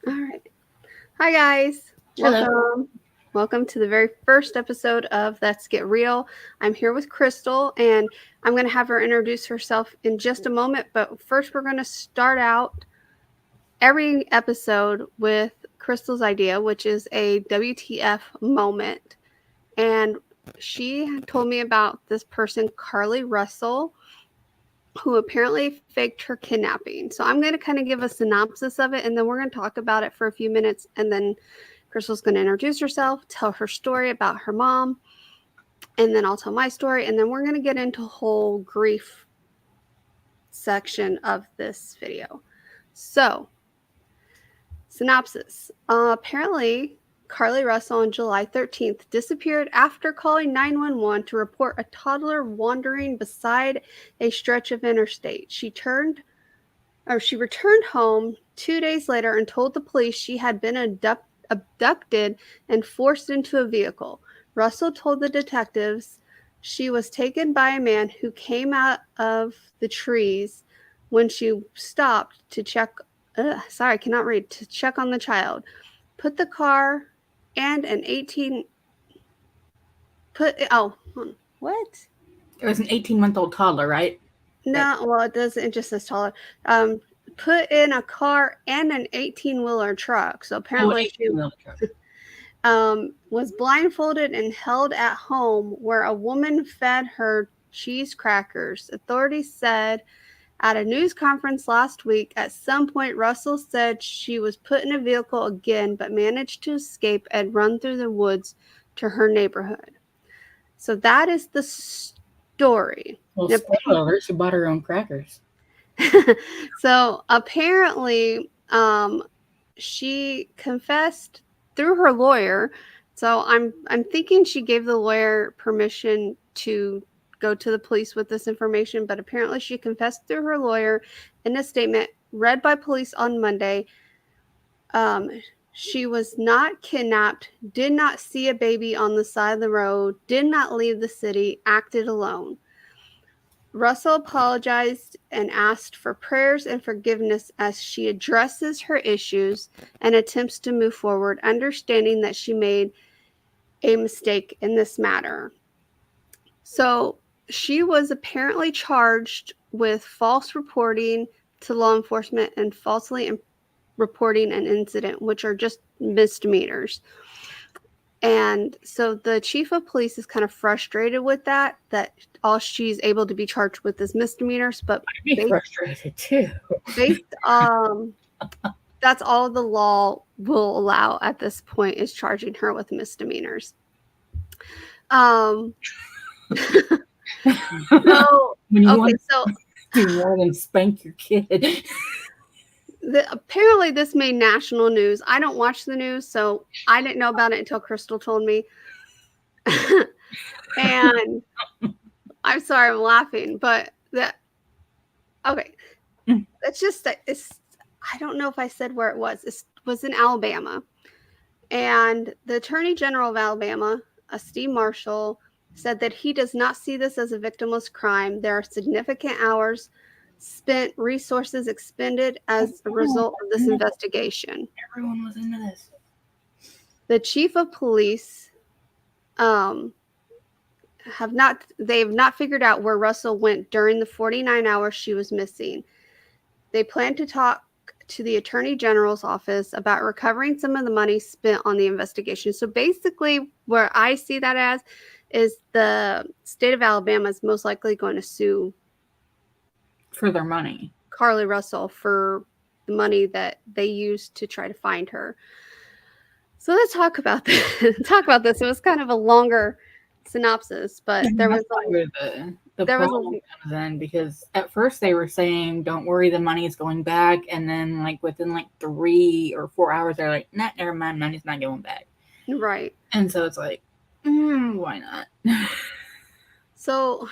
All right. Hi, guys. Hello. Welcome to the very first episode of Let's Get Real. I'm here with Crystal, and I'm going to have her introduce herself in just a moment. But first, we're going to start out every episode with Crystal's idea, which is a WTF moment. And she told me about this person, Carly Russell, who apparently faked her kidnapping. So I'm going to kind of give a synopsis of it, and then we're going to talk about it for a few minutes, and then Crystal's going to introduce herself, tell her story about her mom, and then I'll tell my story, and then we're going to get into a whole grief section of this video. So, synopsis. Apparently, Carly Russell on July 13th disappeared after calling 911 to report a toddler wandering beside a stretch of interstate. She returned home 2 days later and told the police she had been abducted and forced into a vehicle. Russell told the detectives she was taken by a man who came out of the trees when she stopped to check. Sorry, I cannot read. To check on the child, put the car and an 18. Put oh what? It was an 18-month-old toddler, right? No, well, it doesn't. It just says taller. Um, put in a car and an 18-wheeler truck. So Oh, apparently she 18-wheeler truck. was blindfolded and held at home where a woman fed her cheese crackers. Authorities said at a news conference last week, at some point, Russell said she was put in a vehicle again, but managed to escape and run through the woods to her neighborhood. So that is the story. Well, Now, spoiler alert, she bought her own crackers. so apparently, she confessed through her lawyer. So I'm thinking she gave the lawyer permission to go to the police with this information, but apparently she confessed through her lawyer in a statement read by police on Monday. Um, she was not kidnapped, did not see a baby on the side of the road, did not leave the city, acted alone. Russell apologized and asked for prayers and forgiveness as she addresses her issues and attempts to move forward, understanding that she made a mistake in this matter. So she was apparently charged with false reporting to law enforcement and falsely reporting an incident, which are just misdemeanors. And so the chief of police is kind of frustrated with that all she's able to be charged with is misdemeanors, but I'd be based, frustrated too. based that's all the law will allow at this point is charging her with misdemeanors. Um so When you okay, want so to do more than spank your kid. apparently this made national news. I don't watch the news, so I didn't know about it until Crystal told me. And I'm sorry I'm laughing, but that okay. It's just that it's I don't know if I said where it was. It was in Alabama. And the Attorney General of Alabama, Steve Marshall, said that he does not see this as a victimless crime. There are significant hours spent, resources expended as a result of this investigation. Everyone was into this. The chief of police um, they've not figured out where Russell went during the 49 hours she was missing. They plan to talk to the Attorney General's office about recovering some of the money spent on the investigation. So basically, where I see that as is the state of Alabama is most likely going to sue For their money. Carly Russell for the money that they used to try to find her. So let's talk about this. Talk about this. It was kind of a longer synopsis, but And there that's was where the there was problem comes in, because at first they were saying, "Don't worry, the money is going back," and then like within like 3 or 4 hours, they're like, "Nah, never mind, money's not going back." right. And so it's like, why not? So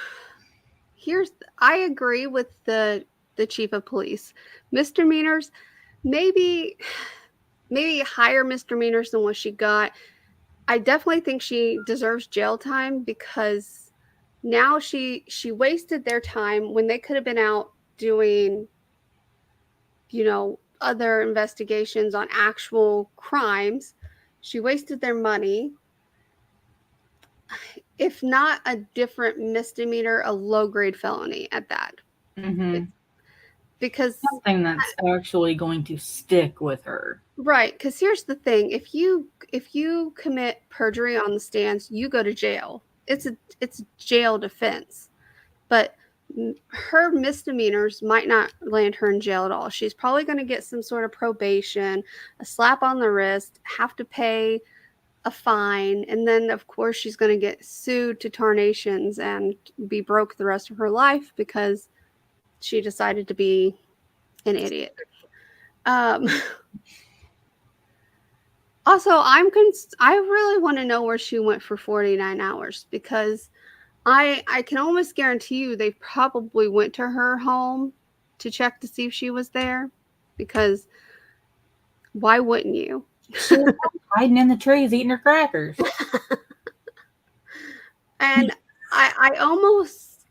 I agree with the chief of police. Misdemeanors, maybe higher misdemeanors than what she got. I definitely think she deserves jail time because now she wasted their time when they could have been out doing, other investigations on actual crimes. She wasted their money. If not a different misdemeanor, a low grade felony at that. Mm-hmm. Because Something that's actually going to stick with her. right, because here's the thing: if you commit perjury on the stands, you go to jail. It's a jail defense. But her misdemeanors might not land her in jail at all. She's probably going to get some sort of probation, a slap on the wrist, have to pay a fine, and then of course she's going to get sued to tarnations and be broke the rest of her life because she decided to be an idiot. Also, I really want to know where she went for 49 hours because I can almost guarantee you they probably went to her home to check to see if she was there because why wouldn't you? She was hiding in the trees eating her crackers. And I almost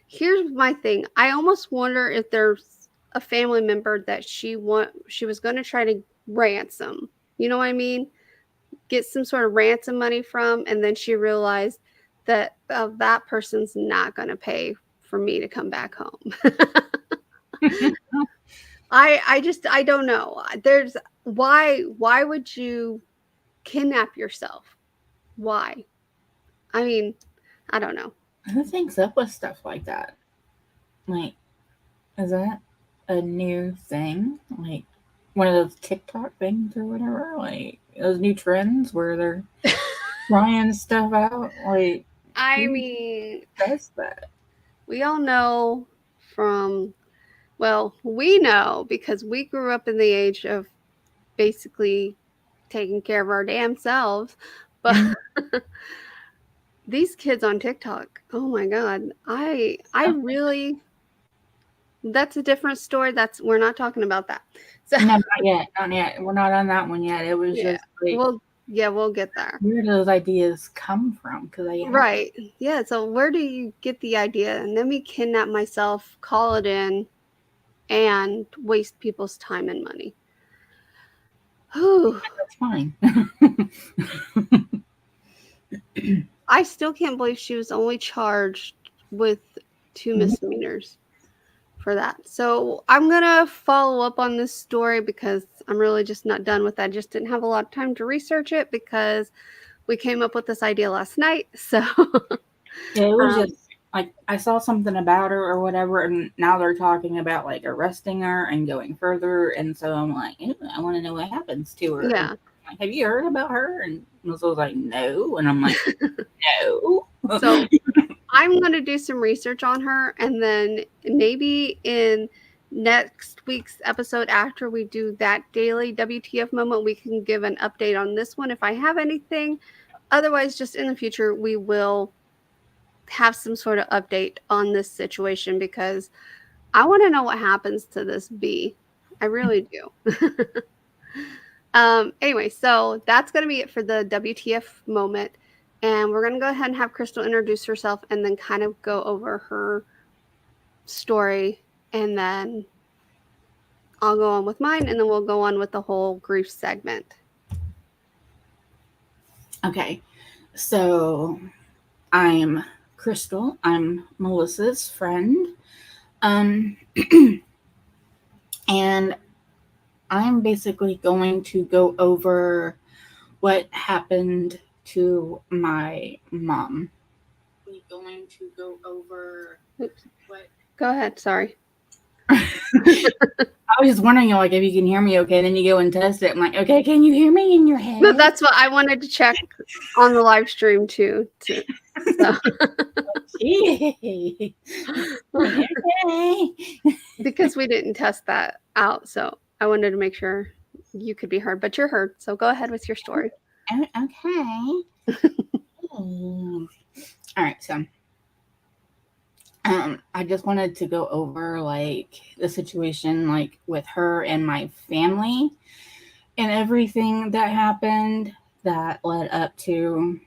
here's my thing. I almost wonder if there's a family member that she was going to try to ransom. You know what I mean? Get some sort of ransom money from, and then she realized that that person's not going to pay for me to come back home. I don't know. There's why would you kidnap yourself? Why? I mean, I don't know. Who thinks up with stuff like that? Like, is that a new thing? Like one of those TikTok things or whatever? Like those new trends where they're trying stuff out? Like, I who mean, does that? we all know from well, we know because we grew up in the age of basically taking care of our damn selves. But these kids on TikTok, oh my god, I really that's a different story. We're not talking about that. So No, not yet. Not yet. We're not on that one yet. It was yeah, just like, we'll get there. where do those ideas come from? Because Right. Yeah. So where do you get the idea? And then we kidnap myself, call it in, and waste people's time and money. Whew. that's fine. I still can't believe she was only charged with 2 misdemeanors for that. So I'm gonna follow up on this story because I'm really just not done with that. I just didn't have a lot of time to research it because we came up with this idea last night. So Yeah, it was just like I saw something about her or whatever, and now they're talking about like arresting her and going further, and so I'm like, "Ew, I want to know what happens to her. yeah. Like, have you heard about her? And Melissa was like, no, and I'm like, no. So I'm going to do some research on her, and then maybe in next week's episode, after we do that daily WTF moment, we can give an update on this one if I have anything. Otherwise, just in the future, we will have some sort of update on this situation because I want to know what happens to this bee. I really do. Anyway, so that's going to be it for the WTF moment. And we're going to go ahead and have Crystal introduce herself and then kind of go over her story. And then I'll go on with mine and then we'll go on with the whole grief segment. Okay, so I'm Crystal. I'm Melissa's friend. And I'm basically going to go over what happened to my mom. We're going to go over what. Go ahead. Sorry. I was just wondering, like, if you can hear me okay. And then you go and test it. I'm like, okay, can you hear me in your head? But that's what I wanted to check on the live stream too. So. Okay. Because we didn't test that out. So I wanted to make sure you could be heard. But you're heard. So go ahead with your story. Okay. All right, so I just wanted to go over like the situation like with her and my family and everything that happened that led up to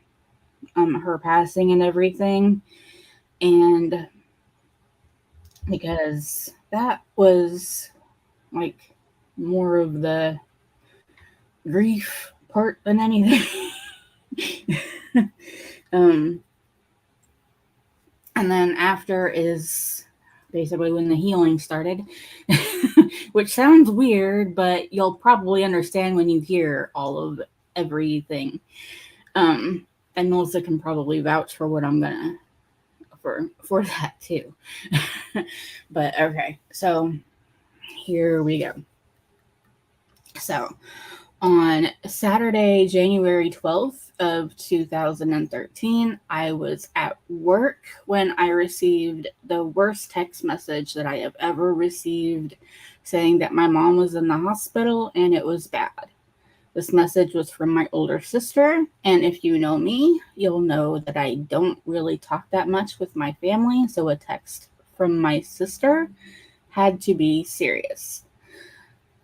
her passing and everything. And because that was like more of the grief part than anything. And then after is basically when the healing started, which sounds weird, but you'll probably understand when you hear all of everything. And Melissa can probably vouch for what I'm gonna for that too. But okay, so here we go. So on Saturday, January 12th of 2013, I was at work when I received the worst text message that I have ever received, saying that my mom was in the hospital and it was bad. This message was from my older sister, and if you know me, you'll know that I don't really talk that much with my family, so a text from my sister had to be serious.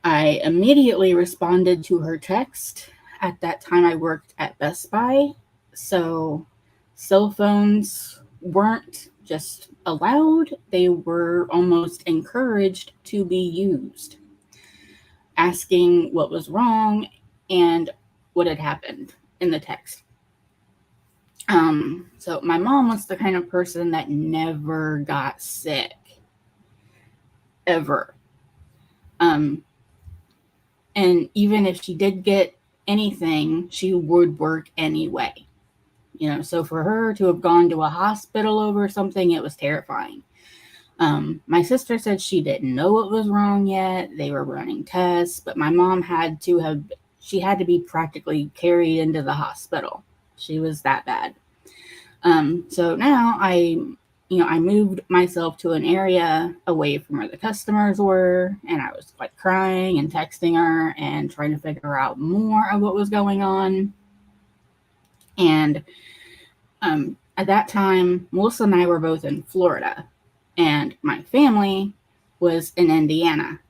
I immediately responded to her text. At that time, I worked at Best Buy, so cell phones weren't just allowed, they were almost encouraged to be used. Asking what was wrong and what had happened in the text. So my mom was the kind of person that never got sick, ever. And even if she did get anything, she would work anyway. So for her to have gone to a hospital over something, it was terrifying. My sister said she didn't know what was wrong yet. They were running tests, but my mom had to be practically carried into the hospital. She was that bad. So now I moved myself to an area away from where the customers were, and I was like crying and texting her and trying to figure out more of what was going on. And at that time, Melissa and I were both in Florida, and my family was in Indiana.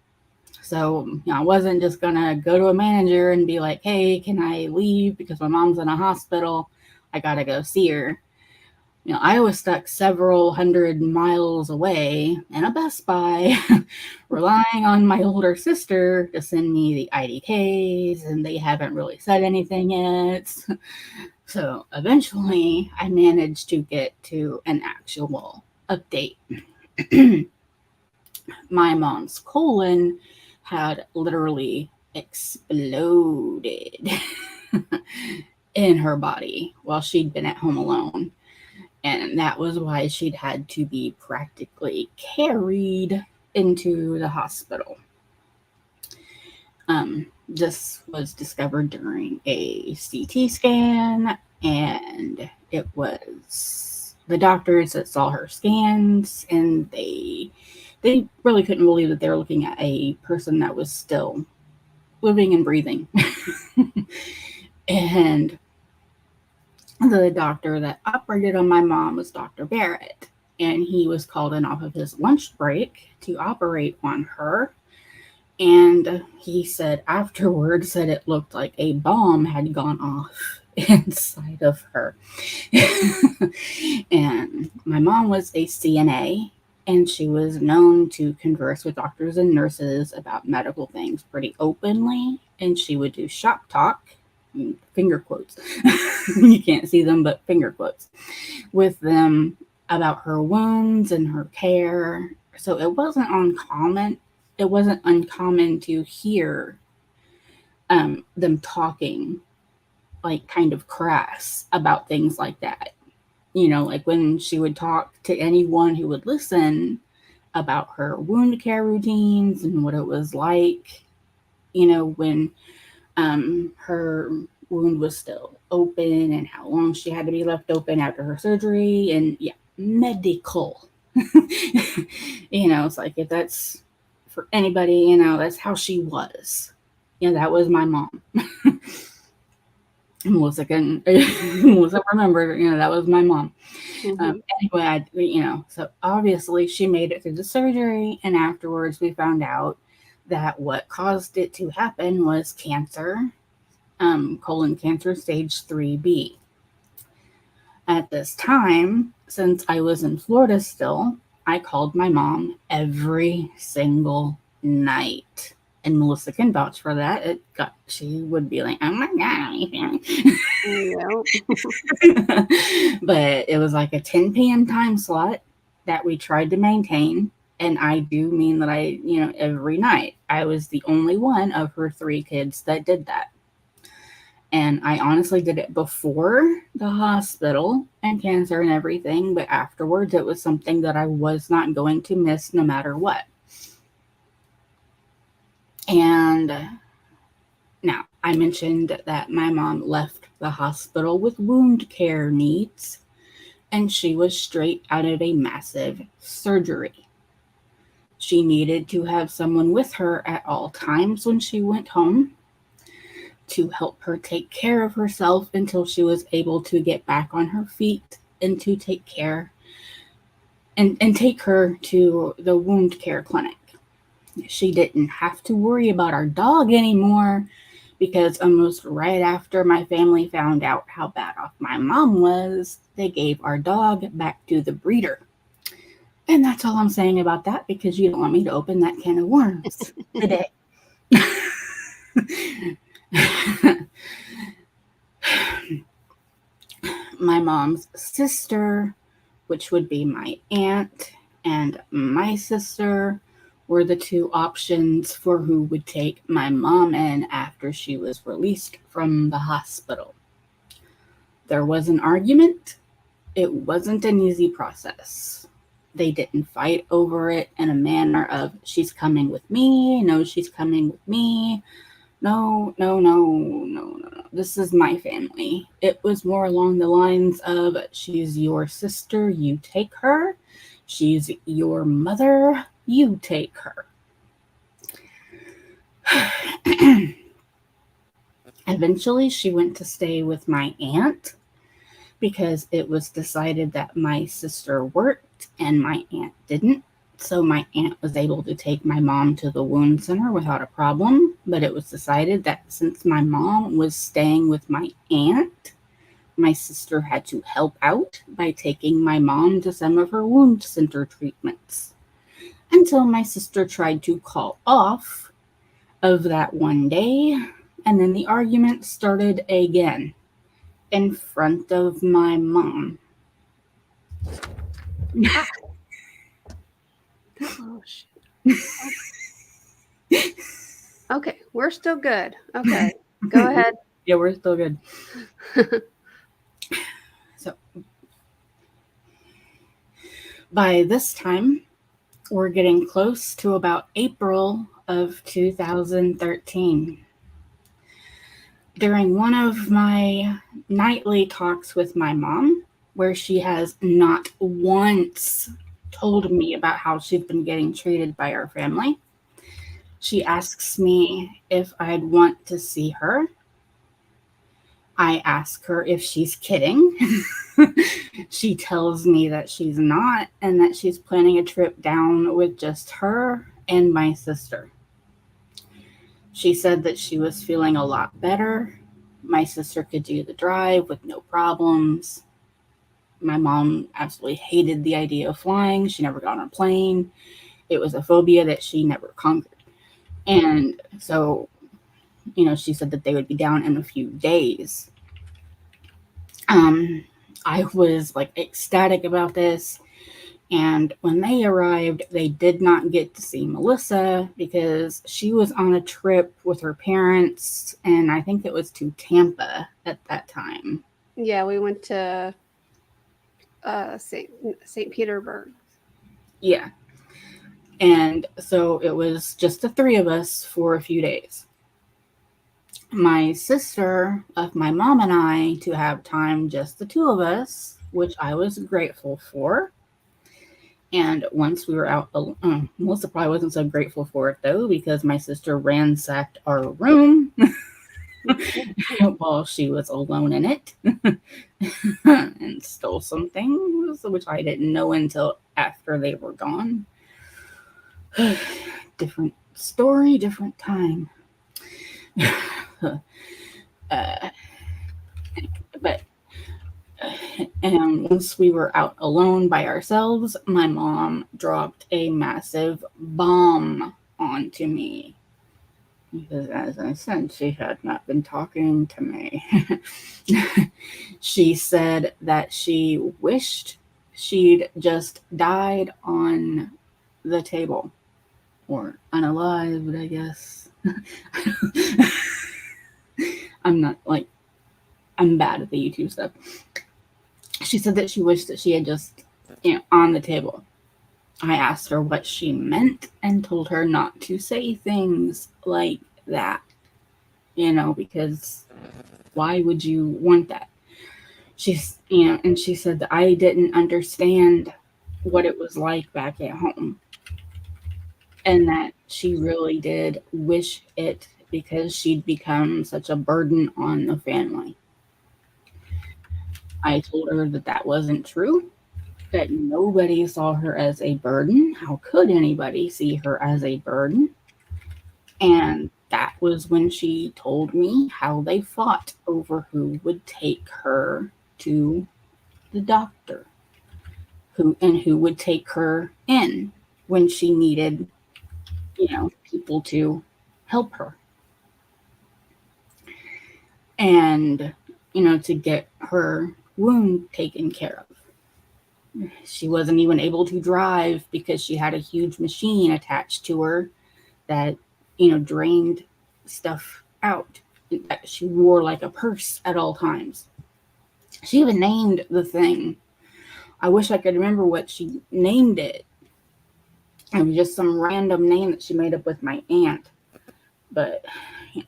So I wasn't just going to go to a manager and be like, hey, can I leave because my mom's in a hospital? I got to go see her. I was stuck several hundred miles away in a Best Buy, relying on my older sister to send me the IDKs, and they haven't really said anything yet. So eventually, I managed to get to an actual update. My mom's colon had literally exploded in her body while she'd been at home alone. And that was why she'd had to be practically carried into the hospital. This was discovered during a CT scan, and it was the doctors that saw her scans, and they really couldn't believe that they were looking at a person that was still living and breathing. And the doctor that operated on my mom was Dr. Barrett, and he was called in off of his lunch break to operate on her. And he said afterwards that it looked like a bomb had gone off inside of her. And my mom was a CNA, and she was known to converse with doctors and nurses about medical things pretty openly, and she would do shop talk, finger quotes, you can't see them, but finger quotes, with them about her wounds and her care. So it wasn't uncommon to hear them talking like kind of crass about things like that. Like when she would talk to anyone who would listen about her wound care routines and what it was like, when her wound was still open and how long she had to be left open after her surgery, and medical. It's like, if that's for anybody, that's how she was. That was my mom. Melissa remembered, that was my mom. Anyway, so obviously she made it through the surgery, and afterwards we found out that what caused it to happen was cancer, colon cancer stage 3B. At this time, since I was in Florida still, I called my mom every single night And Melissa can vouch for that. She would be like, oh my God. Yeah. But it was like a 10 p.m. time slot that we tried to maintain. And I do mean that every night I was the only one of her 3 kids that did that. And I honestly did it before the hospital and cancer and everything, but afterwards it was something that I was not going to miss no matter what. And now, I mentioned that my mom left the hospital with wound care needs, and she was straight out of a massive surgery. She needed to have someone with her at all times when she went home to help her take care of herself until she was able to get back on her feet and to take care and take her to the wound care clinic. She didn't have to worry about our dog anymore, because almost right after my family found out how bad off my mom was, they gave our dog back to the breeder. And that's all I'm saying about that, because you don't want me to open that can of worms today. My mom's sister, which would be my aunt, and my sister were the 2 options for who would take my mom in after she was released from the hospital. There was an argument. It wasn't an easy process. They didn't fight over it in a manner of, she's coming with me, no, she's coming with me. No. This is my family. It was more along the lines of, she's your sister, you take her. She's your mother, you take her. Eventually, she went to stay with my aunt because it was decided that my sister worked and my aunt didn't. So my aunt was able to take my mom to the wound center without a problem. But it was decided that since my mom was staying with my aunt, my sister had to help out by taking my mom to some of her wound center treatments. Until my sister tried to call off of that one day, and then the argument started again in front of my mom. Oh, shit. Okay, we're still good. Okay, go ahead. Yeah, we're still good. So, by this time, we're getting close to about April of 2013. During one of my nightly talks with my mom, where she has not once told me about how she's been getting treated by our family, she asks me if I'd want to see her. I ask her if she's kidding. She tells me that she's not, and that she's planning a trip down with just her and my sister. She said that she was feeling a lot better. My sister could do the drive with no problems. My mom absolutely hated the idea of flying. She never got on a plane. It was a phobia that she never conquered. And so, she said that they would be down in a few days. I was like ecstatic about this. And when they arrived, they did not get to see Melissa because she was on a trip with her parents, and I think it was to Tampa at that time. Yeah, we went to St. Petersburg. Yeah. And so it was just the 3 of us for a few days. My sister left my mom and I to have time, just the 2 of us, which I was grateful for. And once we were out, Melissa probably wasn't so grateful for it, though, because my sister ransacked our room while she was alone in it and stole some things, which I didn't know until after they were gone. Different story, different time. And once we were out alone by ourselves, my mom dropped a massive bomb onto me. because, as I said, she had not been talking to me. She said that she wished she'd just died on the table, or unalived, I guess. I'm not like, I'm bad at the YouTube stuff. She said that she wished that she had just, on the table. I asked her what she meant and told her not to say things like that, because why would you want that? And she said that I didn't understand what it was like back at home, and that she really did wish it because she'd become such a burden on the family. I told her that that wasn't true, that nobody saw her as a burden. How could anybody see her as a burden? And that was when she told me how they fought over who would take her to the doctor, who would take her in when she needed, people to help her. And, to get her wound taken care of. She wasn't even able to drive because she had a huge machine attached to her that, drained stuff out. She wore like a purse at all times. She even named the thing. I wish I could remember what she named it. It was just some random name that she made up with my aunt.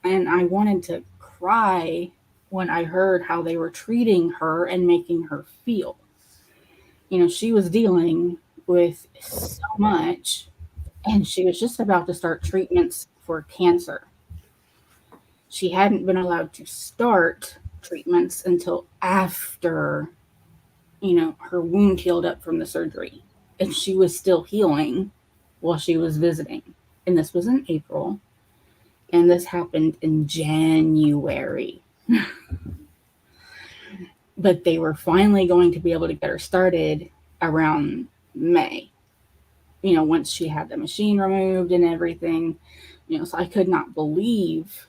And I wanted to cry when I heard how they were treating her and making her feel. She was dealing with so much, and she was just about to start treatments for cancer. She hadn't been allowed to start treatments until after, her wound healed up from the surgery. And she was still healing while she was visiting. And this was in April. And this happened in January. But they were finally going to be able to get her started around May. Once she had the machine removed and everything. So I could not believe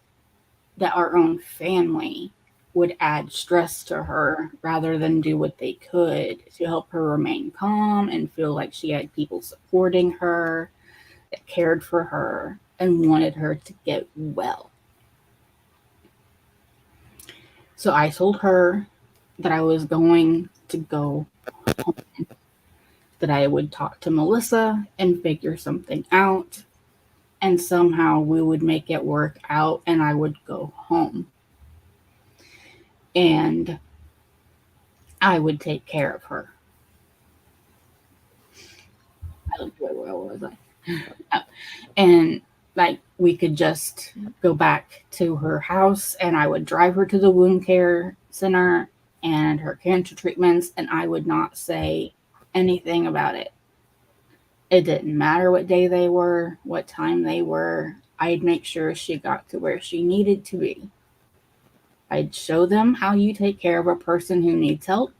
that our own family would add stress to her rather than do what they could to help her remain calm and feel like she had people supporting her, that cared for her, and wanted her to get well. So I told her that I was going to go home, that I would talk to Melissa and figure something out, and somehow we would make it work out and I would go home. And I would take care of her. Where was I? Oh. And we could just go back to her house, and I would drive her to the wound care center and her cancer treatments, and I would not say anything about it. It didn't matter what day they were, what time they were. I'd make sure she got to where she needed to be. I'd show them how you take care of a person who needs help,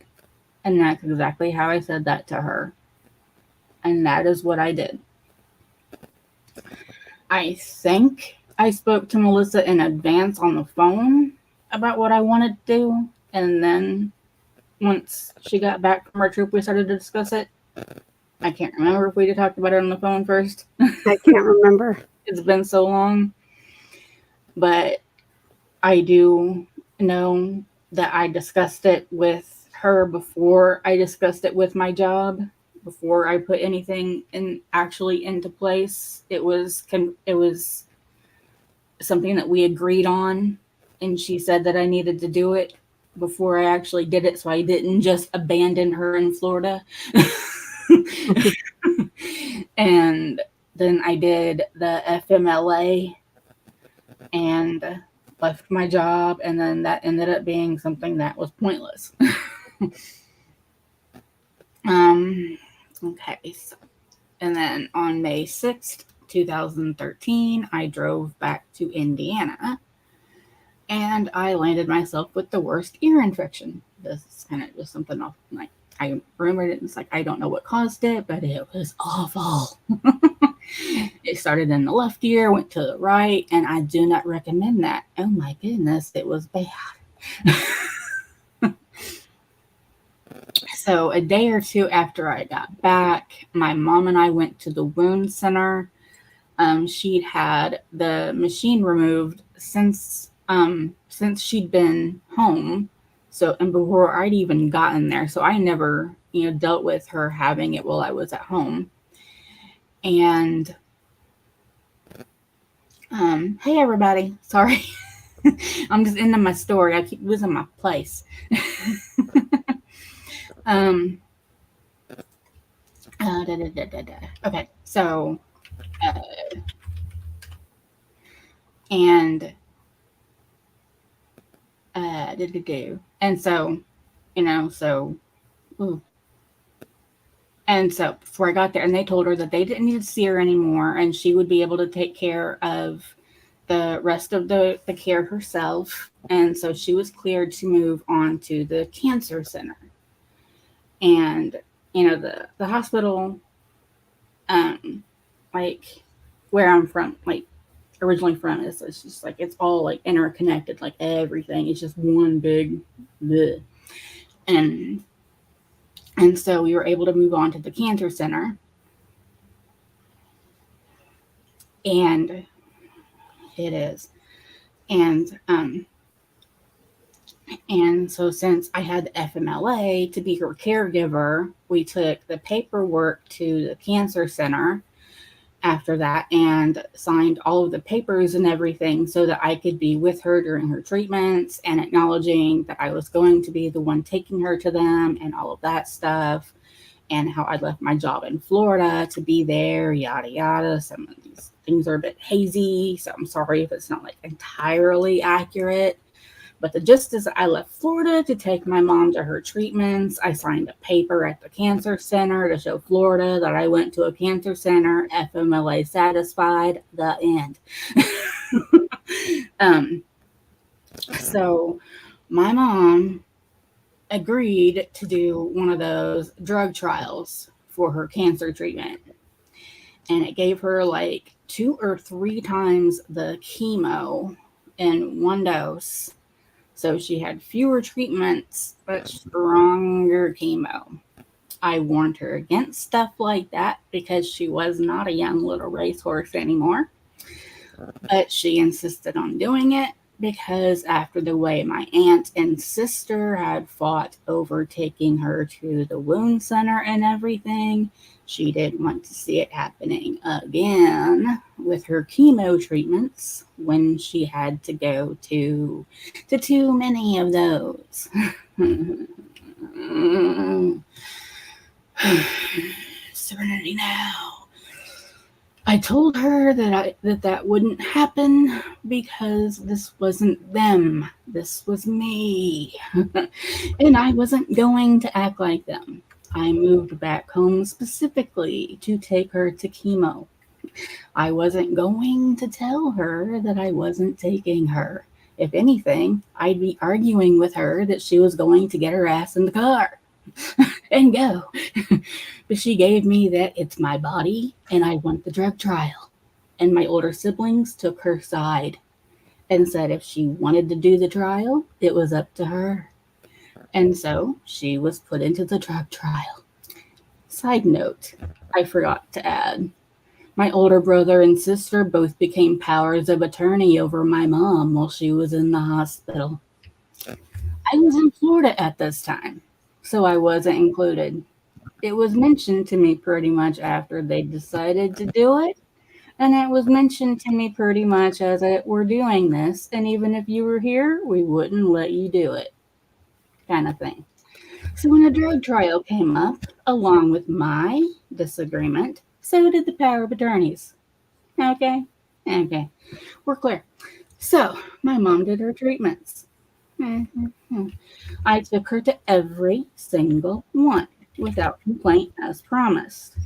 and that's exactly how I said that to her. And that is what I did. I think I spoke to Melissa in advance on the phone about what I wanted to do, and then once she got back from our trip, we started to discuss it. I can't remember if we talked about it on the phone first. I can't remember. It's been so long. But I do know that I discussed it with her before I discussed it with my job. Before I put anything actually into place. It was something that we agreed on, and she said that I needed to do it before I actually did it, so I didn't just abandon her in Florida. And then I did the FMLA and left my job, and then that ended up being something that was pointless. Okay, so, and then on May 6th, 2013, I drove back to Indiana, and I landed myself with the worst ear infection. This is kind of just something off, I remembered it. It's I don't know what caused it, but it was awful. It started in the left ear, went to the right, and I do not recommend that. Oh my goodness, it was bad. So a day or two after I got back, my mom and I went to the wound center. She'd had the machine removed since she'd been home. So, and before I'd even gotten there, so I never, dealt with her having it while I was at home. And hey everybody, sorry, I'm just into my story. I keep losing my place. Okay, so and and so, ooh. And so before I got there, and they told her that they didn't need to see her anymore, and she would be able to take care of the rest of the care herself. And so she was cleared to move on to the cancer center. And the hospital, like where I'm from, like originally from, is it's just like it's all like interconnected, like everything. It's just one big bleh. And so we were able to move on to the cancer center. And it is. And so since I had the FMLA to be her caregiver, we took the paperwork to the cancer center after that and signed all of the papers and everything so that I could be with her during her treatments and acknowledging that I was going to be the one taking her to them and all of that stuff, and how I left my job in Florida to be there, yada, yada. Some of these things are a bit hazy, so I'm sorry if it's not like entirely accurate. But the gist is I left Florida to take my mom to her treatments. I signed a paper at the cancer center to show Florida that I went to a cancer center, FMLA satisfied, the end. So my mom agreed to do one of those drug trials for her cancer treatment. And it gave her like 2 or 3 times the chemo in one dose. So she had fewer treatments, but stronger chemo. I warned her against stuff like that because she was not a young little racehorse anymore. But she insisted on doing it because after the way my aunt and sister had fought over taking her to the wound center and everything, she didn't want to see it happening again with her chemo treatments when she had to go to too many of those. Serenity now. I told her that wouldn't happen because this wasn't them. This was me. And I wasn't going to act like them. I moved back home specifically to take her to chemo. I wasn't going to tell her that I wasn't taking her. If anything, I'd be arguing with her that she was going to get her ass in the car and go. But she gave me that it's my body and I want the drug trial. And my older siblings took her side and said if she wanted to do the trial, it was up to her. And so she was put into the drug trial. Side note, I forgot to add, my older brother and sister both became powers of attorney over my mom while she was in the hospital. I was in Florida at this time, so I wasn't included. It was mentioned to me pretty much after they decided to do it, and it was mentioned to me pretty much as we're doing this, and even if you were here, we wouldn't let you do it, kind of thing. So when a drug trial came up, along with my disagreement, so did the power of attorneys. Okay, we're clear. So my mom did her treatments. I took her to every single one without complaint as promised.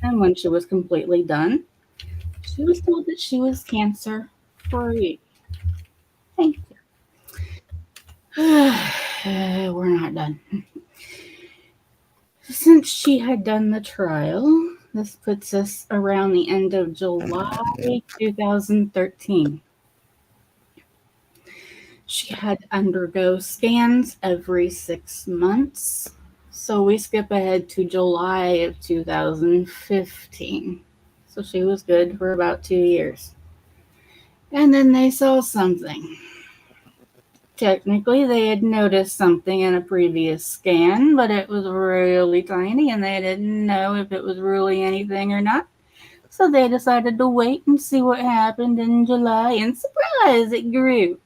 And when she was completely done, she was told that she was cancer free. Thank you. We're not done. Since she had done the trial, this puts us around the end of July 2013. She had to undergo scans every 6 months. So we skip ahead to July of 2015. So she was good for about 2 years. And then they saw something. Technically, they had noticed something in a previous scan, but it was really tiny and they didn't know if it was really anything or not. So they decided to wait and see what happened in July, and surprise, it grew.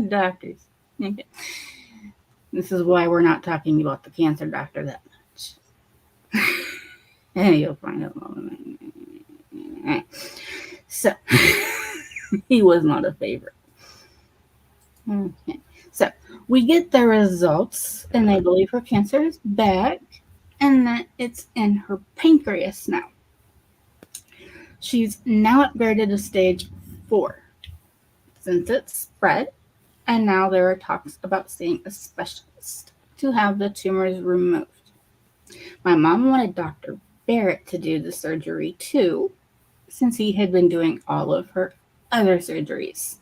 Doctors. Okay. This is why we're not talking about the cancer doctor that much. And you'll find out. So, he was not a favorite. Okay. So, we get the results, and they believe her cancer is back, and that it's in her pancreas now. She's now upgraded to stage 4 since it's spread, and now there are talks about seeing a specialist to have the tumors removed. My mom wanted Dr. Barrett to do the surgery too, since he had been doing all of her other surgeries.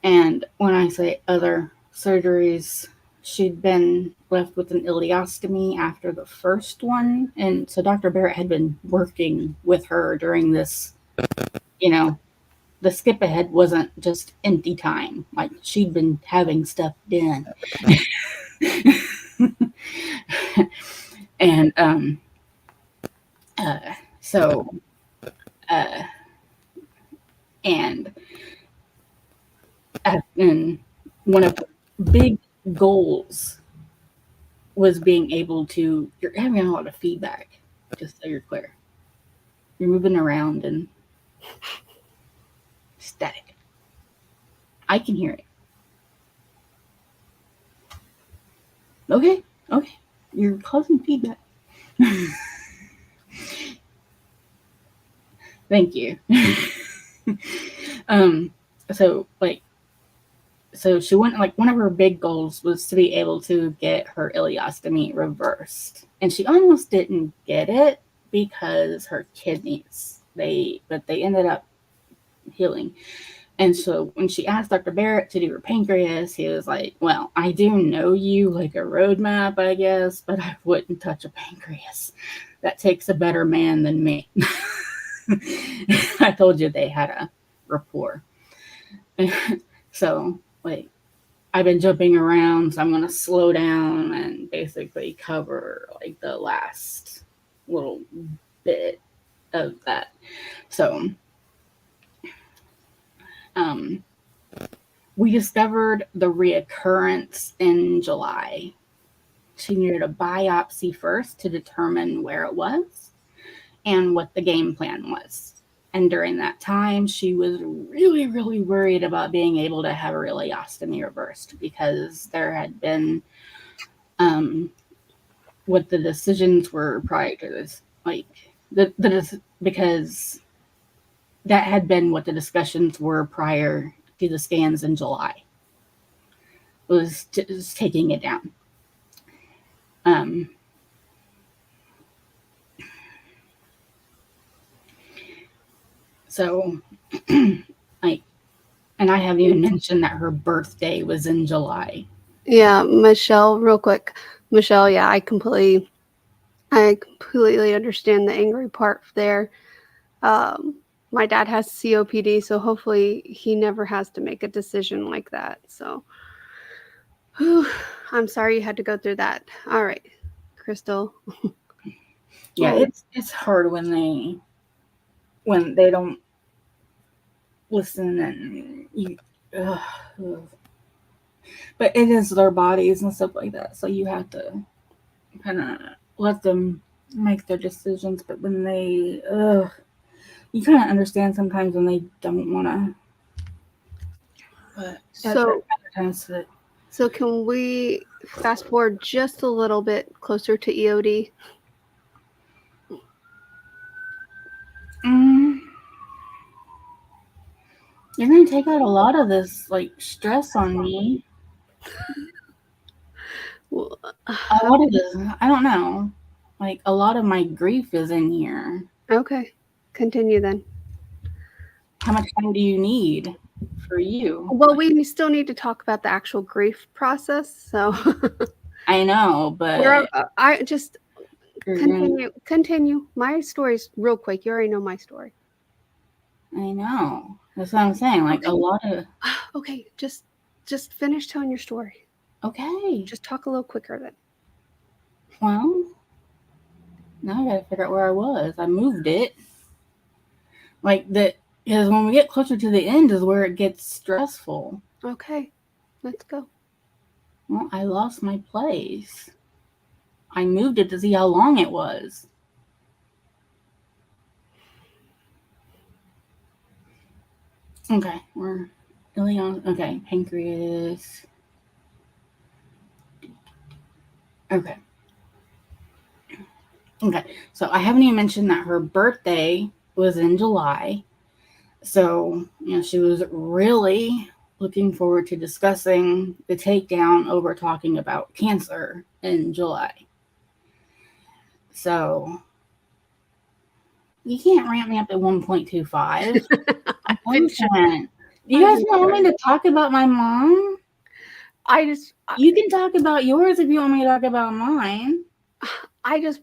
And when I say other surgeries, she'd been left with an ileostomy after the first one. And so Dr. Barrett had been working with her during this, the skip ahead wasn't just empty time. Like, she'd been having stuff done. And so and one of the big goals was being able to, you're having a lot of feedback, just so you're clear. You're moving around and static. I can hear it. Okay. You're causing feedback. Thank you. So she went, like, one of her big goals was to be able to get her ileostomy reversed. And she almost didn't get it because her kidneys, but they ended up healing. And so when she asked Dr. Barrett to do her pancreas, he was like, well, I do know you like a roadmap, I guess, but I wouldn't touch a pancreas. That takes a better man than me. I told you they had a rapport. So, like, I've been jumping around, so I'm going to slow down and basically cover, like, the last little bit of that. So, we discovered the reoccurrence in July. She needed a biopsy first to determine where it was and what the game plan was. And during that time, she was really, really worried about being able to have her ileostomy reversed because there had been what the decisions were prior to this, like because that had been what the discussions were prior to the scans in July. Was just taking it down. So, like, and I haven't even mentioned that her birthday was in July. Yeah, Michelle, real quick. Michelle, yeah, I completely understand the angry part there. My dad has COPD, so hopefully he never has to make a decision like that. So, I'm sorry you had to go through that. All right, Crystal. Yeah, it's hard when they don't listen and you. But it is their bodies and stuff like that, so you have to kind of let them make their decisions. But when they, you kind of understand sometimes when they don't want to. But so can we fast forward just a little bit closer to EOD? You're going to take out a lot of this, like, stress on me. What is this? I don't know. like a lot of my grief is in here. Okay. Continue then. How much time do you need for you? Well, we still need to talk about the actual grief process. So I know, but I just you're gonna, continue. My story's real quick. You already know my story. I know. That's what I'm saying. Like Okay. a lot of. Okay, just finish telling your story. Okay. Just talk a little quicker then. Well, now I gotta figure out where I was. I moved it. Like that, because when we get closer to the end is where it gets stressful. Okay, let's go. Well, I lost my place. I moved it to see how long it was. Okay, we're really on. Okay, pancreas. Okay. Okay, so I haven't even mentioned that her birthday was in July. So, she was really looking forward to discussing the takedown over talking about cancer in July. So, you can't ramp me up at 1.25. Do you guys want me to talk about my mom? You can talk about yours if you want me to talk about mine. I just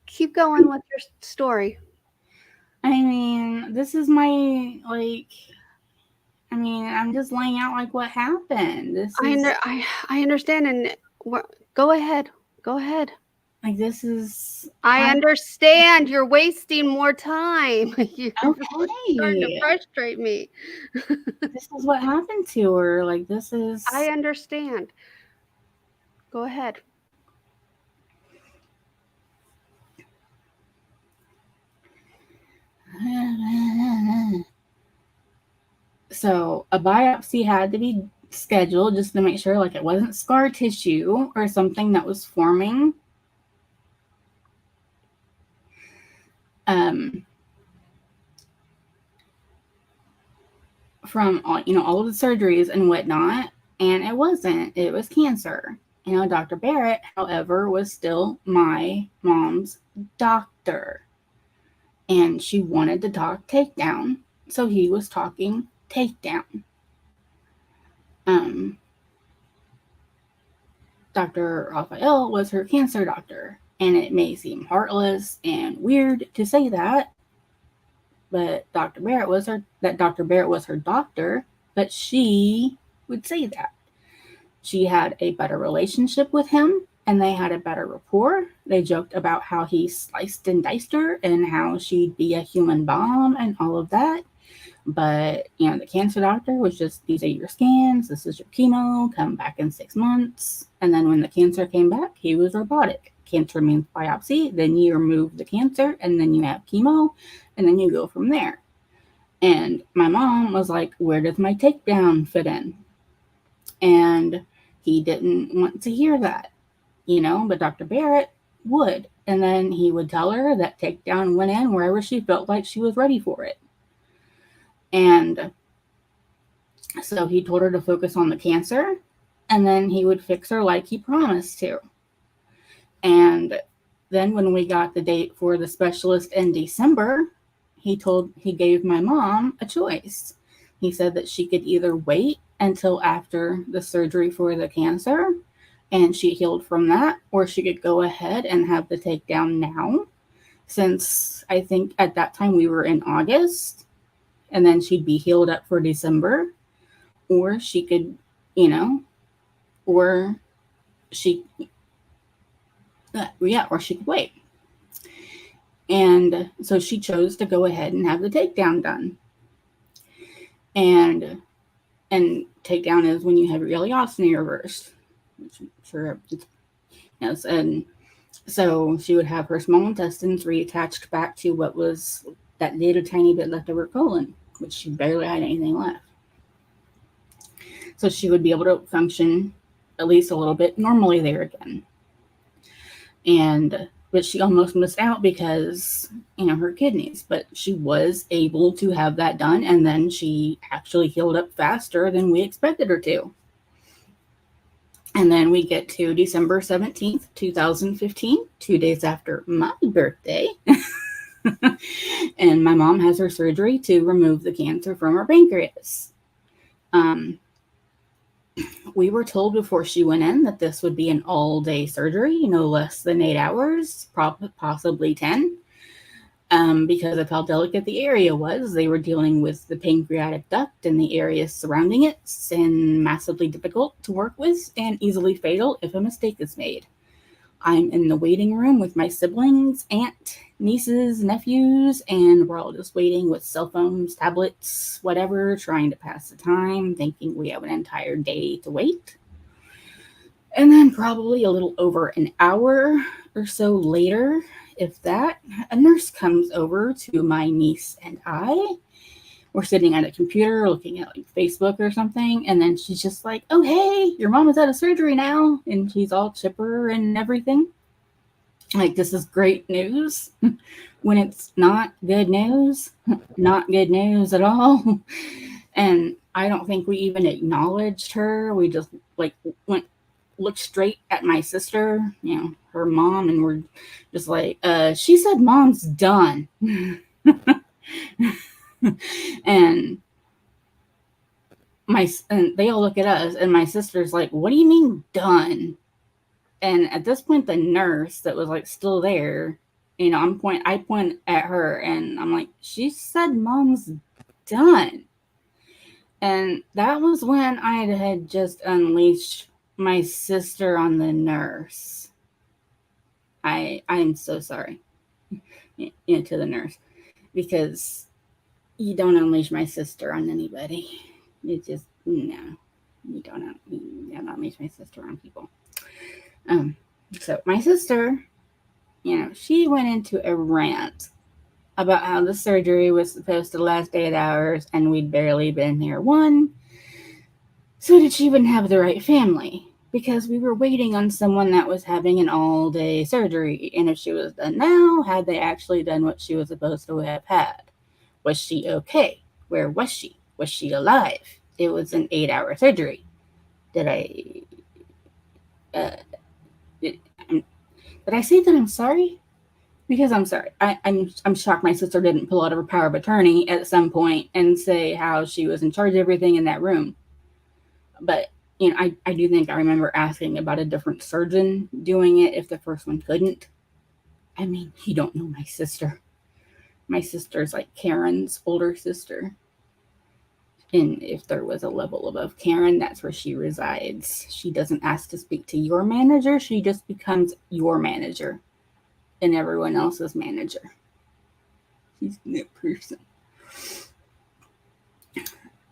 keep going with your story. I mean, this is my, I'm just laying out, what happened. I understand, and go ahead. Go ahead. This is... I understand. You're wasting more time. You're okay. starting to frustrate me. This is what happened to her. This is... I understand. Go ahead. So a biopsy had to be scheduled just to make sure it wasn't scar tissue or something that was forming. From all of the surgeries and whatnot, and it wasn't. It was cancer. Dr. Barrett, however, was still my mom's doctor, and she wanted to talk takedown, so he was talking takedown. Dr. Raphael was her cancer doctor, and it may seem heartless and weird to say that, but Dr. Barrett was her doctor, but she would say that. She had a better relationship with him, and they had a better rapport. They joked about how he sliced and diced her and how she'd be a human bomb and all of that. But, the cancer doctor was just, these are your scans, this is your chemo, come back in 6 months. And then when the cancer came back, he was robotic. Cancer means biopsy, then you remove the cancer, and then you have chemo, and then you go from there. And my mom was like, where does my takedown fit in? And he didn't want to hear that, but Dr. Barrett would. And then he would tell her that takedown went in wherever she felt like she was ready for it. And so he told her to focus on the cancer, and then he would fix her like he promised to. And then when we got the date for the specialist in December, he gave my mom a choice. He said that she could either wait until after the surgery for the cancer and she healed from that, or she could go ahead and have the takedown now, since I think at that time we were in August, and then she'd be healed up for December, or she could, or she could wait. And so she chose to go ahead and have the takedown done. And takedown is when you have your ileostomy reversed. Yes, and so she would have her small intestines reattached back to what was that little tiny bit left of her colon, which she barely had anything left. So she would be able to function at least a little bit normally there again. But she almost missed out because, her kidneys. But she was able to have that done, and then she actually healed up faster than we expected her to. And then we get to December 17th, 2015, 2 days after my birthday. And my mom has her surgery to remove the cancer from her pancreas. We were told before she went in that this would be an all-day surgery, no less than 8 hours, possibly 10. Because of how delicate the area was, they were dealing with the pancreatic duct and the areas surrounding it, and massively difficult to work with and easily fatal if a mistake is made. I'm in the waiting room with my siblings, aunt, nieces, nephews, and we're all just waiting with cell phones, tablets, whatever, trying to pass the time, thinking we have an entire day to wait. And then probably a little over an hour or so later, if that, a nurse comes over to my niece and I. We're sitting at a computer looking at like Facebook or something, and then she's just like, "Oh, hey, your mom is out of surgery now," and she's all chipper and everything. Like, this is great news when it's not good news, not good news at all. And I don't think we even acknowledged her. We just like looked straight at my sister, her mom, and we're just like, she said mom's done. And they all look at us, and my sister's like, "What do you mean done?" And at this point, the nurse that was like still there, I point at her, and I'm like, "She said mom's done." And that was when I had just unleashed my sister on the nurse. I'm so sorry, to the nurse, because you don't unleash my sister on anybody. You just, no, you don't unleash my sister on people. So my sister, she went into a rant about how the surgery was supposed to last 8 hours and we'd barely been here one. So did she even have the right family? Because we were waiting on someone that was having an all-day surgery. And if she was done now, had they actually done what she was supposed to have had? Was she okay? Where was she? Was she alive? It was an 8-hour surgery. Did I say that I'm sorry? Because I'm sorry. I'm shocked my sister didn't pull out of her power of attorney at some point and say how she was in charge of everything in that room. But, I do think I remember asking about a different surgeon doing it if the first one couldn't. I mean, you don't know my sister. My sister's like Karen's older sister. And if there was a level above Karen, that's where she resides. She doesn't ask to speak to your manager. She just becomes your manager and everyone else's manager. She's that person.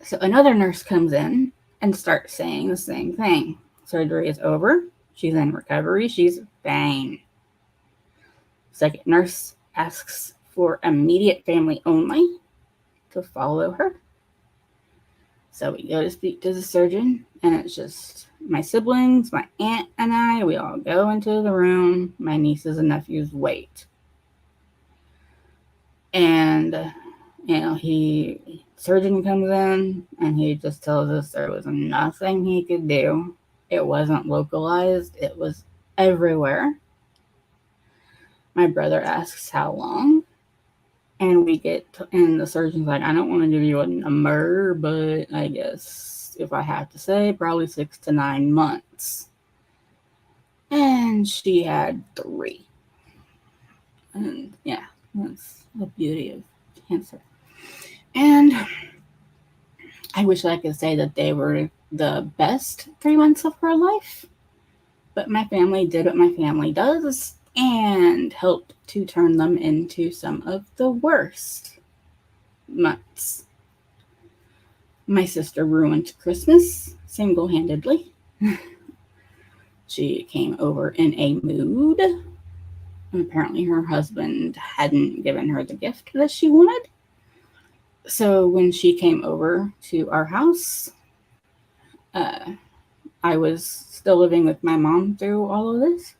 So another nurse comes in and starts saying the same thing. Surgery is over. She's in recovery. She's fine. Second nurse asks for immediate family only to follow her. So we go to speak to the surgeon, and it's just my siblings, my aunt, and I. We all go into the room. My nieces and nephews wait. And, surgeon comes in, and he just tells us there was nothing he could do. It wasn't localized. It was everywhere. My brother asks how long. And and the surgeon's like, "I don't want to give you a number, but I guess if I have to say, probably 6 to 9 months." And she had 3. And yeah, that's the beauty of cancer. And I wish I could say that they were the best 3 months of her life, but my family did what my family does and helped to turn them into some of the worst months. My sister ruined Christmas single-handedly. She came over in a mood. And apparently her husband hadn't given her the gift that she wanted. So when she came over to our house, I was still living with my mom through all of this.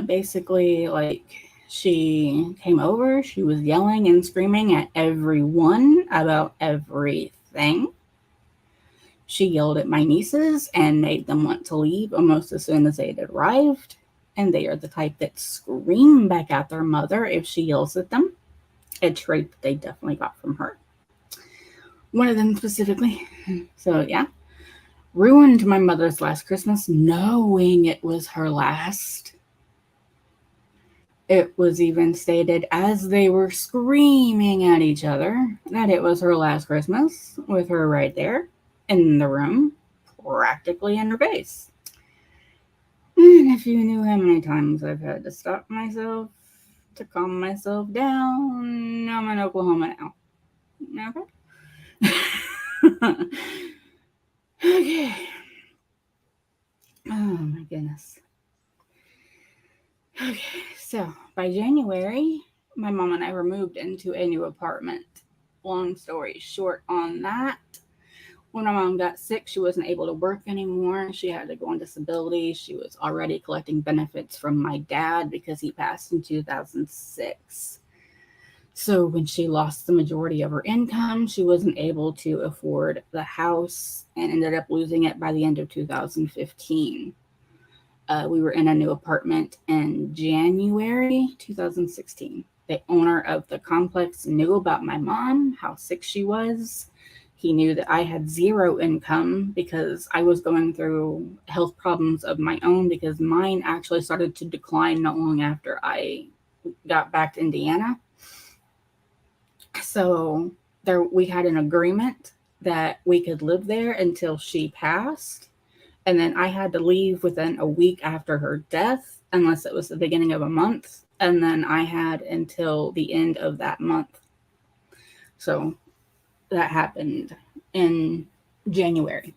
Basically, like, she came over, she was yelling and screaming at everyone about everything. She yelled at my nieces and made them want to leave almost as soon as they had arrived. And they are the type that scream back at their mother if she yells at them, a trait that they definitely got from her. One of them specifically. So, yeah. Ruined my mother's last Christmas, knowing it was her last. It was even stated as they were screaming at each other that it was her last Christmas, with her right there in the room, practically in her face. And if you knew how many times I've had to stop myself to calm myself down, I'm in Oklahoma now. Okay? Okay. Oh my goodness. Okay, so by January, my mom and I were moved into a new apartment. Long story short on that, when my mom got sick, she wasn't able to work anymore. She had to go on disability. She was already collecting benefits from my dad because he passed in 2006. So when she lost the majority of her income, she wasn't able to afford the house and ended up losing it by the end of 2015. We were in a new apartment in January 2016. The owner of the complex knew about my mom, how sick she was. He knew that I had zero income because I was going through health problems of my own, because mine actually started to decline not long after I got back to Indiana. So we had an agreement that we could live there until she passed. And then I had to leave within a week after her death, unless it was the beginning of a month. And then I had until the end of that month. So that happened in January.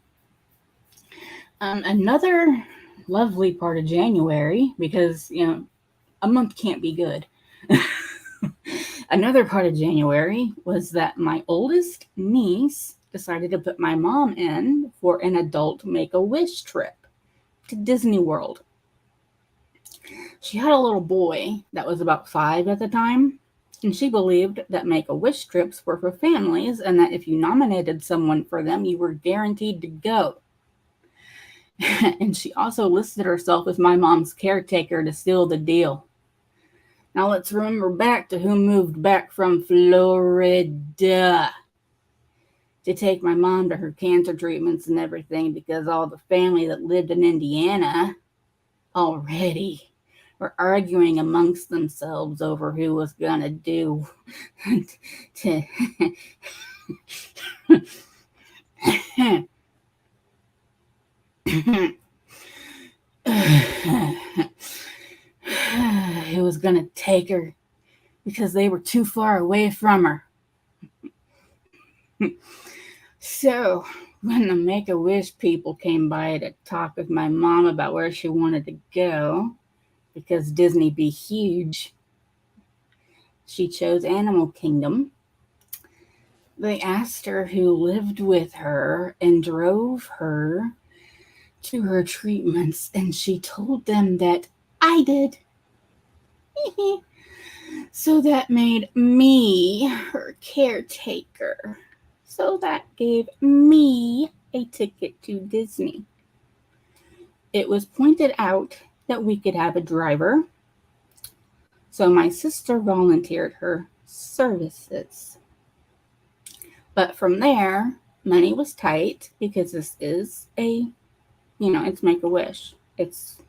Another lovely part of January, because, a month can't be good. Another part of January was that my oldest niece decided to put my mom in for an adult Make-A-Wish trip to Disney World. She had a little boy that was about 5 at the time, and she believed that Make-A-Wish trips were for families and that if you nominated someone for them, you were guaranteed to go. And she also listed herself as my mom's caretaker to seal the deal. Now let's remember back to who moved back from Florida to take my mom to her cancer treatments and everything, because all the family that lived in Indiana already were arguing amongst themselves over who was going to do to who was going to take her because they were too far away from her. So when the Make-A-Wish people came by to talk with my mom about where she wanted to go, because Disney be huge, she chose Animal Kingdom. They asked her who lived with her and drove her to her treatments, and she told them that I did. So that made me her caretaker. So that gave me a ticket to Disney. It was pointed out that we could have a driver, so my sister volunteered her services. But from there, money was tight because this is it's Make-A-Wish. It's,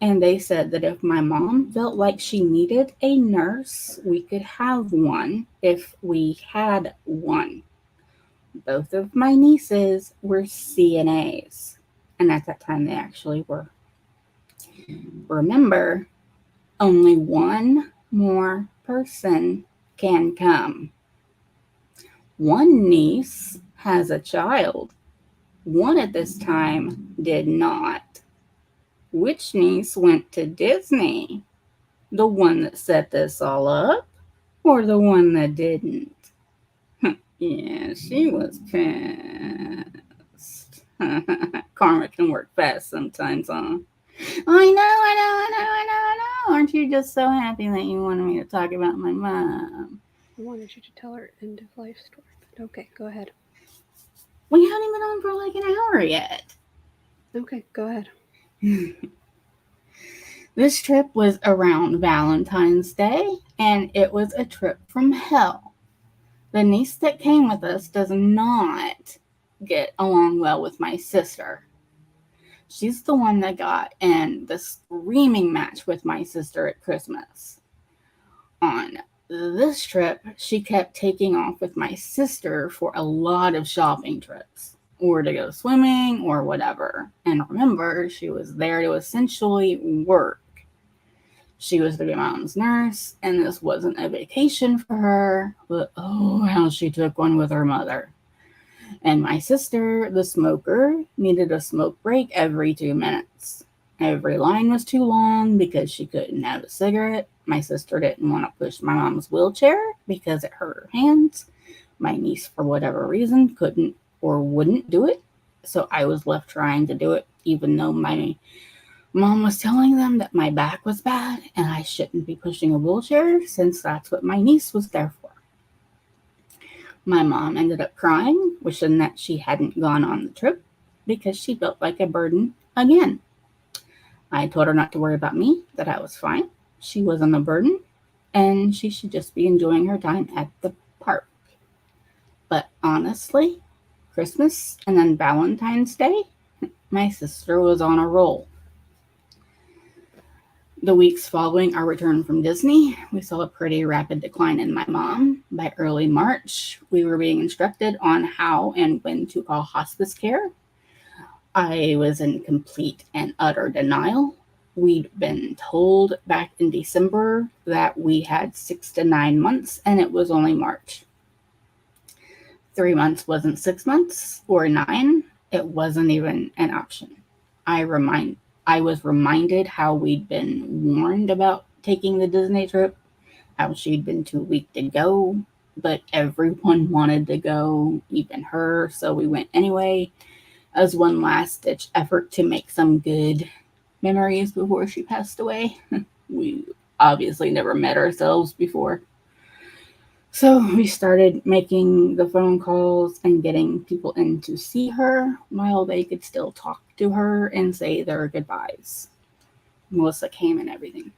And they said that if my mom felt like she needed a nurse, we could have one if we had one. Both of my nieces were CNAs, and at that time they actually were. Remember, only one more person can come. One niece has a child. One at this time did not. Which niece went to Disney? The one that set this all up, or the one that didn't? Yeah, she was pissed. Karma can work fast sometimes, huh? I know. Aren't you just so happy that you wanted me to talk about my mom? I wanted you to tell her end of life story. Okay, go ahead. We hadn't been on for like an hour yet. Okay, go ahead. This trip was around Valentine's Day, and it was a trip from hell. The niece that came with us does not get along well with my sister. She's the one that got in the screaming match with my sister at Christmas. On this trip, she kept taking off with my sister for a lot of shopping trips, or to go swimming, or whatever. And remember, she was there to essentially work. She was the mom's nurse, and this wasn't a vacation for her, but oh, how she took one with her mother. And my sister, the smoker, needed a smoke break every 2 minutes. Every line was too long because she couldn't have a cigarette. My sister didn't want to push my mom's wheelchair because it hurt her hands. My niece, for whatever reason, couldn't or wouldn't do it. So I was left trying to do it, even though my mom was telling them that my back was bad and I shouldn't be pushing a wheelchair since that's what my niece was there for. My mom ended up crying, wishing that she hadn't gone on the trip because she felt like a burden again. I told her not to worry about me, that I was fine. She wasn't a burden, and she should just be enjoying her time at the park. But honestly, Christmas and then Valentine's Day, my sister was on a roll. The weeks following our return from Disney, we saw a pretty rapid decline in my mom. By early March, we were being instructed on how and when to call hospice care. I was in complete and utter denial. We'd been told back in December that we had 6 to 9 months, and it was only March. 3 months wasn't 6 months or 9. It wasn't even an option. I was reminded how we'd been warned about taking the Disney trip, how she'd been too weak to go, but everyone wanted to go, even her, so we went anyway, as one last-ditch effort to make some good memories before she passed away. We obviously never met ourselves before. So we started making the phone calls and getting people in to see her while they could still talk to her and say their goodbyes. Melissa came and everything.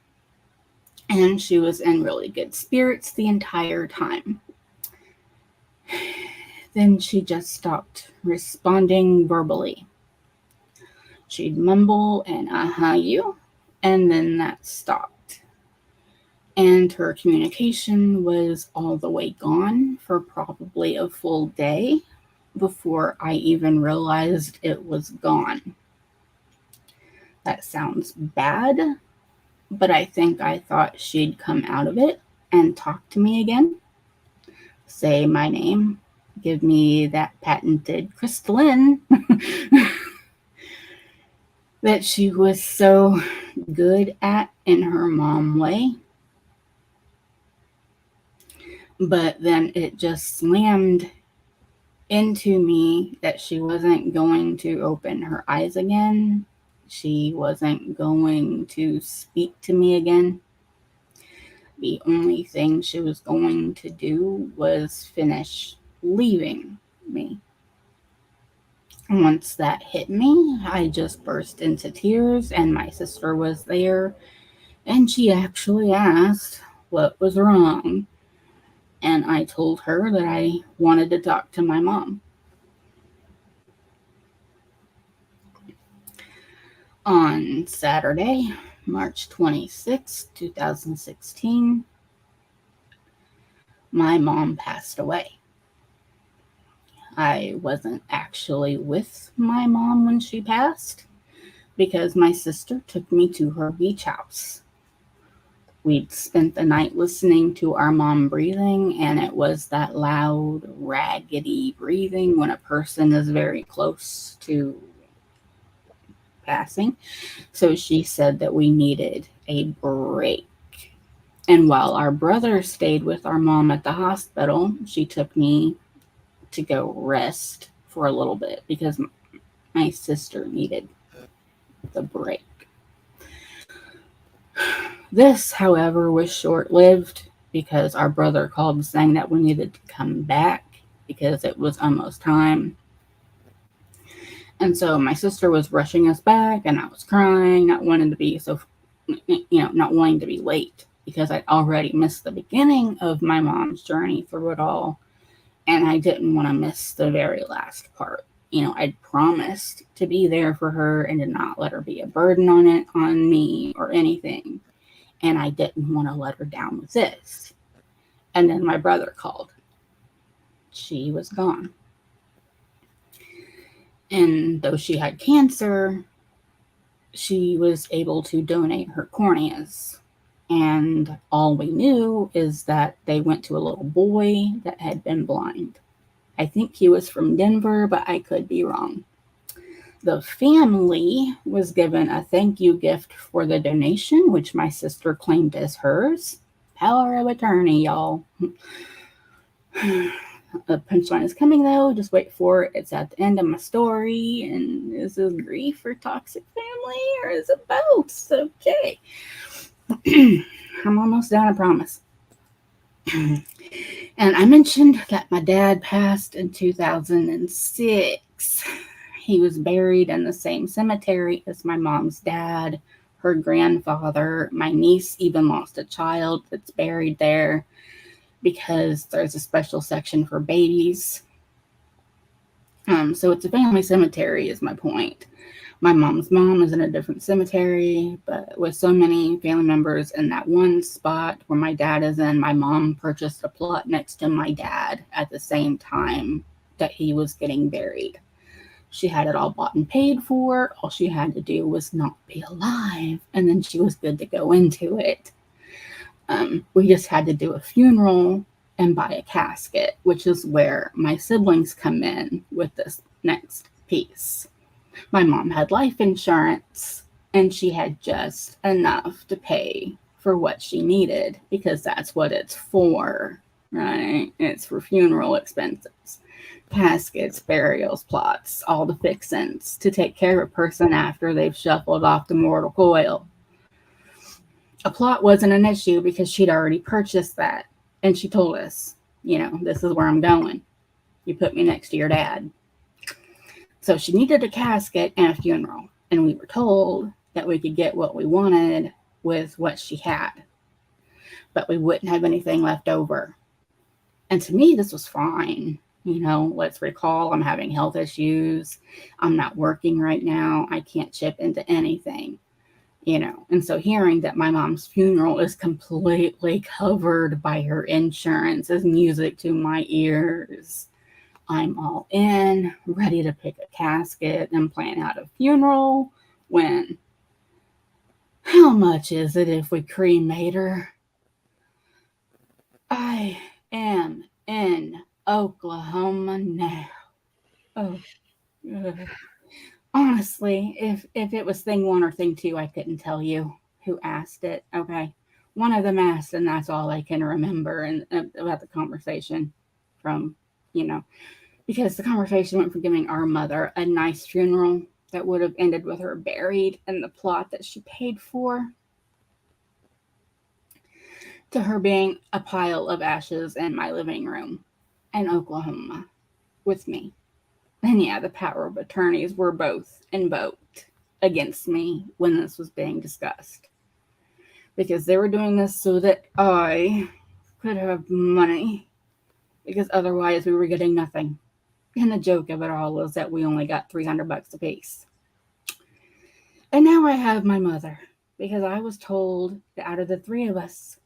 And she was in really good spirits the entire time. Then she just stopped responding verbally. She'd mumble and you, and then that stopped. And her communication was all the way gone for probably a full day before I even realized it was gone. That sounds bad, but I think I thought she'd come out of it and talk to me again, say my name, give me that patented Crystalline that she was so good at in her mom way. But then it just slammed into me that she wasn't going to open her eyes again. She wasn't going to speak to me again. The only thing she was going to do was finish leaving me. Once that hit me, I just burst into tears, and my sister was there, and she actually asked what was wrong. And I told her that I wanted to talk to my mom. On Saturday, March 26, 2016, my mom passed away. I wasn't actually with my mom when she passed because my sister took me to her beach house. We'd spent the night listening to our mom breathing, and it was that loud, raggedy breathing when a person is very close to passing. So she said that we needed a break. And while our brother stayed with our mom at the hospital, she took me to go rest for a little bit because my sister needed the break. This, however, was short-lived because our brother called saying that we needed to come back because it was almost time. And so my sister was rushing us back, and I was crying, not wanting to be not wanting to be late because I'd already missed the beginning of my mom's journey through it all. And I didn't want to miss the very last part. I'd promised to be there for her and to not let her be a burden on me or anything. And I didn't want to let her down with this. And then my brother called. She was gone. And though she had cancer, she was able to donate her corneas. And all we knew is that they went to a little boy that had been blind. I think he was from Denver, but I could be wrong. The family was given a thank you gift for the donation, which my sister claimed as hers. Power of attorney, y'all. The punchline is coming, though. Just wait for it. It's at the end of my story. And is this grief or toxic family, or is it both? Okay. I'm almost done, I promise. And I mentioned that my dad passed in 2006. He was buried in the same cemetery as my mom's dad, her grandfather. My niece even lost a child that's buried there because there's a special section for babies. So it's a family cemetery is my point. My mom's mom is in a different cemetery, but with so many family members in that one spot where my dad is in, my mom purchased a plot next to my dad at the same time that he was getting buried. She had it all bought and paid for. All she had to do was not be alive, and then she was good to go into it. We just had to do a funeral and buy a casket, which is where my siblings come in with this next piece. My mom had life insurance, and she had just enough to pay for what she needed because that's what it's for, right? It's for funeral expenses, caskets, burials, plots, all the fixins to take care of a person after they've shuffled off the mortal coil. A plot wasn't an issue because she'd already purchased that, and she told us, this is where I'm going. You put me next to your dad. So she needed a casket and a funeral, and we were told that we could get what we wanted with what she had, but we wouldn't have anything left over. And to me, this was fine. Let's recall I'm having health issues. I'm not working right now. I can't chip into anything, And so hearing that my mom's funeral is completely covered by her insurance is music to my ears. I'm all in, ready to pick a casket and plan out a funeral when, how much is it if we cremate her? I am in Oklahoma now. Oh, honestly, if it was thing 1 or thing 2, I couldn't tell you who asked it. Okay, one of them asked, and that's all I can remember and about the conversation from, because the conversation went from giving our mother a nice funeral that would have ended with her buried in the plot that she paid for to her being a pile of ashes in my living room in Oklahoma with me. And yeah, the power of attorneys were both invoked against me when this was being discussed. Because they were doing this so that I could have money. Because otherwise we were getting nothing. And the joke of it all was that we only got $300 a piece. And now I have my mother. Because I was told that out of the 3 of us,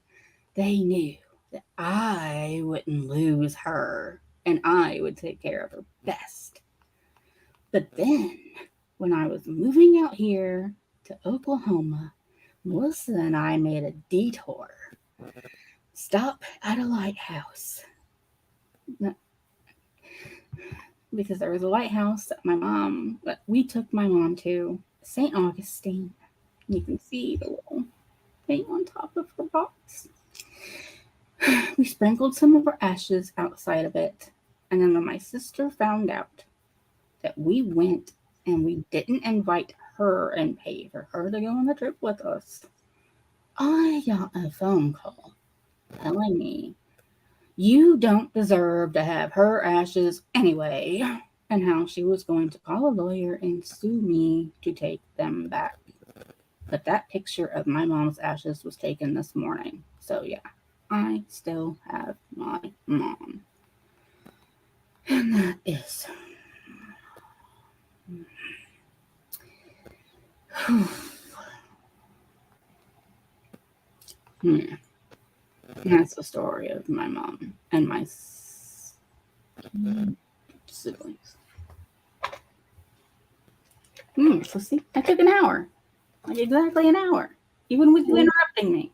they knew that I wouldn't lose her. And I would take care of her best. But then, when I was moving out here to Oklahoma, Melissa and I made a detour. Stop at a lighthouse. Because there was a lighthouse that we took my mom to, St. Augustine. You can see the little thing on top of her box. We sprinkled some of our ashes outside of it. And then when my sister found out that we went and we didn't invite her and pay for her to go on the trip with us, I got a phone call telling me you don't deserve to have her ashes anyway, and how she was going to call a lawyer and sue me to take them back. But that picture of my mom's ashes was taken this morning. So yeah, I still have my mom. And that is that's the story of my mom and my siblings. So see, I took an hour. Like exactly an hour. Even with you interrupting me.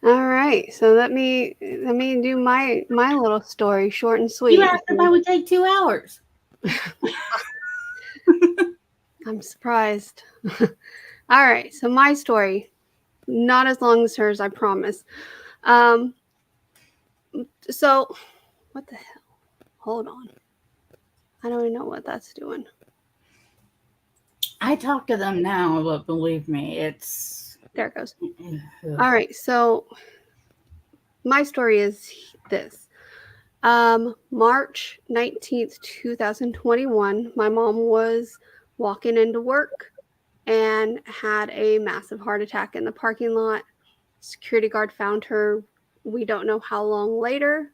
All right. So let me do my little story, short and sweet. You asked if I would take 2 hours. I'm surprised. All right. So my story, not as long as hers, I promise. So what the hell? Hold on. I don't even know what that's doing. I talk to them now, but believe me, it's there it goes. All right. So my story is this. March 19th, 2021, my mom was walking into work and had a massive heart attack in the parking lot. Security guard found her, we don't know how long later,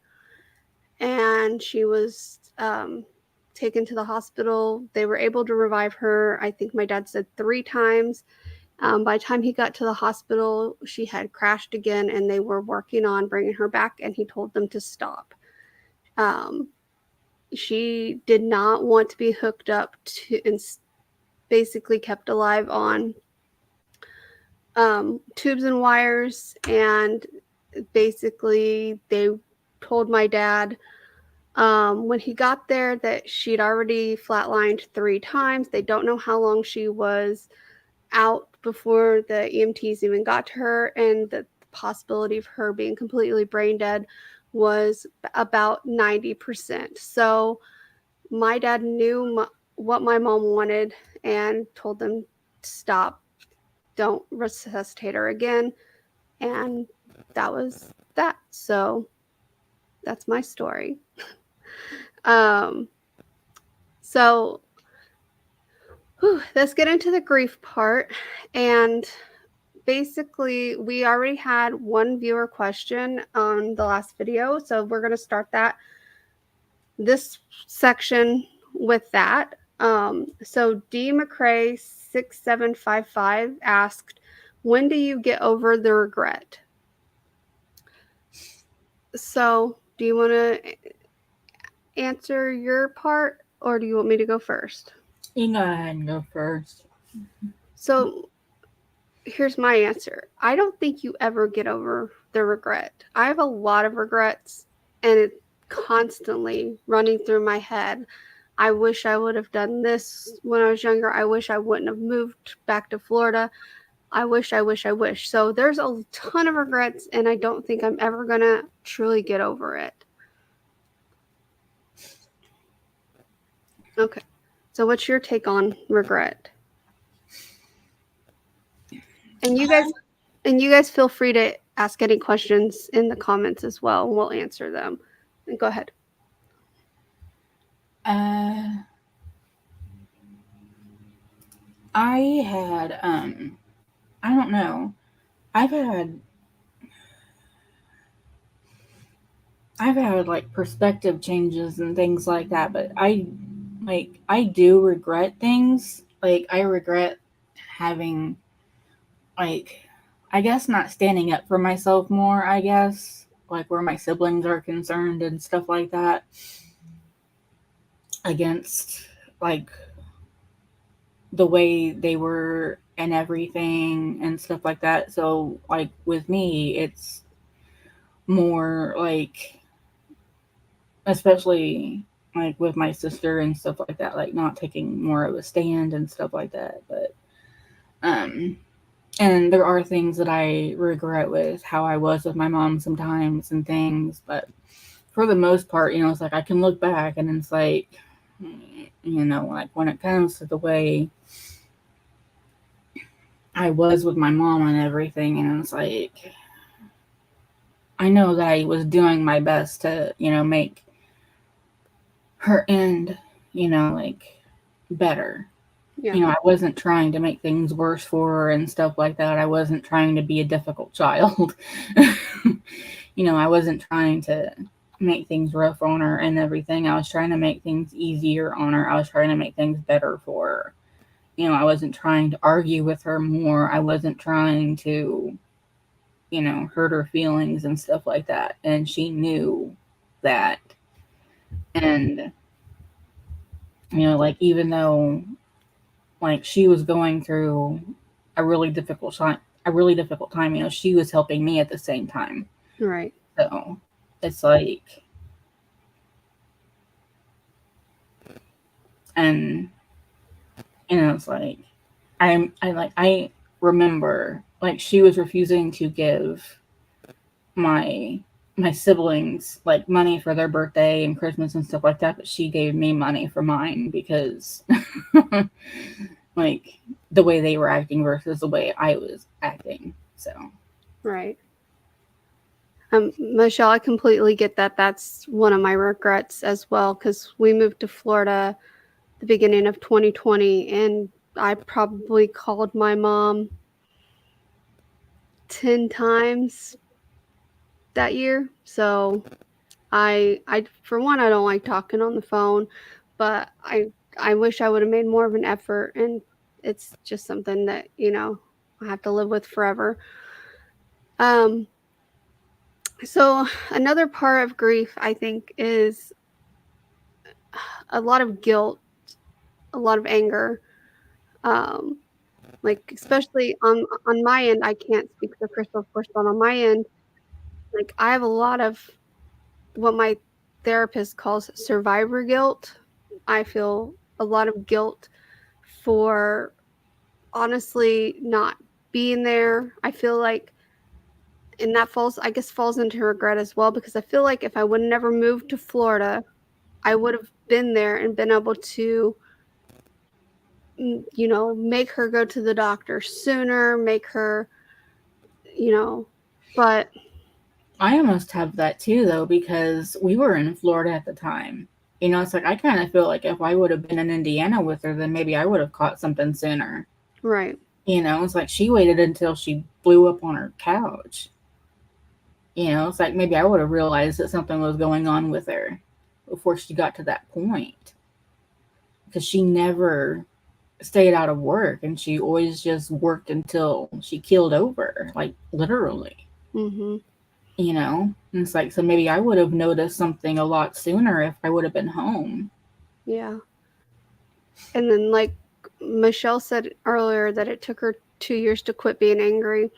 and she was taken to the hospital. They were able to revive her, I think my dad said 3 times. By the time he got to the hospital, she had crashed again, and they were working on bringing her back, and he told them to stop. She did not want to be hooked up to and basically kept alive on tubes and wires. And basically, they told my dad when he got there that she'd already flatlined 3 times. They don't know how long she was out before the EMTs even got to her, and the possibility of her being completely brain dead was about 90%. So my dad knew what my mom wanted and told them to stop, don't resuscitate her again. And that was that. So that's my story. So let's get into the grief part. And basically, we already had one viewer question on the last video, so we're going to start this section with that. So D McCrae 6755 asked, when do you get over the regret? So do you want to answer your part, or do you want me to go first? You go ahead and go first. So here's my answer. I don't think you ever get over the regret. I have a lot of regrets, and it's constantly running through my head. I wish I would have done this when I was younger. I wish I wouldn't have moved back to Florida. I wish. So there's a ton of regrets, and I don't think I'm ever going to truly get over it. Okay. So what's your take on regret? And you guys feel free to ask any questions in the comments as well. We'll answer them. And go ahead. I had I don't know. I've had like perspective changes and things like that, but I do regret things. Like I regret having, like, I guess not standing up for myself more, I guess, like where my siblings are concerned and stuff like that, against like the way they were and everything and stuff like that. So like with me, it's more like, especially like with my sister and stuff like that, like not taking more of a stand and stuff like that. But and there are things that I regret with how I was with my mom sometimes and things, but for the most part, you know, it's like I can look back and it's like, you know, like when it comes to the way I was with my mom and everything, and it's like, I know that I was doing my best to, make her end, like better. Yeah. I wasn't trying to make things worse for her and stuff like that. I wasn't trying to be a difficult child. I wasn't trying to make things rough on her and everything. I was trying to make things easier on her. I was trying to make things better for her. I wasn't trying to argue with her more. I wasn't trying to, hurt her feelings and stuff like that. And she knew that. And, like, even though, like, she was going through a really difficult time, she was helping me at the same time. Right. So it's like, and, it's like, I remember, like, she was refusing to give my siblings like money for their birthday and Christmas and stuff like that, but she gave me money for mine because like the way they were acting versus the way I was acting. So Right. Michelle, I completely get that. That's one of my regrets as well, because we moved to Florida the beginning of 2020, and I probably called my mom 10 times that year. So I for one, I don't like talking on the phone, but I wish I would have made more of an effort, and it's just something that, I have to live with forever. Um so another part of grief, I think, is a lot of guilt, a lot of anger. Um like, especially on my end, I can't speak for Crystal, of course, but on my end, like, I have a lot of what my therapist calls survivor guilt. I feel a lot of guilt for honestly not being there. I feel like, and that falls into regret as well, because I feel like if I would have never moved to Florida, I would have been there and been able to, make her go to the doctor sooner, make her, but I almost have that too, though, because we were in Florida at the time. It's like I kind of feel like if I would have been in Indiana with her, then maybe I would have caught something sooner. right. It's like she waited until she blew up on her couch. It's like maybe I would have realized that something was going on with her before she got to that point. Because she never stayed out of work and she always just worked until she keeled over, like literally. Mhm. And it's like, so maybe I would have noticed something a lot sooner if I would have been home. Yeah. And then, like Michelle said earlier, that it took her 2 years to quit being angry.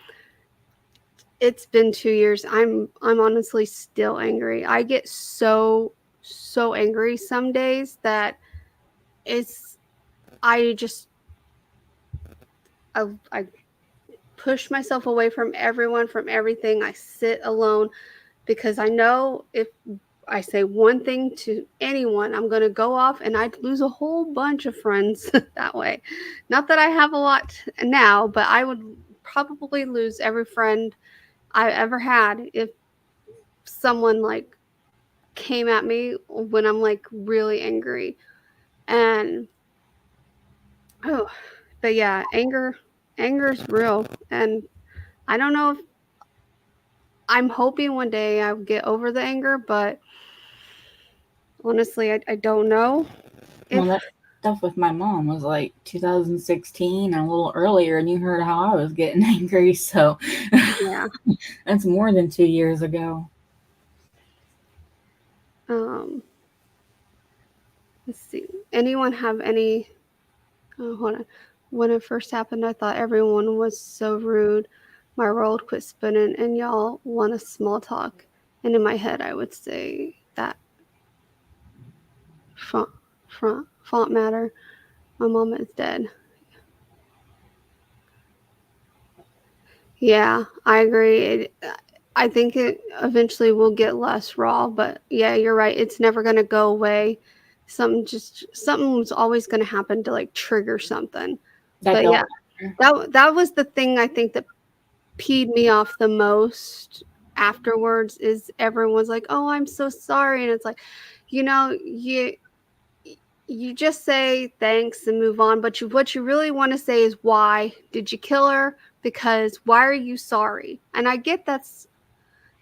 It's been 2 years. I'm honestly still angry. I get so angry some days that it's I just I push myself away from everyone, from everything. I sit alone, because I know if I say one thing to anyone, I'm going to go off and I'd lose a whole bunch of friends that way. Not that I have a lot now, but I would probably lose every friend I ever had if someone like came at me when I'm like really angry. And oh, but yeah, anger is real, and I don't know if I'm hoping one day I'll get over the anger, but honestly, I don't know Well, if that stuff with my mom was like 2016 and a little earlier, and you heard how I was getting angry. So yeah. that's more than 2 years ago. Um, let's see. Anyone have any? Oh, hold on. When it first happened, I thought everyone was so rude. My world quit spinning, and y'all want a small talk. And in my head, I would say that font, font matter. My mom is dead. Yeah, I agree. I think it eventually will get less raw, but yeah, you're right. It's never going to go away. Something's always going to happen to like trigger something. That But yeah, don't matter. that was the thing I think that peed me off the most afterwards is everyone's like, "Oh, I'm so sorry." And it's like, you know, you just say thanks and move on, but what you really want to say is, why did you kill her? Because why are you sorry? And I get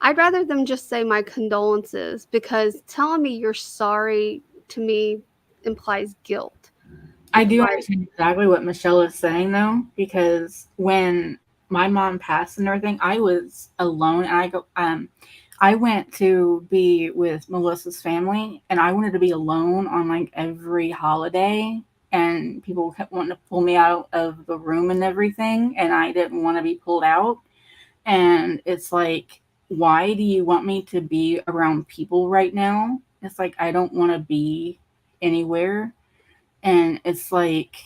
I'd rather them just say my condolences, because telling me you're sorry to me implies guilt. I do Like, understand exactly what Michelle is saying though, because when my mom passed and everything, I was alone, and I went to be with Melissa's family, and I wanted to be alone on like every holiday, and people kept wanting to pull me out of the room and everything, and I didn't want to be pulled out. And it's like, why do you want me to be around people right now? It's like, I don't want to be anywhere. And it's like,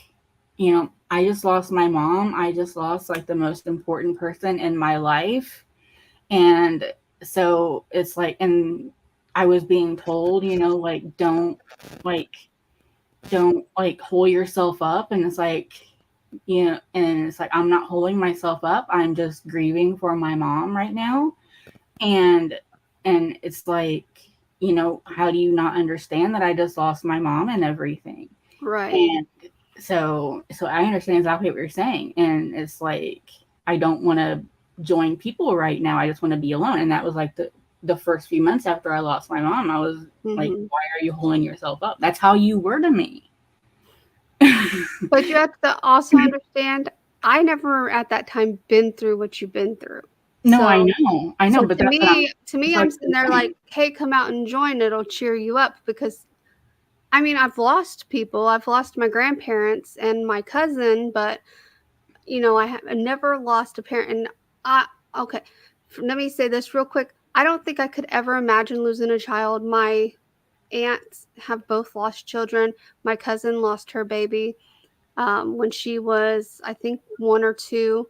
I just lost my mom. I just lost like the most important person in my life. And so it's like, and I was being told, like, like, don't like hold yourself up. And it's like, and it's like, I'm not holding myself up. I'm just grieving for my mom right now. And, it's like, how do you not understand that I just lost my mom and everything? right. And so I understand exactly what you're saying. And it's like, I don't want to join people right now. I just want to be alone. And that was like the first few months after I lost my mom. I was like, Hmm. why are you holding yourself up? That's how you were to me. But you have to also understand, I never at that time been through what you've been through. No, I So, know. I know, so but that's what to it's me, I'm like sitting the there point. like, hey, come out and join. It'll cheer you up, because I mean, I've lost people. I've lost my grandparents and my cousin, but I have never lost a parent. And I, okay, let me say this real quick. I don't think I could ever imagine losing a child. My aunts have both lost children. My cousin lost her baby when she was, I think, 1 or 2.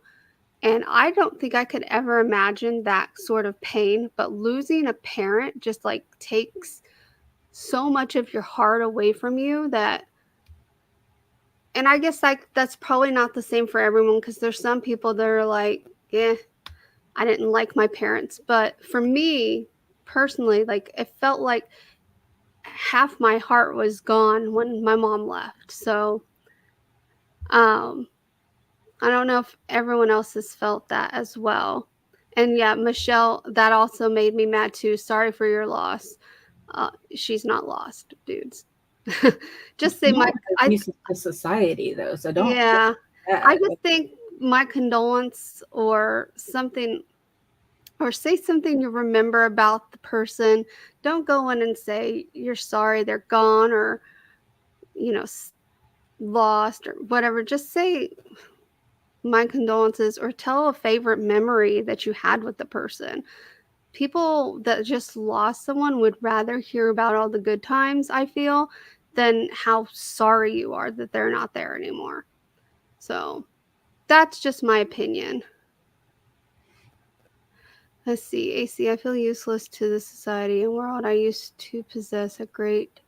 And I don't think I could ever imagine that sort of pain. But losing a parent just like takes so much of your heart away from you that, and I guess like that's probably not the same for everyone, because there's some people that are like, yeah, I didn't like my parents. But for me personally, like it felt like half my heart was gone when my mom left. So um I don't know if everyone else has felt that as well. And yeah, Michelle, that also made me mad too. Sorry for your loss. She's not lost, dudes. Just say No, my it's a I piece of the society though. So don't feel Yeah. I bad. just think my condolence or something, or say something you remember about the person. Don't go in and say you're sorry they're gone, or you know lost or whatever. Just say my condolences, or tell a favorite memory that you had with the person. People that just lost someone would rather hear about all the good times, I feel, than how sorry you are that they're not there anymore. So that's just my opinion. Let's see, AC, I feel useless to the society and world. I used to possess a great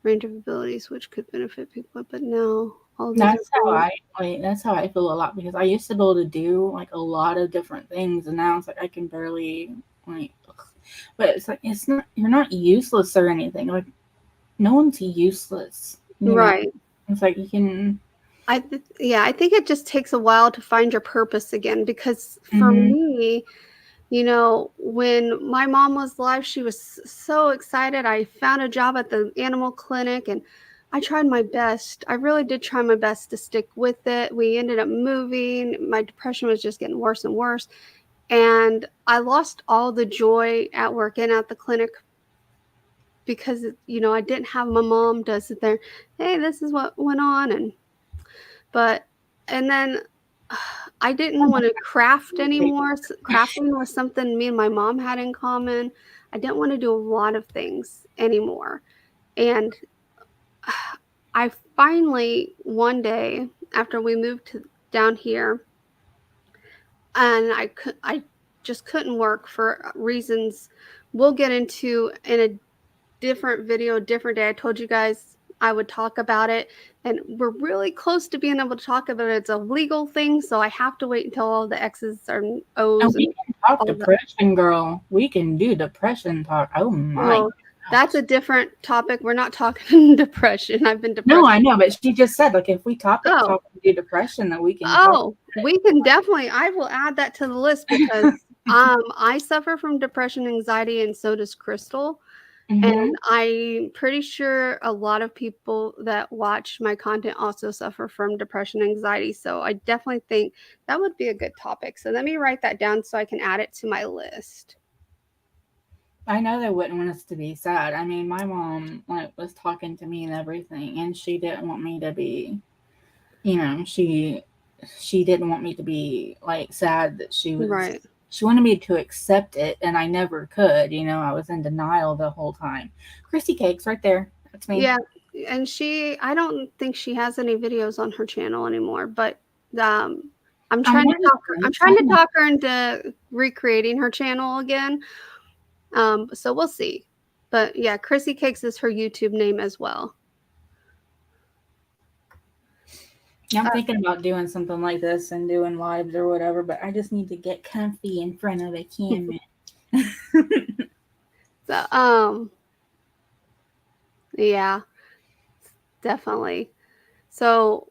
range of abilities which could benefit people, but now all these are That's how gone. that's how I feel a lot, because I used to be able to do like a lot of different things, and now it's like I can barely like. Ugh. But it's like, it's not, you're not useless or anything. Like, no one's useless. Right. It's like you can. Yeah, I think it just takes a while to find your purpose again, because for Hmm. me, when my mom was alive, she was so excited. I found a job at the animal clinic, and I tried my best. I really did try my best to stick with it. We ended up moving. My depression was just getting worse and worse. And I lost all the joy at work and at the clinic, because, I didn't have my mom to sit there, hey, this is what went on. But, and then I didn't want to craft anymore. Crafting was something me and my mom had in common. I didn't want to do a lot of things anymore. And I finally, one day after we moved down here, and I just couldn't work for reasons we'll get into in a different video, a different day. I told you guys I would talk about it. And we're really close to being able to talk about it. It's a legal thing, so I have to wait until all the X's and O's And we and can talk all that. depression, girl. We can do depression talk. Oh my. Well, that's a different topic. We're not talking depression. I've been depressed. No, I know, but she just said like if we talk Oh. do depression, then we can talk. Oh, we can definitely. I will add that to the list because I suffer from depression, anxiety, and so does Crystal. Mhm. And I'm pretty sure a lot of people that watch my content also suffer from depression, anxiety. So I definitely think that would be a good topic. So let me write that down so I can add it to my list. I know they wouldn't want us to be sad. I mean, my mom like was talking to me and everything, and she didn't want me to be, you know, she didn't want me to be like sad that she was. Right. She wanted me to accept it, and I never could. You know, I was in denial the whole time. Chrissy Cakes, right there. That's me. Yeah, and I don't think she has any videos on her channel anymore, but I'm trying to talk her into recreating her channel again. So we'll see. But yeah, Chrissy Cakes is her YouTube name as well. Yeah, I'm thinking about doing something like this and doing lives or whatever, but I just need to get comfy in front of the camera. So yeah, definitely. So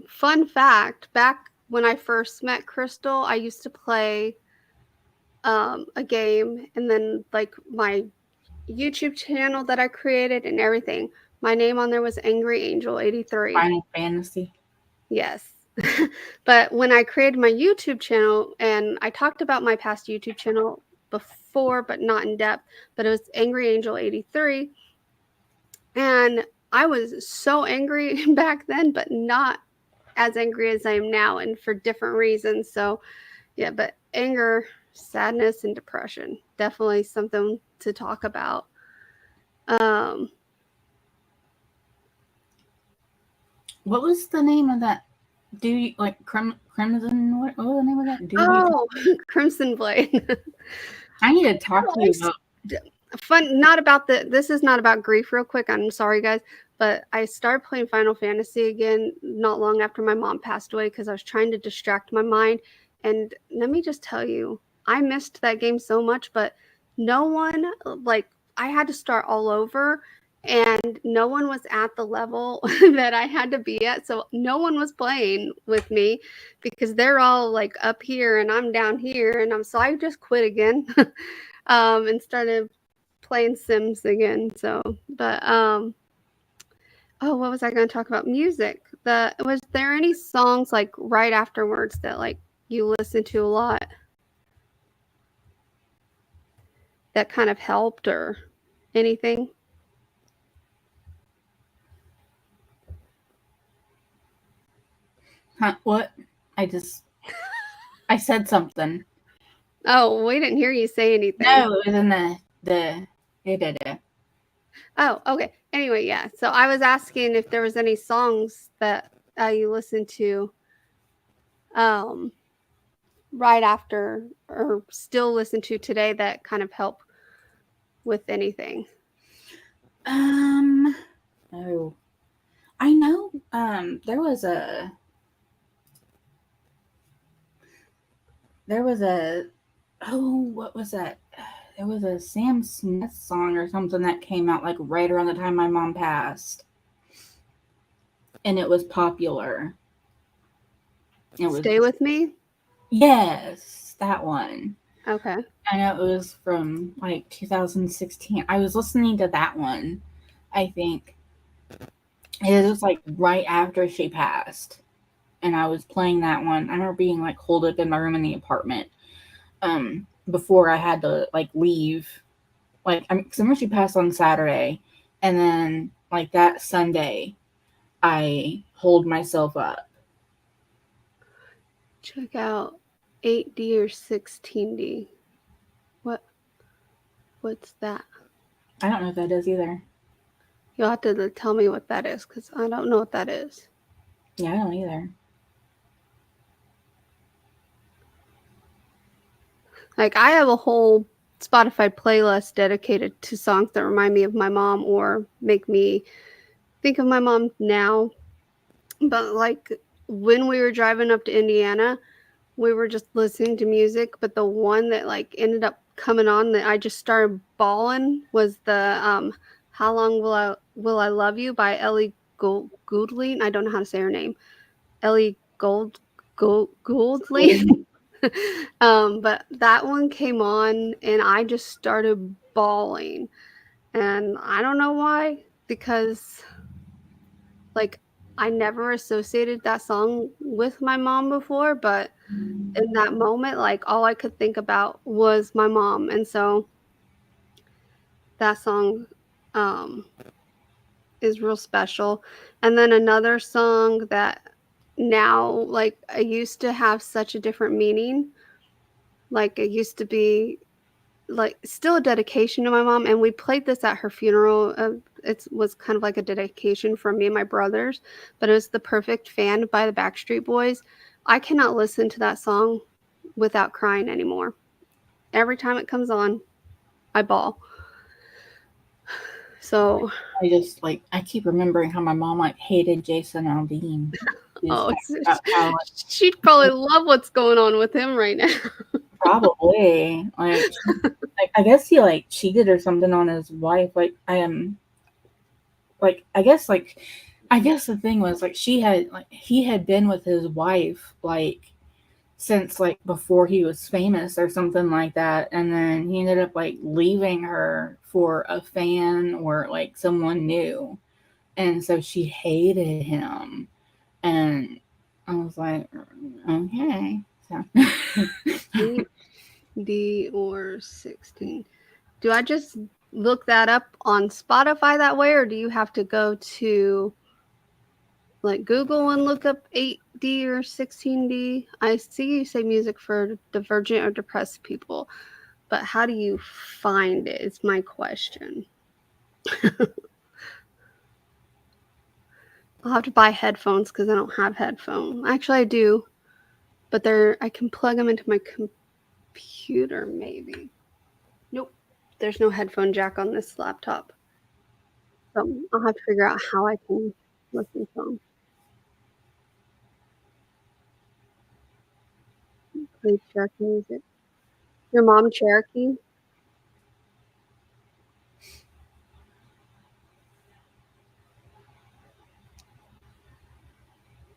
fun fact, back when I first met Crystal, I used to play a game, and then like my YouTube channel that I created and everything, my name on there was Angry Angel 83. Final Fantasy. Yes. But when I created my YouTube channel, and I talked about my past YouTube channel before, but not in depth, but it was Angry Angel 83. And I was so angry back then, but not as angry as I am now, and for different reasons. So yeah, but anger, sadness, and depression, definitely something to talk about. What was the name of that? Do you like Crimson? What was the name of that? Crimson Blade. I need to talk to you about. Fun, not about this is not about grief. Real quick, I'm sorry, guys, but I started playing Final Fantasy again not long after my mom passed away because I was trying to distract my mind. And let me just tell you, I missed that game so much, but no one, like, I had to start all over, and no one was at the level that I had to be at. So no one was playing with me because they're all like up here and I'm down here, and so I just quit again. And started playing Sims again. So, but oh, what was I going to talk about? Music. Was there any songs like right afterwards that like you listen to a lot that kind of helped or anything? Huh, what? I said something. Oh, we didn't hear you say anything. No, it was in the. Oh, okay. Anyway, yeah. So I was asking if there was any songs that you listened to right after or still listen to today that kind of help with anything. No. I know there was a what was that? There was a Sam Smith song or something that came out like right around the time my mom passed. And it was popular. Stay With Me? Yes, that one. Okay. I know it was from like 2016. I was listening to that one, I think. It was like right after she passed. And I was playing that one. I remember being like holed up in my room in the apartment. Before I had to like leave, like I remember she passed on Saturday, and then like that Sunday, I holed myself up. Check out 8D or 16D. What's that? I don't know what that is either. You'll have to tell me what that is because I don't know what that is. Yeah, I don't either. Like, I have a whole Spotify playlist dedicated to songs that remind me of my mom or make me think of my mom now, but like when we were driving up to Indiana, we were just listening to music, but the one that like ended up coming on that I just started bawling was the "How Long Will I Love You" by Ellie Goulding. I don't know how to say her name. Ellie Goulding. But that one came on and I just started bawling. And I don't know why, because like I never associated that song with my mom before, but in that moment, like all I could think about was my mom. And so that song um is real special. And then another song that now like I used to have such a different meaning. Like it used to be like still a dedication to my mom, and we played this at her funeral. It was kind of like a dedication for me and my brothers, but it was "The Perfect Fan" by the Backstreet Boys. I cannot listen to that song without crying anymore. Every time it comes on, I bawl. So, I just like I keep remembering how my mom like hated Jason Aldean. Just oh, talking about how like, she'd probably love what's going on with him right now. probably like I guess he like cheated or something on his wife. Like I am like I guess the thing was like she had like he had been with his wife like since like before he was famous or something like that, and then he ended up like leaving her for a fan or like someone new, and so she hated him, and I was like, okay, so. D or 16. Do I just look that up on Spotify that way, or do you have to go to like Google and look up 8D or 16D? I see you say music for divergent or depressed people, but how do you find it? Is my question. I'll have to buy headphones because I don't have headphones. Actually, I do, but I can plug them into my computer maybe. Nope, there's no headphone jack on this laptop. So I'll have to figure out how I can listen to them. Play Cherokee music. Your mom Cherokee?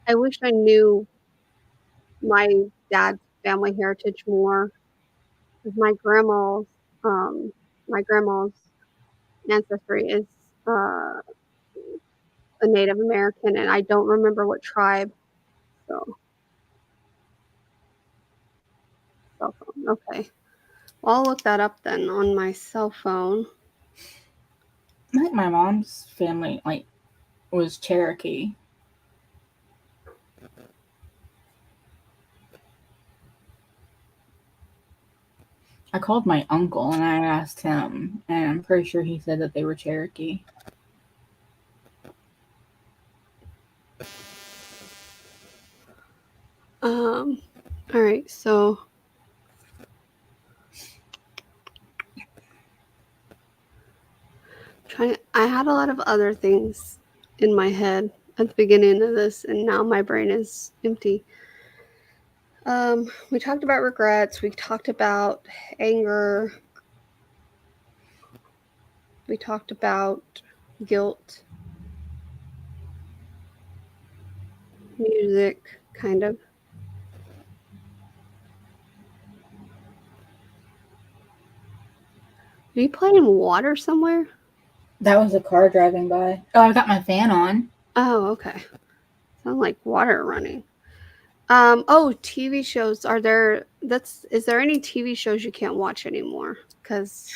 I wish I knew my dad's family heritage more. 'Cause um, my grandma's ancestry is uh, a Native American, and I don't remember what tribe. So, cell phone. Okay, well, I'll look that up then on my cell phone. I think my mom's family like was Cherokee. I called my uncle and I asked him, and I'm pretty sure he said that they were Cherokee. All right, so I had a lot of other things in my head at the beginning of this, and now my brain is empty. We talked about regrets. We talked about anger. We talked about guilt, music, kind of. Are you playing water somewhere? That was a car driving by. Oh, I got my fan on. Oh, okay. Sound like water running. Oh, TV shows. Is there any TV shows you can't watch anymore? Because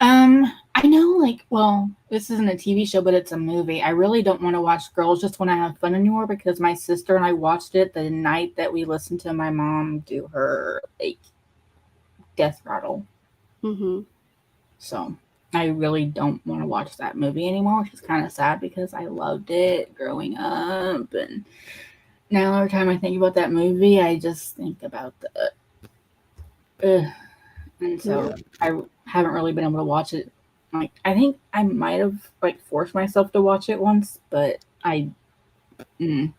I know, like, well, this isn't a TV show, but it's a movie. I really don't want to watch Girls Just Want to Have Fun anymore because my sister and I watched it the night that we listened to my mom do her like death rattle. mm-hmm. So I really don't want to watch that movie anymore, which is kind of sad because I loved it growing up, and now every time I think about that movie, I just think about and so Yeah. I haven't really been able to watch it Like, I think I might have like forced myself to watch it once, but I. Mm.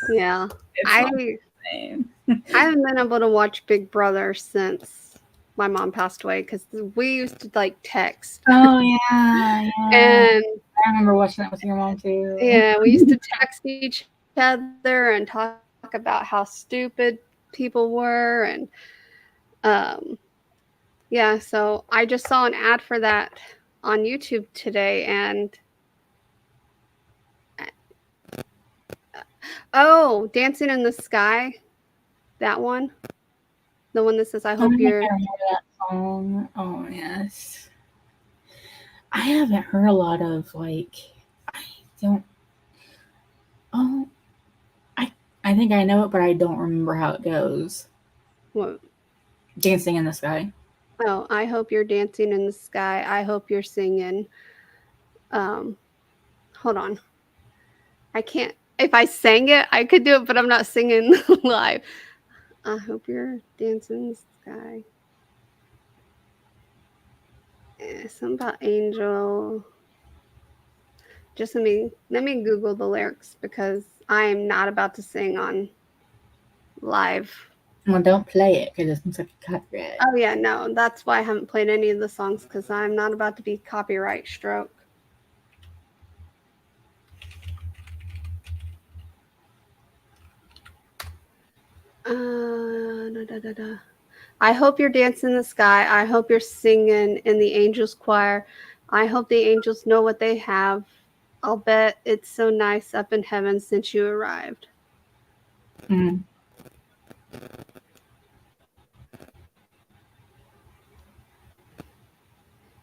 Yeah. It's I not the same. I haven't been able to watch Big Brother since my mom passed away because we used to like text. Oh yeah, yeah. And I remember watching that with your mom too. yeah, we used to text each other and talk about how stupid people were. And yeah, so I just saw an ad for that on YouTube today. And oh, Dancing in the Sky, that one. The one that says, I I hope think you're. I remember that song. Oh yes. I haven't heard a lot of like. I don't. Oh, I. I think I know it, but I don't remember how it goes. What? Dancing in the Sky. Oh, I hope you're dancing in the sky. I hope you're singing. Um, hold on. I can't. If I sang it, I could do it, but I'm not singing live. I hope you're dancing in the sky. Something about angel. Just let me Google the lyrics because I am not about to sing on live. Well, don't play it because it's like a copyright. Oh yeah, no, that's why I haven't played any of the songs because I'm not about to be copyright struck. Da, da, da, da. I hope you're dancing in the sky. I hope you're singing in the angels' choir. I hope the angels know what they have. I'll bet it's so nice up in heaven since you arrived. Mm.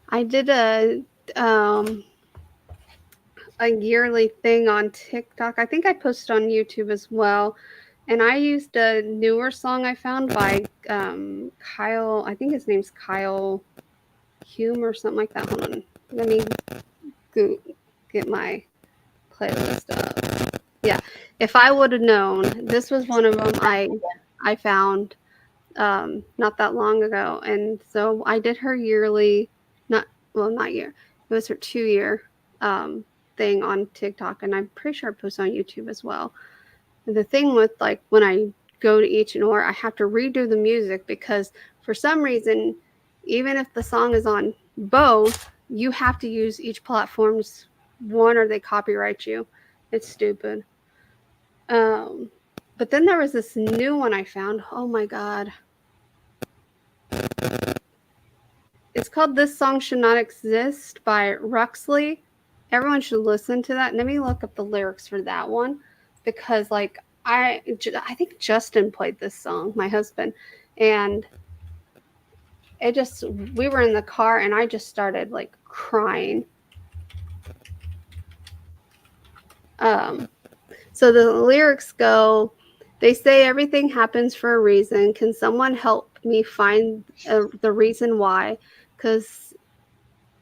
I did a yearly thing on TikTok. I think I posted on YouTube as well. And I used a newer song I found by Kyle. I think his name's Kyle Hume or something like that. Hold on. Let me get my playlist up. Yeah. If I would have known, this was one of them I found not that long ago. And so I did her yearly, not year. It was her 2 year thing on TikTok, and I'm pretty sure I post on YouTube as well. The thing with like when I go to H&R, I have to redo the music because for some reason, even if the song is on both, you have to use each platform's one or they copyright you. It's stupid. Um, but then there was this new one I found. Oh my god. It's called This Song Should Not Exist by Ruxley. Everyone should listen to that. Let me look up the lyrics for that one because like I think Justin played this song, my husband, and we were in the car and I just started like crying. So the lyrics go, they say everything happens for a reason. Can someone help me find the reason why? Because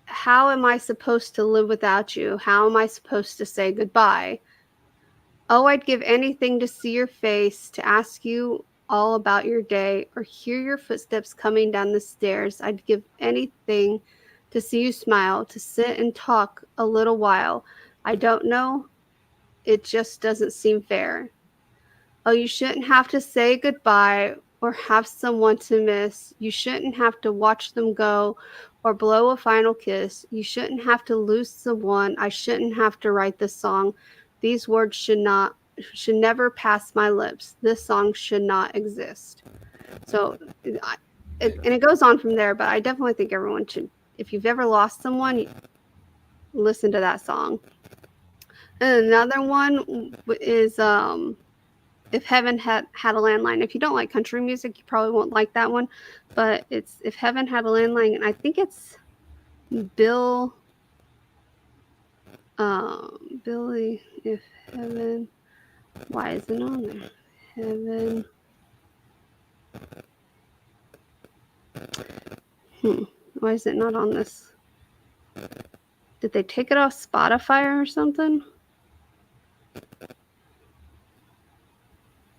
how am I supposed to live without you? How am I supposed to say goodbye? Oh, I'd give anything to see your face, to ask you all about your day, or hear your footsteps coming down the stairs. I'd give anything to see you smile, to sit and talk a little while. I don't know. It just doesn't seem fair. Oh, you shouldn't have to say goodbye or have someone to miss. You shouldn't have to watch them go or blow a final kiss. You shouldn't have to lose someone. I shouldn't have to write this song. These words should never pass my lips. This song should not exist. So, and it goes on from there, but I definitely think everyone should, if you've ever lost someone, listen to that song. And another one is If Heaven Had a Landline. If you don't like country music, you probably won't like that one. But it's If Heaven Had a Landline, and I think it's Billy. If Heaven. Why is it on there? Heaven. Why is it not on this? Did they take it off Spotify or something?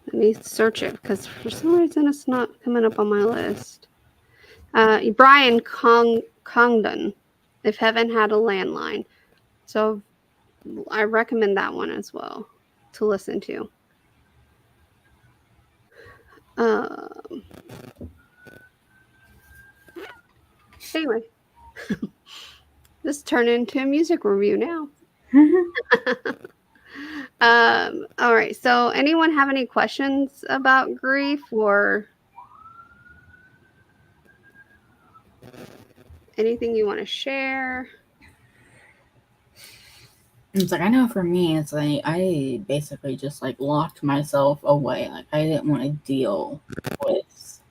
Let me search it because for some reason it's not coming up on my list. Brian Congdon, If Heaven Had a Landline. So I recommend that one as well to listen to. Anyway, this turned into a music review now. All right. So, anyone have any questions about grief or anything you want to share? It's like, I know for me, it's like I basically just like locked myself away. Like I didn't want to deal with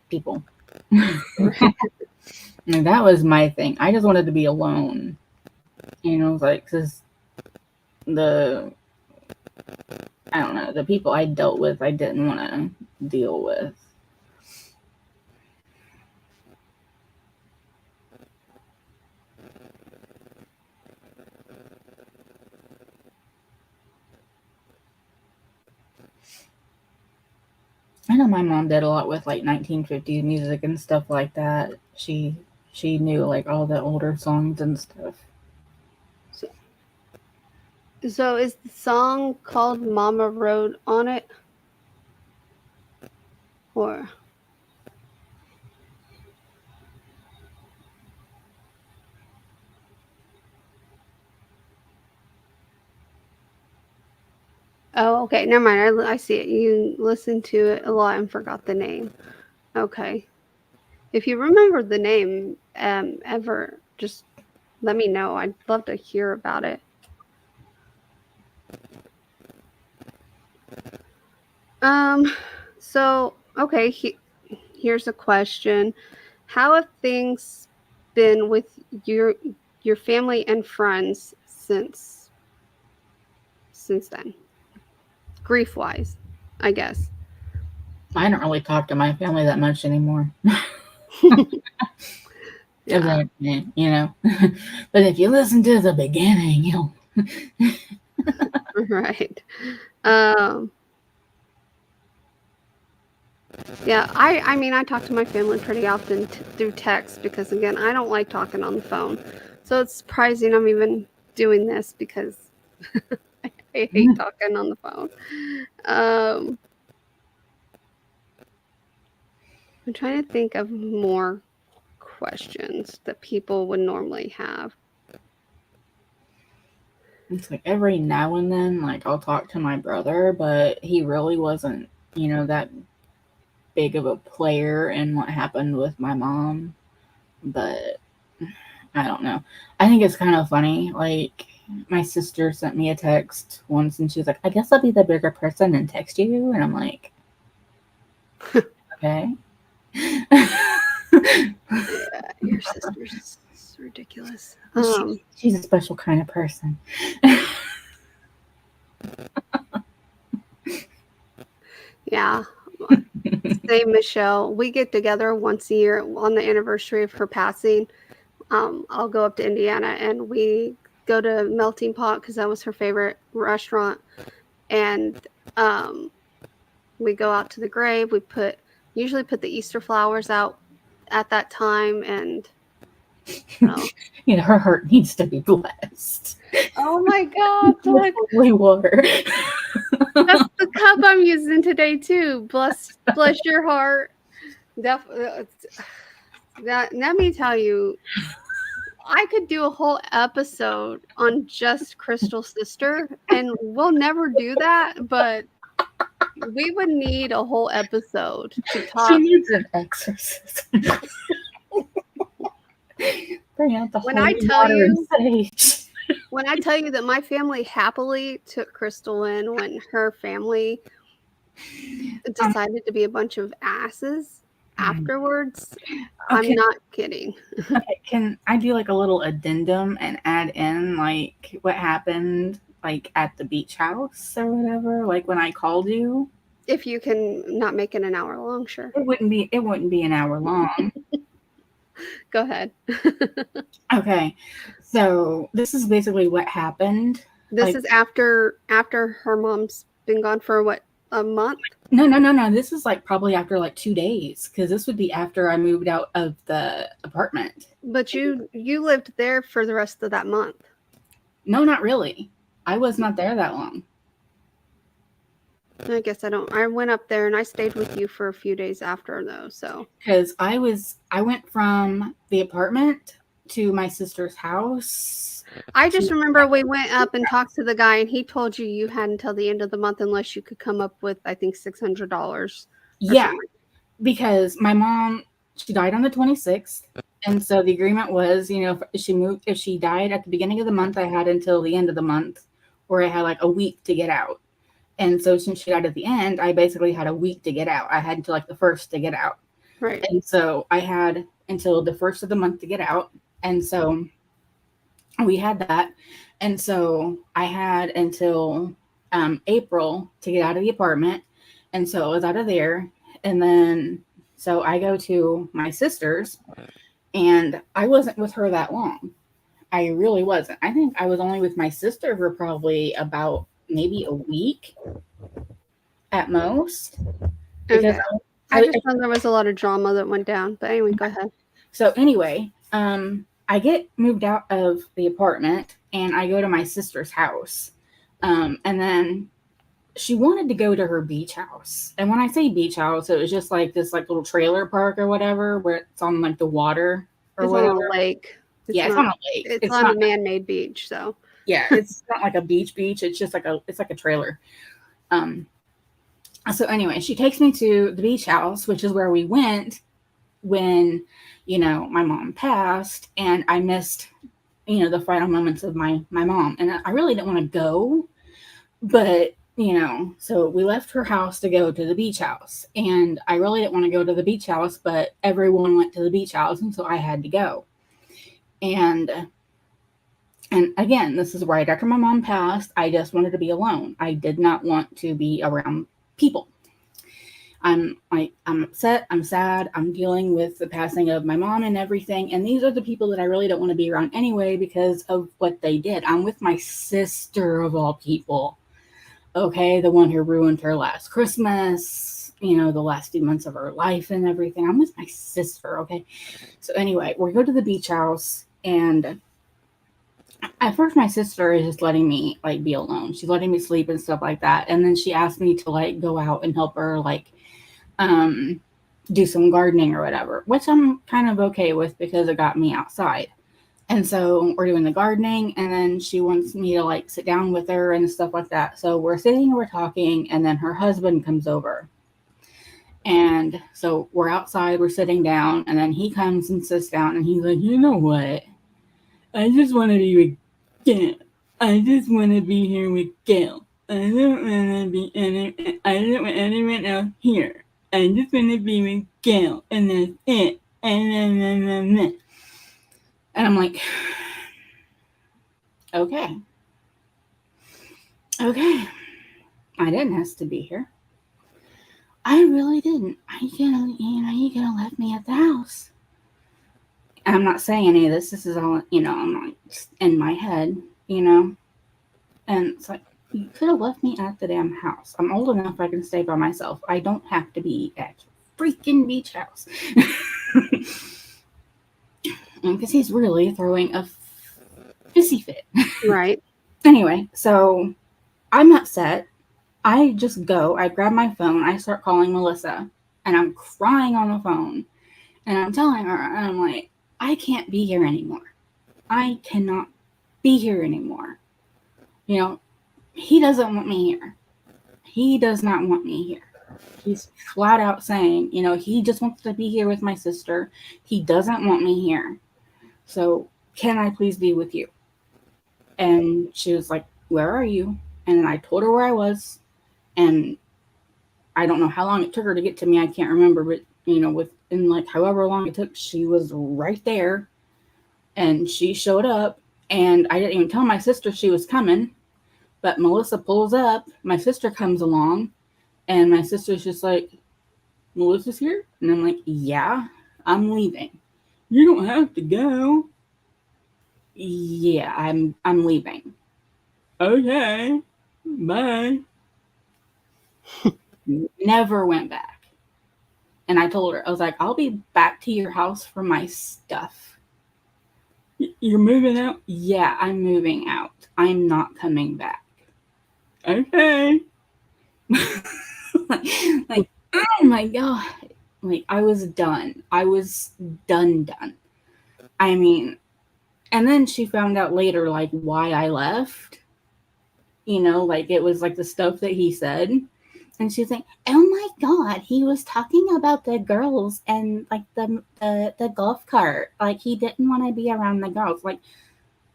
people. And that was my thing. I just wanted to be alone. You know, like, because I don't know, the people I dealt with, I didn't want to deal with. I know my mom did a lot with like 1950s music and stuff like that. She knew like all the older songs and stuff. So is the song called Mama Wrote on It? Or oh, okay, never mind. I see it. You listened to it a lot and forgot the name. Okay. If you remember the name ever, just let me know. I'd love to hear about it. So okay, here's a question. How have things been with your family and friends since then? Grief wise, I guess. I don't really talk to my family that much anymore. Yeah. You know. But if you listen to the beginning, you'll Right. Yeah, I mean, I talk to my family pretty often through text because, again, I don't like talking on the phone. So it's surprising I'm even doing this because I hate talking on the phone. I'm trying to think of more questions that people would normally have. It's like every now and then, like I'll talk to my brother, but he really wasn't, you know, that big of a player in what happened with my mom. But I don't know. I think it's kind of funny. Like my sister sent me a text once, and she was like, "I guess I'll be the bigger person and text you," and I'm like, "Okay." Yeah, your sister's ridiculous. She's a special kind of person. Yeah. Same, Michelle. We get together once a year on the anniversary of her passing. I'll go up to Indiana and we go to Melting Pot because that was her favorite restaurant. And we go out to the grave. We usually put the Easter flowers out at that time, and You know, her heart needs to be blessed. oh my God, look, Holy water. that's the cup I'm using today too. Bless your heart. Let me tell you, I could do a whole episode on just Crystal Sister, and we'll never do that, but we would need a whole episode to talk. She needs an exorcism. Bring out the When holy I tell water and you, sage. when I tell you that my family happily took Crystal in when her family decided to be a bunch of asses afterwards, I'm not kidding. Okay, can I do like a little addendum and add in like what happened like at the beach house or whatever? Like when I called you? If you can not make it an hour long, sure. It wouldn't be an hour long. Go ahead. Okay. So this is basically what happened. This Like, is after her mom's been gone for what, a month? No. This is like probably after like 2 days, because this would be after I moved out of the apartment. But you lived there for the rest of that month. No, not really. I was not there that long. I guess I don't. I went up there and I stayed with you for a few days after though. So Because I went from the apartment to my sister's house. I just remember we went up and talked to the guy, and he told you had until the end of the month unless you could come up with, I think, $600. Yeah, because my mom, she died on the 26th. And so the agreement was, if she died at the beginning of the month, I had until the end of the month, or I had like a week to get out. And so since she died at the end, I basically had a week to get out. I had until like the first to get out. Right. And so I had until the first of the month to get out. And so we had that. And so I had until April to get out of the apartment. And so I was out of there. And then, so I go to my sister's, and I wasn't with her that long. I really wasn't. I think I was only with my sister for probably about maybe a week at most. Because Okay. I just know there was a lot of drama that went down. But anyway, go ahead. So anyway, I get moved out of the apartment and I go to my sister's house. And then she wanted to go to her beach house. And when I say beach house, it was just like this like little trailer park or whatever, where it's on like the water or It's whatever. on a lake. It's on a lake. It's on a man-made beach, so. Yeah, it's not like a beach. It's just like it's like a trailer. So anyway, she takes me to the beach house, which is where we went when, my mom passed, and I missed, the final moments of my mom. And I really didn't want to go, but, so we left her house to go to the beach house. And I really didn't want to go to the beach house, but everyone went to the beach house, and so I had to go. And again, this is right after my mom passed. I just wanted to be alone. I did not want to be around people. I'm upset. I'm sad. I'm dealing with the passing of my mom and everything. And these are the people that I really don't want to be around anyway because of what they did. I'm with my sister of all people. Okay, the one who ruined her last Christmas, the last few months of her life and everything. I'm with my sister, okay? So anyway, we go to the beach house, and at first my sister is just letting me like be alone. She's letting me sleep and stuff like that. And then she asked me to like go out and help her like do some gardening or whatever, which I'm kind of okay with because it got me outside. And so we're doing the gardening, and then she wants me to like sit down with her and stuff like that. So we're sitting and we're talking, and then her husband comes over. And so we're outside, we're sitting down, and then he comes and sits down, and he's like, you know what? I just want to be with Gail. I just want to be here with Gail. I don't want anyone else here. I just want to be with Gail, and that's it. And I'm like, okay. I didn't ask to be here. I really didn't. You could have left me at the house. I'm not saying any of this. This is all, I'm like in my head, And it's like, you could have left me at the damn house. I'm old enough I can stay by myself. I don't have to be at freaking beach house. Because he's really throwing a pissy fit. Right. Anyway, so I'm upset. I just go. I grab my phone. I start calling Melissa. And I'm crying on the phone. And I'm telling her, and I'm like, I can't be here anymore. I cannot be here anymore. He doesn't want me here. He does not want me here. He's flat out saying, he just wants to be here with my sister. He doesn't want me here. So can I please be with you? And she was like, where are you? And then I told her where I was. And I don't know how long it took her to get to me. I can't remember, but within like however long it took, she was right there. And she showed up, and I didn't even tell my sister she was coming. But Melissa pulls up, my sister comes along, and my sister's just like, Melissa's here? And I'm like, yeah, I'm leaving. You don't have to go. Yeah, I'm leaving. Okay, bye. Never went back. And I told her, I was like, I'll be back to your house for my stuff. You're moving out? Yeah, I'm moving out. I'm not coming back. Okay. like, oh my God. Like, I was done. I was done. I mean, and then she found out later, like, why I left. You know, like, it was like the stuff that he said. And she's like, "Oh my God, he was talking about the girls and like the golf cart. Like he didn't want to be around the girls. Like,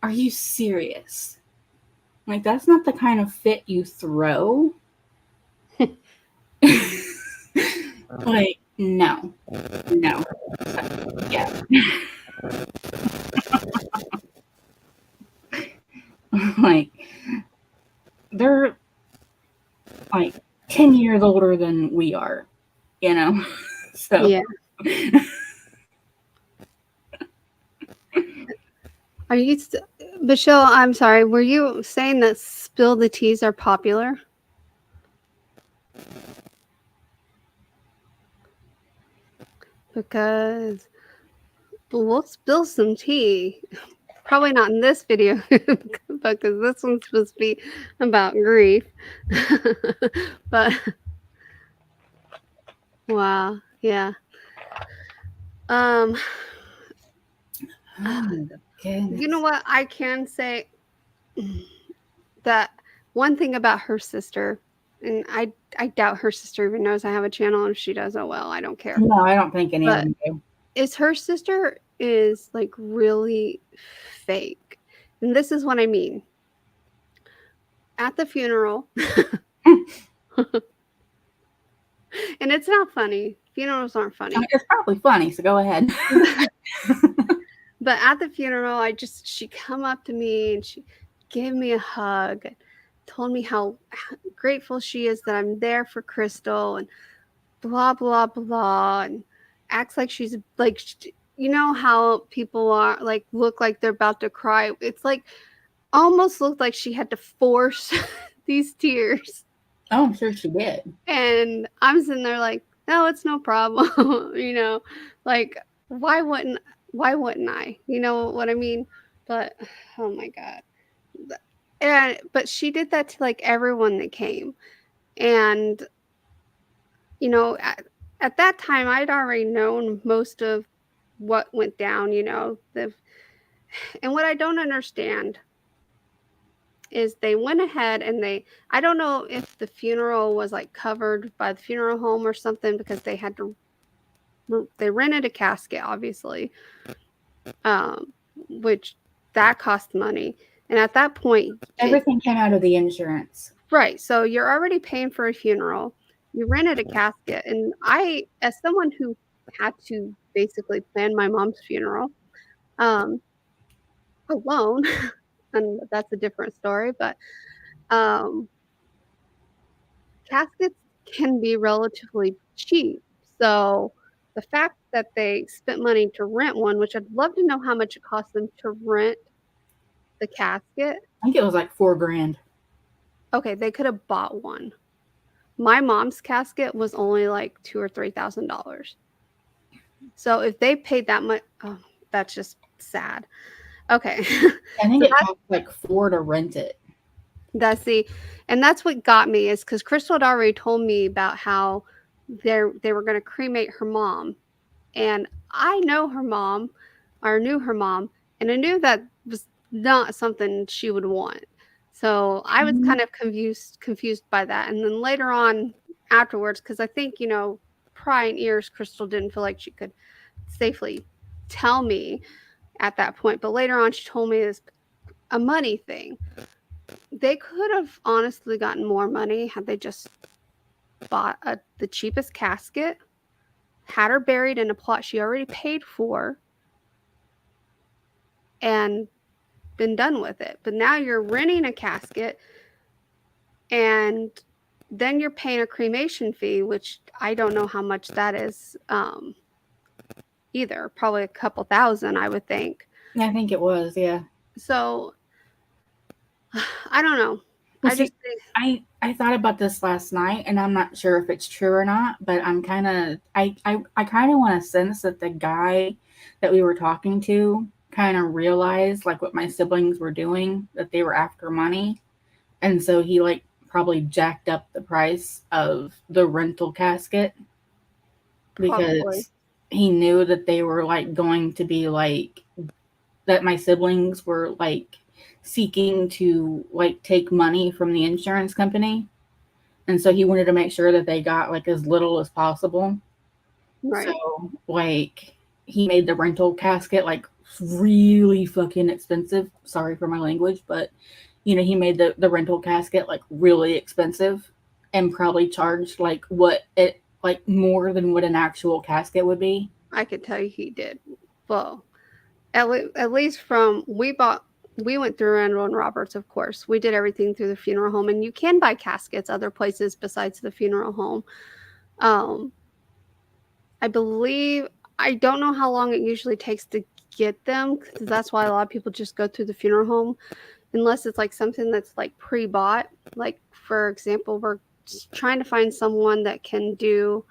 are you serious? Like that's not the kind of fit you throw." Like, no, no, yeah. Like they're like 10 years older than we are, you know. So Yeah. Are you, Michelle? I'm sorry. Were you saying that spill the teas are popular? Because we'll spill some tea. Probably not in this video, because this one's supposed to be about grief. But wow, yeah. Um, oh, you know what I can say, that one thing about her sister, and I doubt her sister even knows I have a channel, and if she does, oh well, I don't care. no, I don't think any of But them do. is her sister is like really fake. And this is what I mean. At the funeral, and it's not funny. Funerals aren't funny. It's probably funny, so go ahead. But at the funeral, she come up to me and she gave me a hug, told me how grateful she is that I'm there for Crystal, and blah blah blah, and acts like she's like, you know how people are like, look like they're about to cry. It's like almost looked like she had to force these tears. Oh, I'm sure she did. And I'm sitting there like, no, it's no problem. You know, like why wouldn't I? You know what I mean? But oh my God. And but she did that to like everyone that came. And you know, at that time I'd already known most of what went down, you know. And what I don't understand is they went ahead and I don't know if the funeral was like covered by the funeral home or something, because they rented a casket, obviously, which that cost money. And at that point, Everything came out of the insurance. right, so you're already paying for a funeral, you rented a casket, and I, as someone who had to basically plan my mom's funeral um, alone, and that's a different story, but um, caskets can be relatively cheap. So the fact that they spent money to rent one, which I'd love to know how much it cost them to rent the casket. I think it was like $4,000. Okay, they could have bought one. My mom's casket was only like $2,000 or $3,000. So if they paid that much, oh, that's just sad. Okay, I think so it cost like $4 to rent it. and that's what got me, is because Crystal had already told me about how they were going to cremate her mom, and I know her mom, or knew her mom, and I knew that was not something she would want. So I was kind of confused by that. And then later on, afterwards, because I think, you know, prying ears, Crystal didn't feel like she could safely tell me at that point. But later on, she told me this a money thing. They could have honestly gotten more money had they just bought the cheapest casket, had her buried in a plot she already paid for, and been done with it. But now you're renting a casket, and then you're paying a cremation fee, which I don't know how much that is either. Probably a couple thousand, I would think. I think it was, yeah. So I don't know. Well, I see, just think, I thought about this last night, and I'm not sure if it's true or not, but I kind of want to sense that the guy that we were talking to kind of realized like what my siblings were doing, that they were after money, and so he like probably jacked up the price of the rental casket probably. because he knew that they were like going to be like that my siblings were like seeking to like take money from the insurance company, and so he wanted to make sure that they got like as little as possible. So Right. like he made the rental casket like really fucking expensive. Sorry for my language, but he made the rental casket like really expensive and probably charged like what it like more than what an actual casket would be. I could tell you he did. Well, at least we went through Randall and Roberts, of course. We did everything through the funeral home, and you can buy caskets other places besides the funeral home. Um, I believe I don't know how long it usually takes to get them, because that's why a lot of people just go through the funeral home, unless it's like something that's like pre-bought. Like for example, we're trying to find someone that can do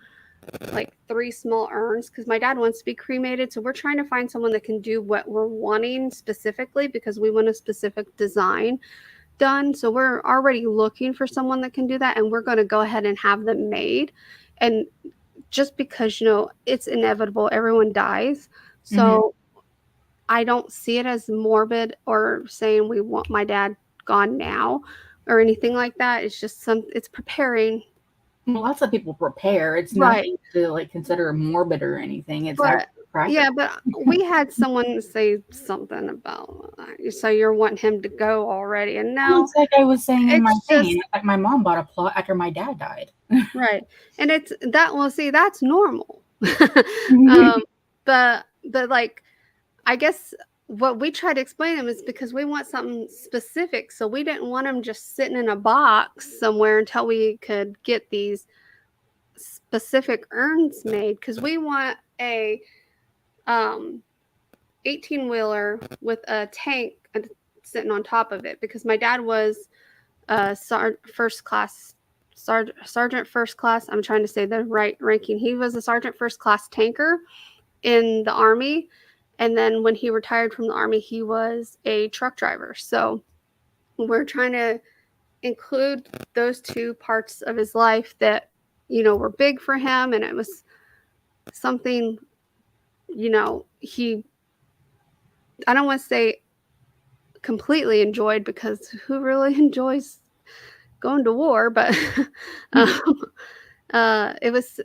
like 3 small urns, because my dad wants to be cremated. So we're trying to find someone that can do what we're wanting specifically, because we want a specific design done. So we're already looking for someone that can do that, and we're going to go ahead and have them made. And just because, it's inevitable, everyone dies. Mm-hmm. So I don't see it as morbid or saying we want my dad gone now or anything like that. It's just it's preparing. Well, lots of people prepare. It's Right. nothing to like consider morbid or anything. It's But actually yeah, practical. but we had someone say something about, so you're wanting him to go already. And Well, no, it's like I was saying in my it's thing. just Like my mom bought a plot after my dad died. right. And it's that, well, see, that's normal. Mm-hmm. um, but like, I guess what we try to explain them is because we want something specific. So we didn't want them just sitting in a box somewhere until we could get these specific urns made. Because we want a um 18 wheeler with a tank sitting on top of it, because my dad was a first class sergeant first class. I'm trying to say the right ranking. He was a sergeant first class tanker in the Army. And then when he retired from the Army, he was a truck driver. So we're trying to include those two parts of his life that, were big for him. And it was something, he, I don't want to say completely enjoyed, because who really enjoys going to war? But um, it was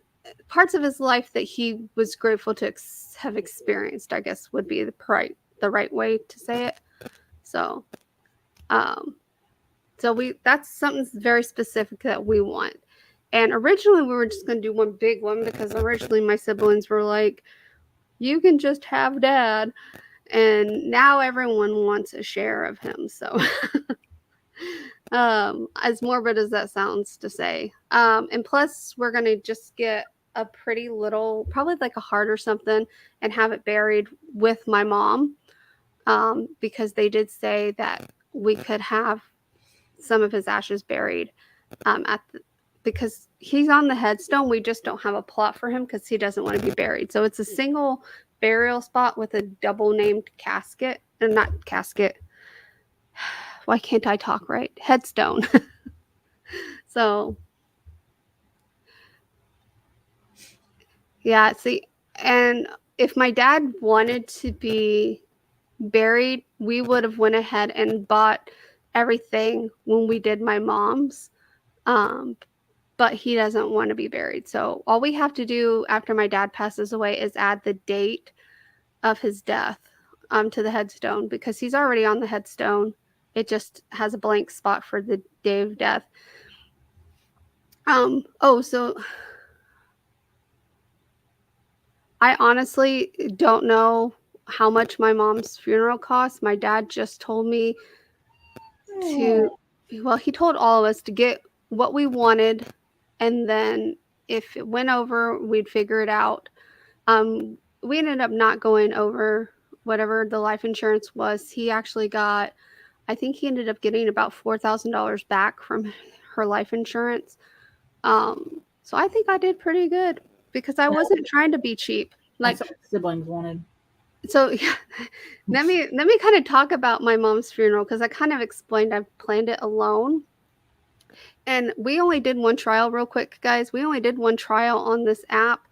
parts of his life that he was grateful to have experienced, I guess would be the right way to say it. So, um, that's something very specific that we want. And originally we were just going to do one big one, because originally my siblings were like, "You can just have dad," and now everyone wants a share of him. So, as morbid as that sounds to say, and plus we're going to just get a pretty little, probably like a heart or something, and have it buried with my mom, because they did say that we could have some of his ashes buried, because he's on the headstone. We just don't have a plot for him because he doesn't want to be buried. So it's a single burial spot with a double named casket, and not casket. Why can't I talk right? Headstone. So yeah, see, and if my dad wanted to be buried, we would have went ahead and bought everything when we did my mom's. Um, but he doesn't want to be buried. So all we have to do after my dad passes away is add the date of his death to the headstone, because he's already on the headstone. It just has a blank spot for the day of death. So I honestly don't know how much my mom's funeral cost. My dad just told me to, well, he told all of us to get what we wanted, and then if it went over, we'd figure it out. We ended up not going over whatever the life insurance was. He actually got I think he ended up getting about $4,000 back from her life insurance. So I think I did pretty good because I wasn't trying to be cheap. Like, That's what siblings wanted. so yeah, let me kind of talk about my mom's funeral because I kind of explained I planned it alone. And we only did one trial real quick, guys. We only did one trial on this app,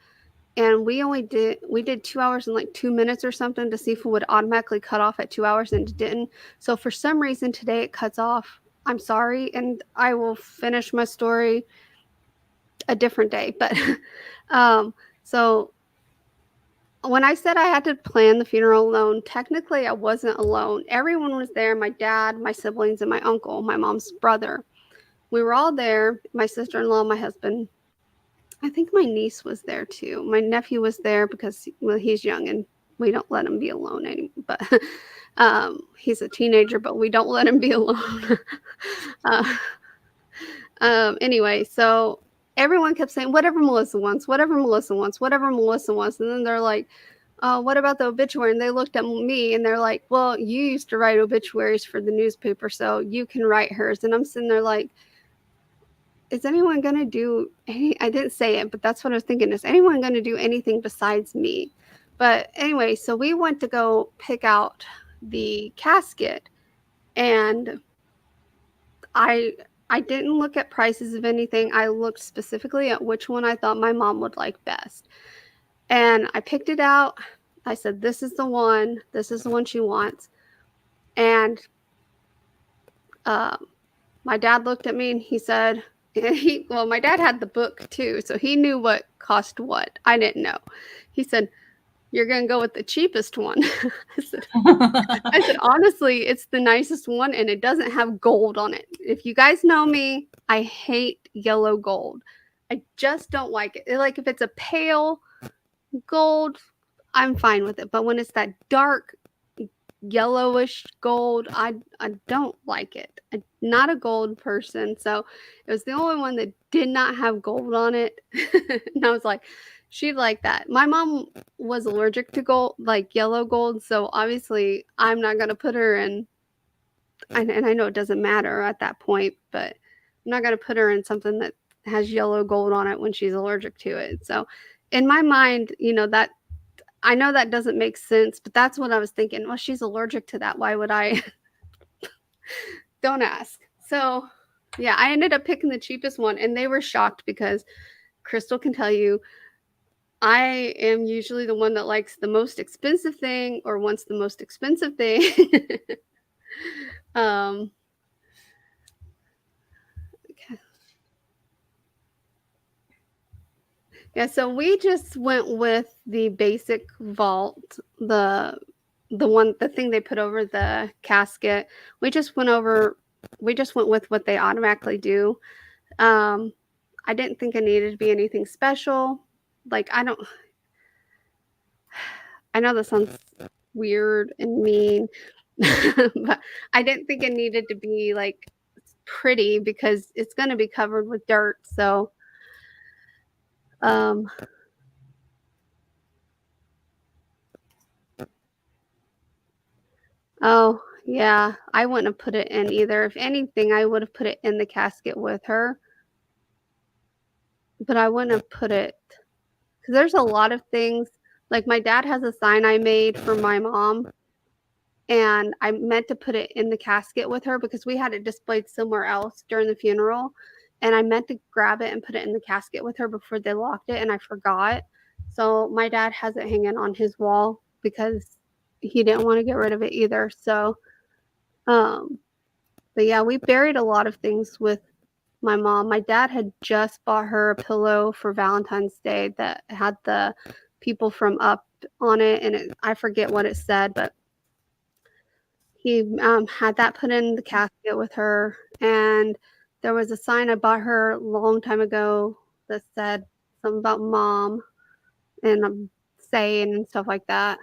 and we did 2 hours and like 2 minutes or something to see if it would automatically cut off at 2 hours, and it didn't. So for some reason today it cuts off. I'm sorry, and I will finish my story a different day. But so when I said I had to plan the funeral alone, technically I wasn't alone. Everyone was there, my dad, my siblings, and my uncle, my mom's brother. We were all there, my sister-in-law, my husband. I think my niece was there too. My nephew was there because, well, he's young and we don't let him be alone anymore. But he's a teenager, but we don't let him be alone. uh, anyway, so everyone kept saying, whatever Melissa wants, whatever Melissa wants, whatever Melissa wants. And then they're like, what about the obituary? And they looked at me and they're like, well, you used to write obituaries for the newspaper, so you can write hers. And I'm sitting there like, is anyone going to do any? I didn't say it, but that's what I was thinking. Is anyone going to do anything besides me? But anyway, so we went to go pick out the casket, and I didn't look at prices of anything. I looked specifically at which one I thought my mom would like best. And I picked it out. I said, this is the one. This is the one she wants. And my dad looked at me and he said, well, my dad had the book too, so he knew what cost what. I didn't know. He said, you're going to go with the cheapest one. I said, honestly, it's the nicest one and it doesn't have gold on it. If you guys know me, I hate yellow gold. I just don't like it. Like if it's a pale gold, I'm fine with it. But when it's that dark yellowish gold, I don't like it. I'm not a gold person. So it was the only one that did not have gold on it. And I was like, she'd like that. My mom was allergic to gold, like yellow gold. So obviously I'm not going to put her in, and I know it doesn't matter at that point, but I'm not going to put her in something that has yellow gold on it when she's allergic to it. So in my mind, that I know that doesn't make sense, but that's what I was thinking. Well, she's allergic to that. Why would I? Don't ask. So, yeah, I ended up picking the cheapest one, and they were shocked because Crystal can tell you I am usually the one that likes the most expensive thing or wants the most expensive thing. Okay. Yeah, so we just went with the basic vault, the thing they put over the casket. We just went with what they automatically do. I didn't think it needed to be anything special. Like I know this sounds weird and mean, but I didn't think it needed to be like pretty because it's going to be covered with dirt. So, um, oh yeah, I wouldn't have put it in either. If anything, I would have put it in the casket with her, but I wouldn't have put it because there's a lot of things. Like my dad has a sign I made for my mom, and I meant to put it in the casket with her because we had it displayed somewhere else during the funeral, and I meant to grab it and put it in the casket with her before they locked it, and I forgot. So my dad has it hanging on his wall because he didn't want to get rid of it either. So, but yeah, we buried a lot of things with my mom. My dad had just bought her a pillow for Valentine's Day that had the people from Up on it, and I forget what it said, but he had that put in the casket with her. And there was a sign I bought her a long time ago that said something about mom and saying and stuff like that.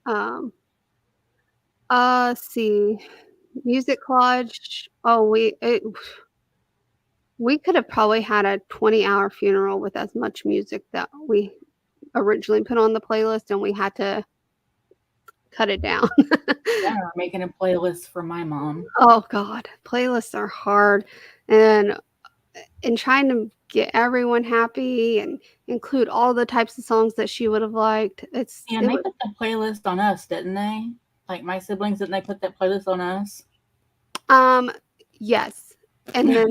Um, see, music collage. Oh, we could have probably had a 20-hour funeral with as much music that we originally put on the playlist, and we had to cut it down. Yeah, or making a playlist for my mom. Oh God, playlists are hard, and trying to get everyone happy and include all the types of songs that she would have liked. Yeah, It and they was put the playlist on us, didn't they? Like my siblings, didn't they put that playlist on us? yes, and then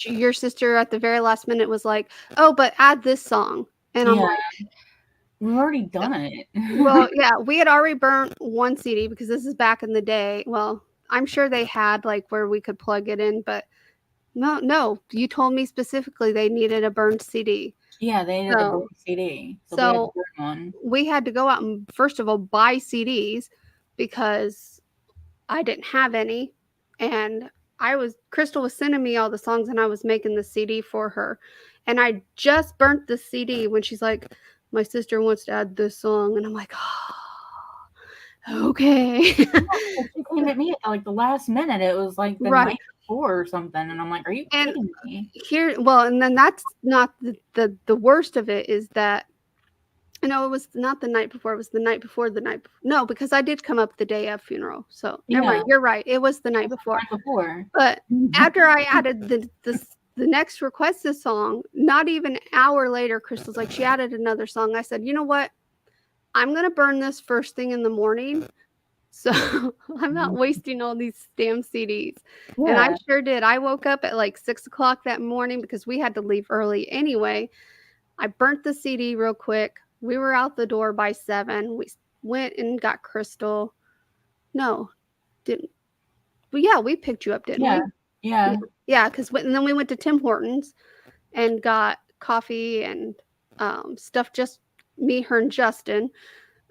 your sister at the very last minute was like, "Oh, but add this song," and I'm Yeah, like, we've already done it. well, yeah, we had already burnt one CD because this is back in the day. Well, I'm sure they had like where we could plug it in, but no, you told me specifically they needed a burned CD. Yeah, they did a burn So, CD, so we had to so burn one. we had to go out and first of all buy CDs because I didn't have any, and Crystal was sending me all the songs, and I was making the CD for her, and I just burnt the CD when she's like, "My sister wants to add this song," and I'm like, "Oh, okay." Well, she came at me at like the last minute. It was like the Right. night before or something, and I'm like, "Are you And kidding me?" and then that's not the worst of it is that no, it was not the night before. It was the night before the night. No, because I did come up the day of funeral. So never Yeah, mind. You're right. It was the it night was before. the night before. But after I added the next requested song, not even an hour later, Crystal's like, she added another song. I said, you know what? I'm gonna burn this first thing in the morning. So I'm not wasting all these damn CDs. And I Yeah, sure did. I woke up at like 6 o'clock that morning because we had to leave early anyway. I burnt the CD real quick. We were out the door by 7. We went and got Crystal. No, didn't. Well, yeah, we picked you up, didn't yeah, we? Yeah, yeah. yeah. Because and then we went to Tim Hortons and got coffee and stuff. Just me, her, and Justin.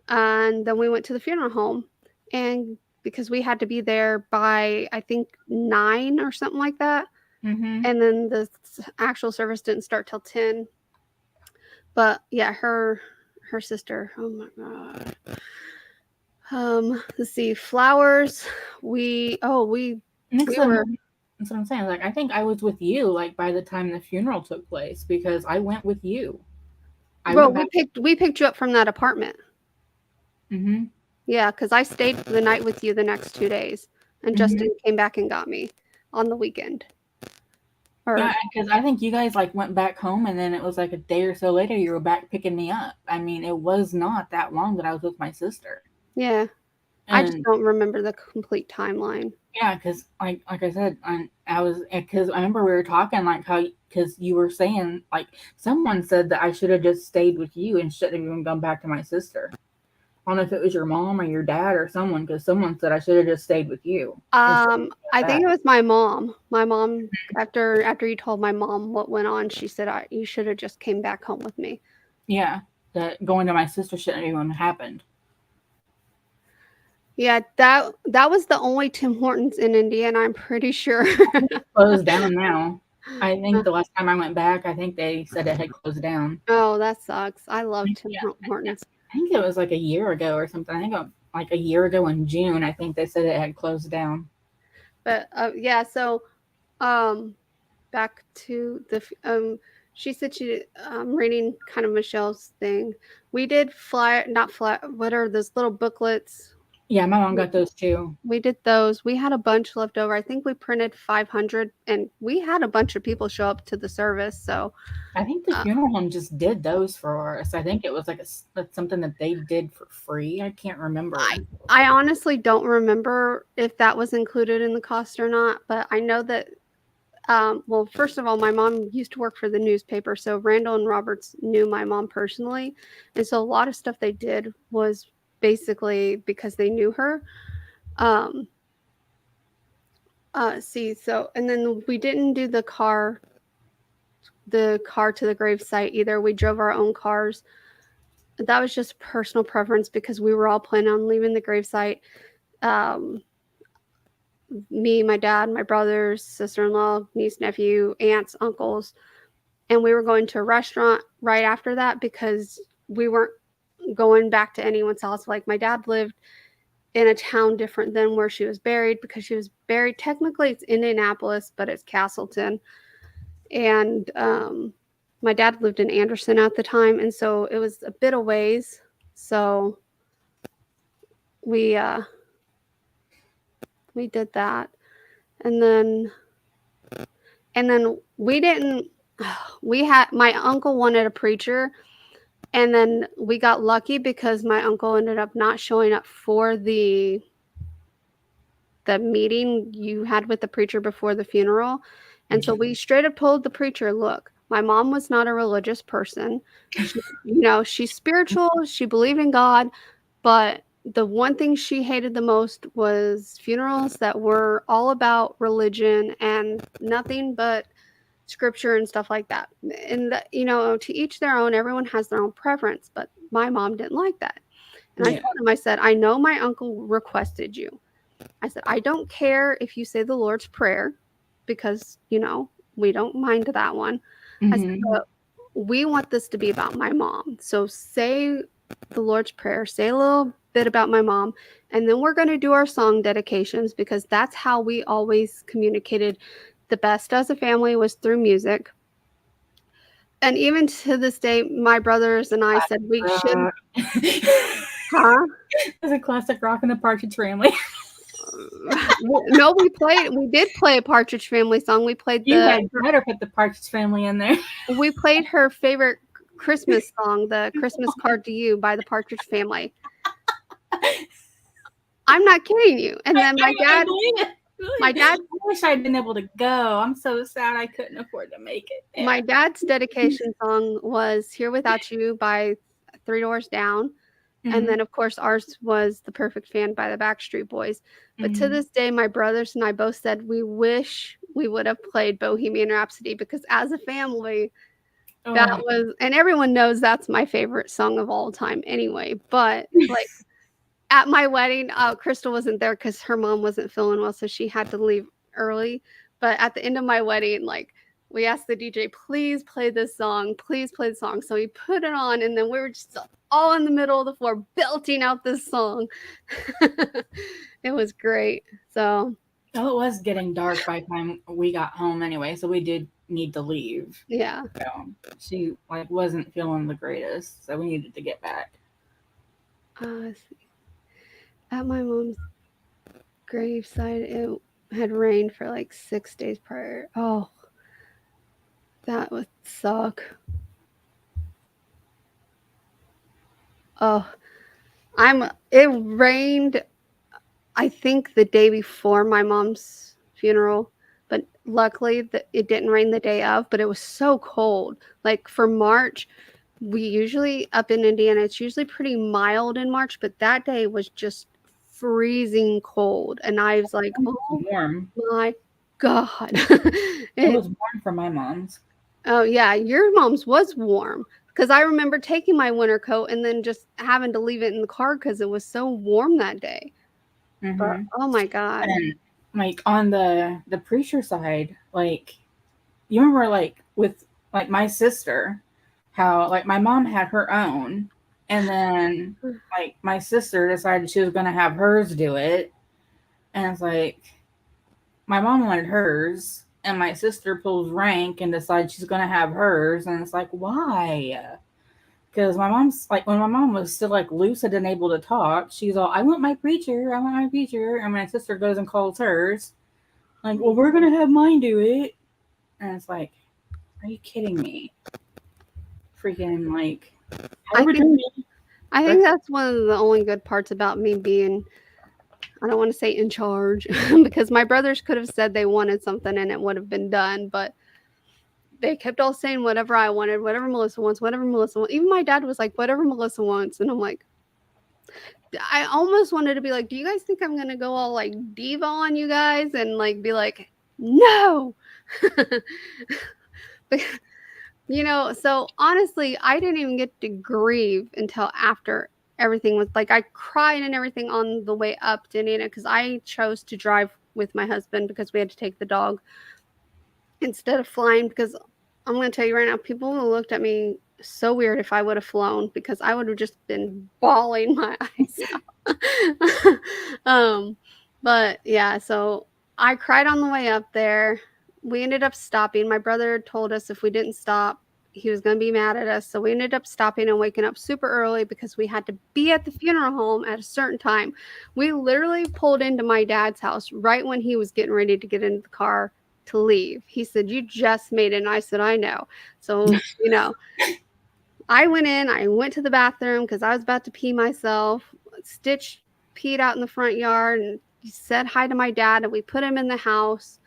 And then we went to the funeral home, and because we had to be there by I think 9 or something like that, Mhm. and then the actual service didn't start till 10. But yeah, her sister. Oh my god. Let's see, flowers. We Next time, were that's what I'm saying. Like, I think I was with you like by the time the funeral took place because I went with you. I well, went back. we picked you up from that apartment. Mhm. Yeah, because I stayed the night with you the next 2 days, and Mhm. Justin came back and got me on the weekend. Or Yeah, because I think you guys like went back home, and then it was like a day or so later you were back picking me up. I mean, it was not that long that I was with my sister, yeah, I just and don't remember the complete timeline. yeah, because like I said, I was because I remember we were talking like how because you were saying like someone said that I should have just stayed with you and shouldn't have even gone back to my sister. I don't know if it was your mom or your dad or someone because someone said I should have just stayed with you instead of I going think back. it was my mom. My mom, after you told my mom what went on, she said, you should have just came back home with me. Yeah, that going to my sister shouldn't have even happened. Yeah, that was the only Tim Hortons in Indiana, I'm pretty sure. Closed down now. I think the last time I went back, I think they said it had closed down. Oh, that sucks. I love Tim Yeah, Hortons. I think it was like a year ago or something. I think like a year ago in June, I think they said it had closed down. But yeah, so um back to the she said she reading kind of Michelle's thing. We did not fly, what are those little booklets? Yeah, my mom got those too. We did those. We had a bunch left over. I think we printed 500, and we had a bunch of people show up to the service. So I think the uh, funeral home just did those for us. I think it was like that's something that they did for free. I can't remember. I honestly don't remember if that was included in the cost or not, but I know that well, first of all, my mom used to work for the newspaper, so Randall and Roberts knew my mom personally, and so a lot of stuff they did was basically because they knew her. Um, see, so and then we didn't do the car to the grave site either. We drove our own cars. That was just personal preference because we were all planning on leaving the gravesite. Um, Me, my dad, my brothers, sister-in-law, niece, nephew, aunts, uncles, and we were going to a restaurant right after that because we weren't going back to anyone's house. Like my dad lived in a town different than where she was buried because she was buried technically it's Indianapolis, but it's Castleton. And my dad lived in Anderson at the time, and so it was a bit of ways. So we did that. And then we didn't we had my uncle wanted a preacher, and then we got lucky because my uncle ended up not showing up for the meeting you had with the preacher before the funeral. And so we straight up told the preacher, look, my mom was not a religious person. She's spiritual, she believed in God, but the one thing she hated the most was funerals that were all about religion and nothing but scripture and stuff like that. And to each their own, everyone has their own preference, but my mom didn't like that. And I told him, I said, I know my uncle requested you. I said, I don't care if you say the Lord's Prayer because, we don't mind that one. I said, but we want this to be about my mom. So say the Lord's Prayer, say a little bit about my mom, and then we're going to do our song dedications because that's how we always communicated the best as a family was through music. And even to this day, my brothers and I said we should. Huh? It's a classic Rock and the Partridge Family. No, we did play a Partridge Family song. We played You had better put the Partridge Family in there. We played her favorite Christmas song, the Christmas Card to You by the Partridge Family. I'm not kidding you. And then my dad, I wish I'd been able to go. I'm so sad I couldn't afford to make it. Yeah. My dad's dedication song was Here Without You by Three Doors Down. And then, of course, ours was The Perfect Fan by the Backstreet Boys. But to this day, my brothers and I both said we wish we would have played Bohemian Rhapsody because as a family, that was, and everyone knows that's my favorite song of all time anyway. But like at my wedding, Crystal wasn't there because her mom wasn't feeling well, so she had to leave early. But at the end of my wedding, like, we asked the DJ, please play this song. Please play the song. So he put it on, and then we were just all in the middle of the floor belting out this song. It was great. So. Well, it was getting dark by the time we got home anyway, so we did need to leave. Yeah. So she wasn't feeling the greatest, so we needed to get back. Let's see. At my mom's graveside, it had rained for like 6 days prior. Oh. That would suck. Oh, it rained, I think, the day before my mom's funeral, but luckily it didn't rain the day of, but it was so cold. Like for March, we usually, up in Indiana, it's usually pretty mild in March, but that day was just freezing cold. And I was like, oh, warm. My God. It was warm for my mom's. Oh, yeah. Your mom's was warm because I remember taking my winter coat and then just having to leave it in the car because it was so warm that day. But, oh, my God. And, like, on the preacher side, like, you remember, like, with, like, my sister, how, like, my mom had her own, and then, like, my sister decided she was going to have hers do it. And it's like, my mom wanted hers, and my sister pulls rank and decides she's going to have hers. And it's like, why? Because my mom's like, when my mom was still like lucid and able to talk, she's all, I want my preacher. And my sister goes and calls hers. Like, well, we're going to have mine do it. And it's like, are you kidding me? Freaking like, I think that's one of the only good parts about me being, I don't want to say in charge, because my brothers could have said they wanted something and it would have been done, but they kept all saying whatever I wanted, whatever Melissa wants, whatever Melissa wants. Even my dad was like, whatever Melissa wants. And I'm like, I almost wanted to be like, do you guys think I'm going to go all like diva on you guys and like be like, no. But, so honestly, I didn't even get to grieve until after everything was like, I cried and everything on the way up to Indiana because I chose to drive with my husband because we had to take the dog instead of flying, because I'm going to tell you right now, people would have looked at me so weird if I would have flown because I would have just been bawling my eyes out. But yeah, so I cried on the way up there. We ended up stopping. My brother told us if we didn't stop, he was going to be mad at us. So we ended up stopping and waking up super early because we had to be at the funeral home at a certain time. We literally pulled into my dad's house right when he was getting ready to get into the car to leave. He said, "You just made it." And I said, "I know." So, I went to the bathroom because I was about to pee myself. Stitch peed out in the front yard and he said hi to my dad, and we put him in the house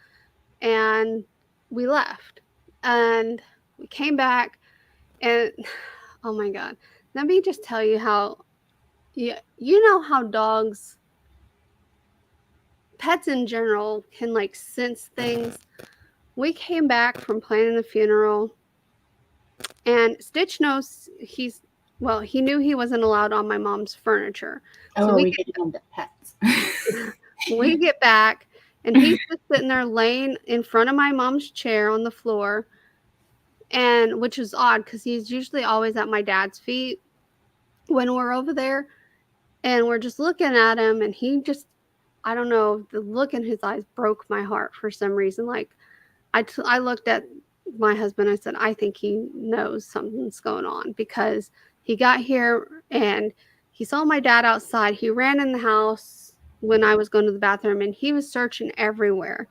and we left. And we came back and oh my God. Let me just tell you how you know how dogs, pets in general, can like sense things. We came back from planning the funeral and Stitch knows he knew he wasn't allowed on my mom's furniture. Oh, So are we getting into pets? we get back and he's just sitting there laying in front of my mom's chair on the floor. And which is odd because he's usually always at my dad's feet when we're over there. And we're just looking at him and I don't know, the look in his eyes broke my heart for some reason. Like I looked at my husband, I said, "I think he knows something's going on," because he got here and he saw my dad outside. He ran in the house when I was going to the bathroom and he was searching everywhere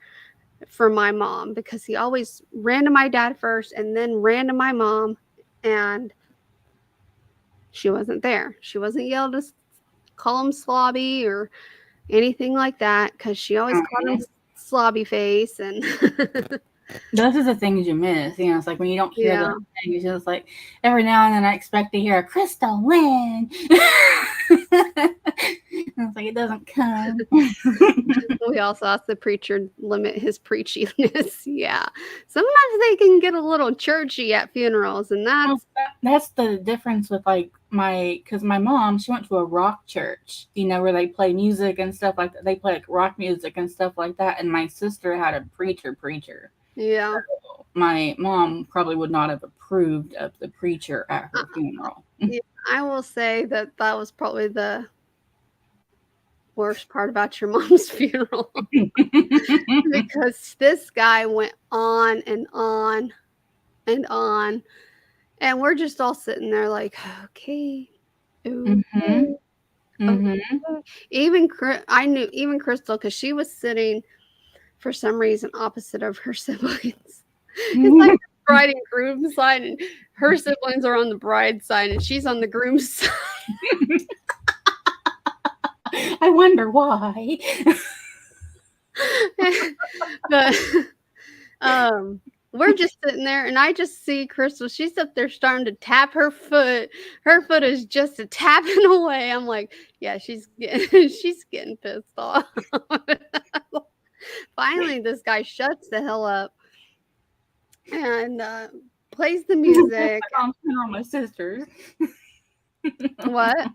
for my mom because he always ran to my dad first and then ran to my mom, and she wasn't there. She wasn't yelled to call him slobby or anything like that because she always called him slobby face. And those are the things you miss. It's like when you don't hear yeah, those things, it's just like every now and then I expect to hear a Crystal Lynn. It's like it doesn't come. we also asked the preacher limit his preachiness. Yeah, sometimes they can get a little churchy at funerals, and that's the difference with like because my mom, she went to a rock church, where they play music and stuff like that. They play like rock music and stuff like that. And my sister had a preacher. Yeah. So my mom probably would not have approved of the preacher at her funeral. Yeah, I will say that was probably the worst part about your mom's funeral because this guy went on and on and on, and we're just all sitting there like, okay. Mm-hmm. Mm-hmm. Even I knew even Crystal, because she was sitting for some reason opposite of her siblings. It's like bride and groom side, and her siblings are on the bride's side, and she's on the groom's side. I wonder why. But we're just sitting there, and I just see Crystal. She's up there starting to tap her foot. Her foot is just a tapping away. I'm like, yeah, she's getting pissed off. Finally, this guy shuts the hell up and plays the music. My mom's funeral, my sister's. What?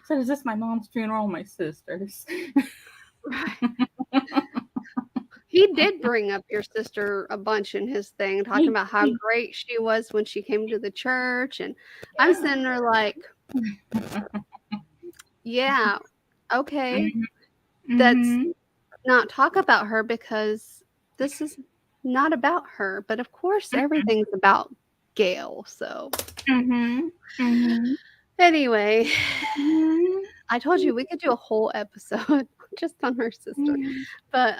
So is this my mom's funeral, my sister's? Right. He did bring up your sister a bunch in his thing, talking about how great she was when she came to the church. And I'm sitting there like, yeah, okay. Mm-hmm. That's not talk about her because this is not about her. But of course, everything's about Gail. So anyway, I told you we could do a whole episode just on her sister. But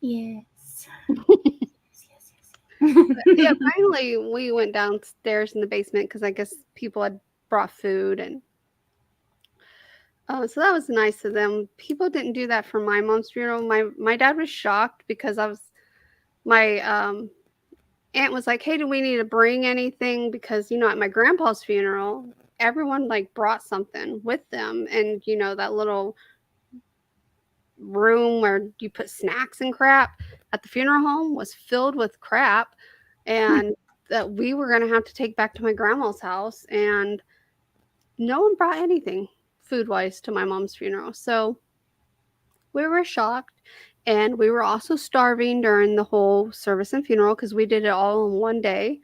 yes. yeah, finally we went downstairs in the basement because I guess people had brought food, and so that was nice of them. People didn't do that for my mom's funeral. My dad was shocked because my aunt was like, "Hey, do we need to bring anything?" Because at my grandpa's funeral, everyone like brought something with them, and that little room where you put snacks and crap at the funeral home was filled with crap, and that we were going to have to take back to my grandma's house, and no one brought anything food wise to my mom's funeral. So we were shocked, and we were also starving during the whole service and funeral because we did it all in one day,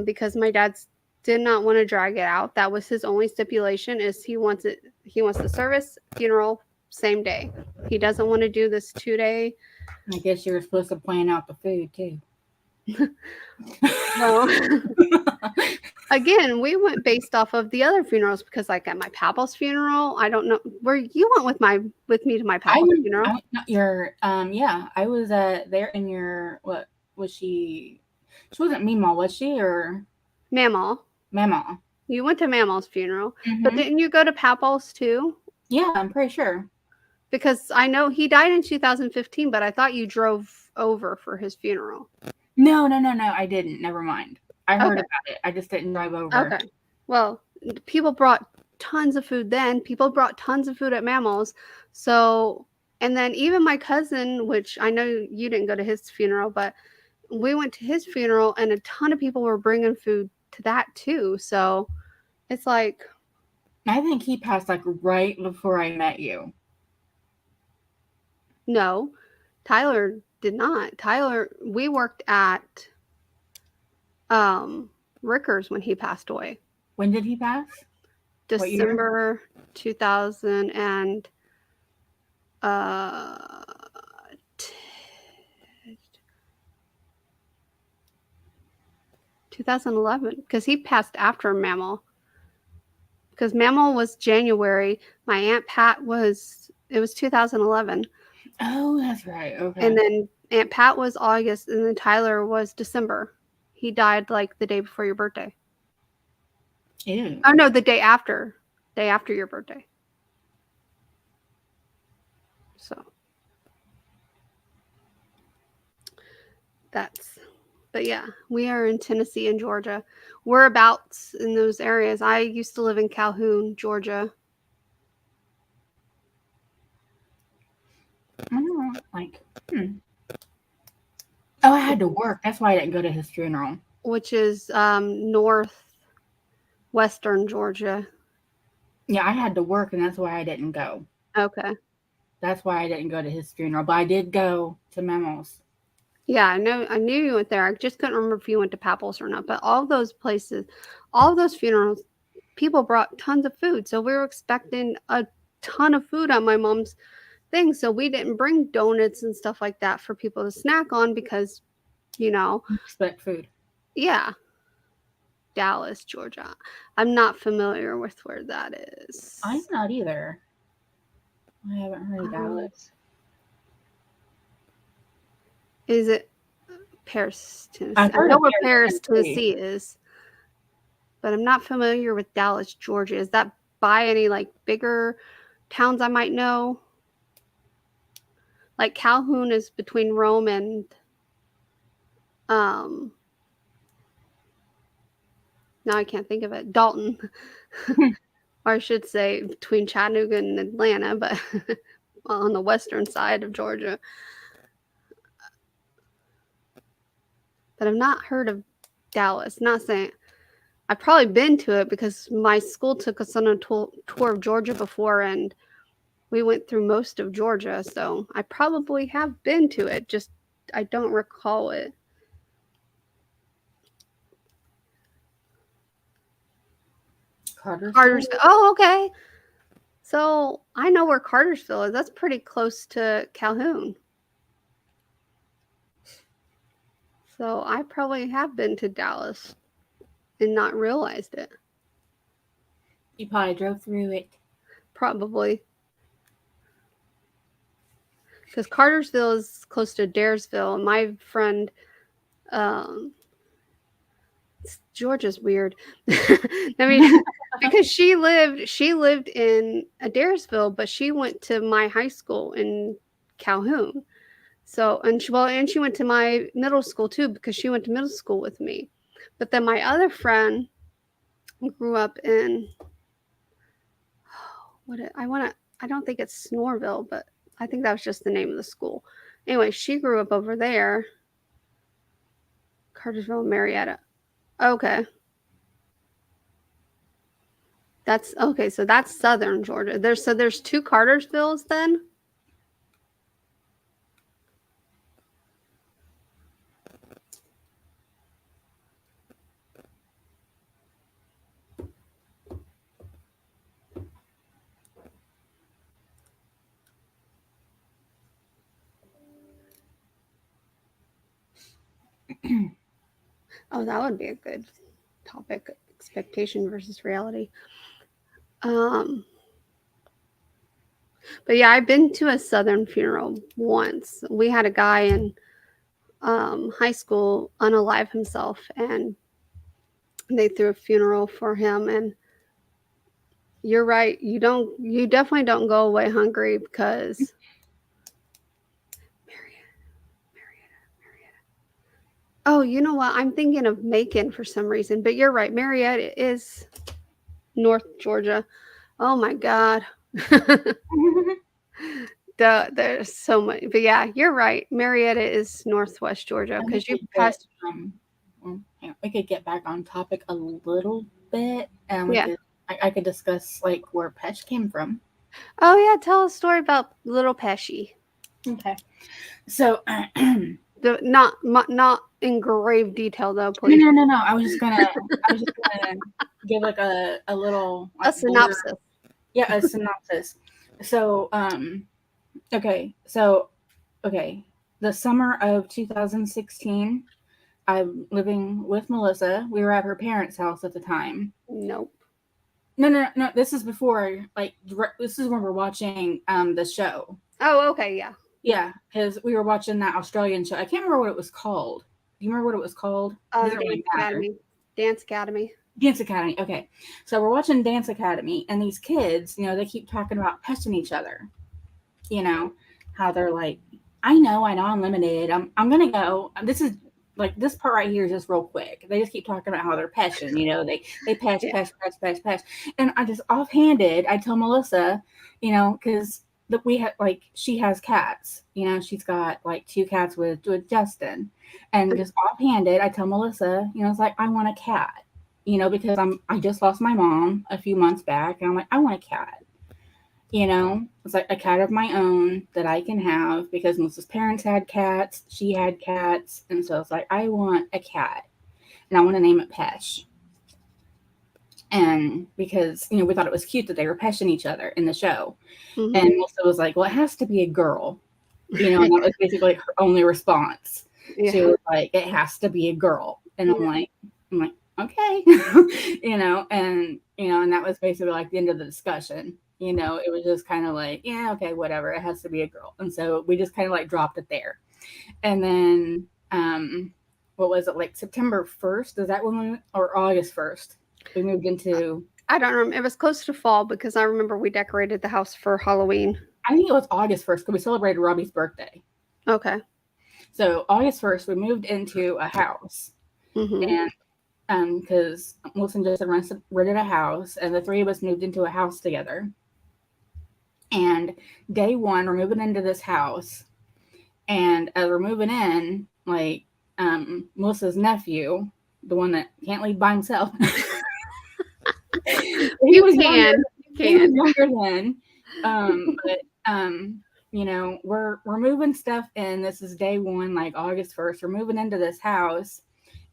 because my dad did not want to drag it out. That was his only stipulation, is he wants the service, funeral, same day. He doesn't want to do this 2-day. I guess you were supposed to plan out the food too. Well, again, we went based off of the other funerals because, like, at my papa's funeral, I don't know where you went with me to my I papa's went. funeral. Not your. Yeah, I was there in your. What was she? She wasn't Meemaw, was she, or Mamaw. Mamaw? You went to Mamaw's funeral, but Mm-hmm. didn't you go to Papa's too? Yeah, I'm pretty sure. Because I know he died in 2015, but I thought you drove over for his funeral. No, I didn't. Never mind. I heard Okay. about it. I just didn't drive over. Okay. Well, people brought tons of food then. People brought tons of food at Mammal's. So, and then even my cousin, which I know you didn't go to his funeral, but we went to his funeral and a ton of people were bringing food to that too. So it's like, I think he passed like right before I met you. no, Tyler did not. Tyler, we worked at Ricker's when he passed away. When did he pass? What year? December 2000 and uh 2011 because he passed after Mammal. Because Mammal was January, my Aunt Pat was it was 2011, Oh, that's right. Okay. and then Aunt Pat was August, and then Tyler was December. He died like the day before your birthday. Ew. Oh no, the day after your birthday. So that's but yeah, we are in Tennessee and Georgia. Whereabouts in those areas? I used to live in Calhoun, Georgia. I don't know, like, Oh, I had to work. That's why I didn't go to his funeral. Which is northwestern Georgia. Yeah, I had to work, and that's why I didn't go. Okay. That's why I didn't go to his funeral, but I did go to Memo's. Yeah, I knew you went there. I just couldn't remember if you went to Papples or not. But all those places, all those funerals, people brought tons of food. So we were expecting a ton of food on my mom's thing. So we didn't bring donuts and stuff like that for people to snack on because, Expect food. yeah, Dallas, Georgia. I'm not familiar with where that is. I'm not either. I haven't heard of Dallas. Is it Paris, Tennessee? I've I heard know of where Paris, Paris, Tennessee is, but I'm not familiar with Dallas, Georgia. Is that by any like bigger towns I might know? Like Calhoun is between Rome and um now I can't think of it. Dalton. Or I should say between Chattanooga and Atlanta, but on the western side of Georgia. But I've not heard of Dallas. Not saying I've probably been to it because my school took us on a tour of Georgia before, and we went through most of Georgia. So I probably have been to it. Just I don't recall it. Cartersville. Oh, okay. So I know where Cartersville is. That's pretty close to Calhoun. So I probably have been to Dallas and not realized it. You probably drove through it. Probably. Because Cartersville is close to Daresville. And my friend, Georgia's weird. I mean, because she lived in Daresville, but she went to my high school in Calhoun. So, and she went to my middle school too because she went to middle school with me. But then my other friend grew up in I don't think it's Snorville, but I think that was just the name of the school. Anyway, she grew up over there. Cartersville, Marietta. Okay. That's okay, so that's southern Georgia. There's two Cartersvilles then? Oh, that would be a good topic, expectation versus reality. Um, but yeah, I've been to a Southern funeral once. We had a guy in high school unalive himself, and they threw a funeral for him. And you're right, you definitely don't go away hungry because oh, you know what? I'm thinking of Macon for some reason, but you're right. Marietta is North Georgia. Oh my God. There's so much, but yeah, you're right. Marietta is Northwest Georgia And we because you could get passed. hang on, we could get back on topic a little bit, and we Yeah. could I could discuss like where Pesh came from. Oh yeah, tell a story about Little Pesci. Okay, so Not in grave detail though, no, please. no, no, no. I was just gonna give like a little A like blur, synopsis. yeah, a synopsis. So okay, so okay, the summer of 2016. I'm living with Melissa. We were at her parents' house at the time. Nope. No, no, no. This is before, like, this is when we're watching the show. Oh, okay, yeah. Yeah, because we were watching that Australian show. I can't remember what it was called. Do you remember what it was called? Doesn't Dance really matter. Academy. Dance Academy. Dance Academy. Okay, so we're watching Dance Academy, and these kids, they keep talking about pesting each other. How they're like, I know, I'm limited. I'm gonna go. This is like this part right here is just real quick. They just keep talking about how they're pesting. They Yeah. pest, and I just offhanded. I tell Melissa, because we had like she has cats. She's got like two cats with Justin, and just offhanded, I tell Melissa, it's like I want a cat. Because I just lost my mom a few months back, and I'm like I want a cat. It's like a cat of my own that I can have because Melissa's parents had cats, she had cats, and so it's like I want a cat, and I want to name it Pesh. And because we thought it was cute that they were peshing each other in the show, Mhm. and Melissa was like, "Well, it has to be a girl," and that was basically her only response. She Yeah. was like, "It has to be a girl," and Yeah. I'm like, okay, and that was basically like the end of the discussion. It was just kind of like, yeah, okay, whatever. It has to be a girl. And so we just kind of like dropped it there. And then, what was it, like September 1st? Is that when or August 1st? We moved into, I don't remember. It was close to fall because I remember we decorated the house for Halloween. I think it was August 1st because we celebrated Robbie's birthday. Okay. So August 1st, we moved into a house. Mm-hmm. And because Melissa and Justin rented a house, and the three of us moved into a house together. And day one, we're moving into this house. And as we're moving in, like Melissa's nephew, the one that can't leave by himself, he was younger then. We're moving stuff in. This is day one, like August 1st. We're moving into this house.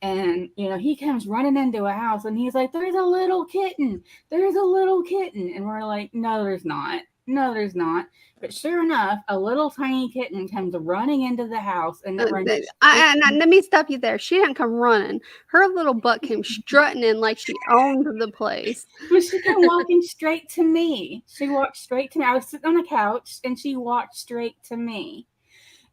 And, he comes running into a house and he's like, there's a little kitten. There's a little kitten. And we're like, no, there's not. No, there's not. But sure enough, a little tiny kitten comes running into the house and it runs. Let me stop you there. She didn't come running. Her little butt came strutting in like she owned the place. But she came walking straight to me. She walked straight to me. I was sitting on the couch and she walked straight to me.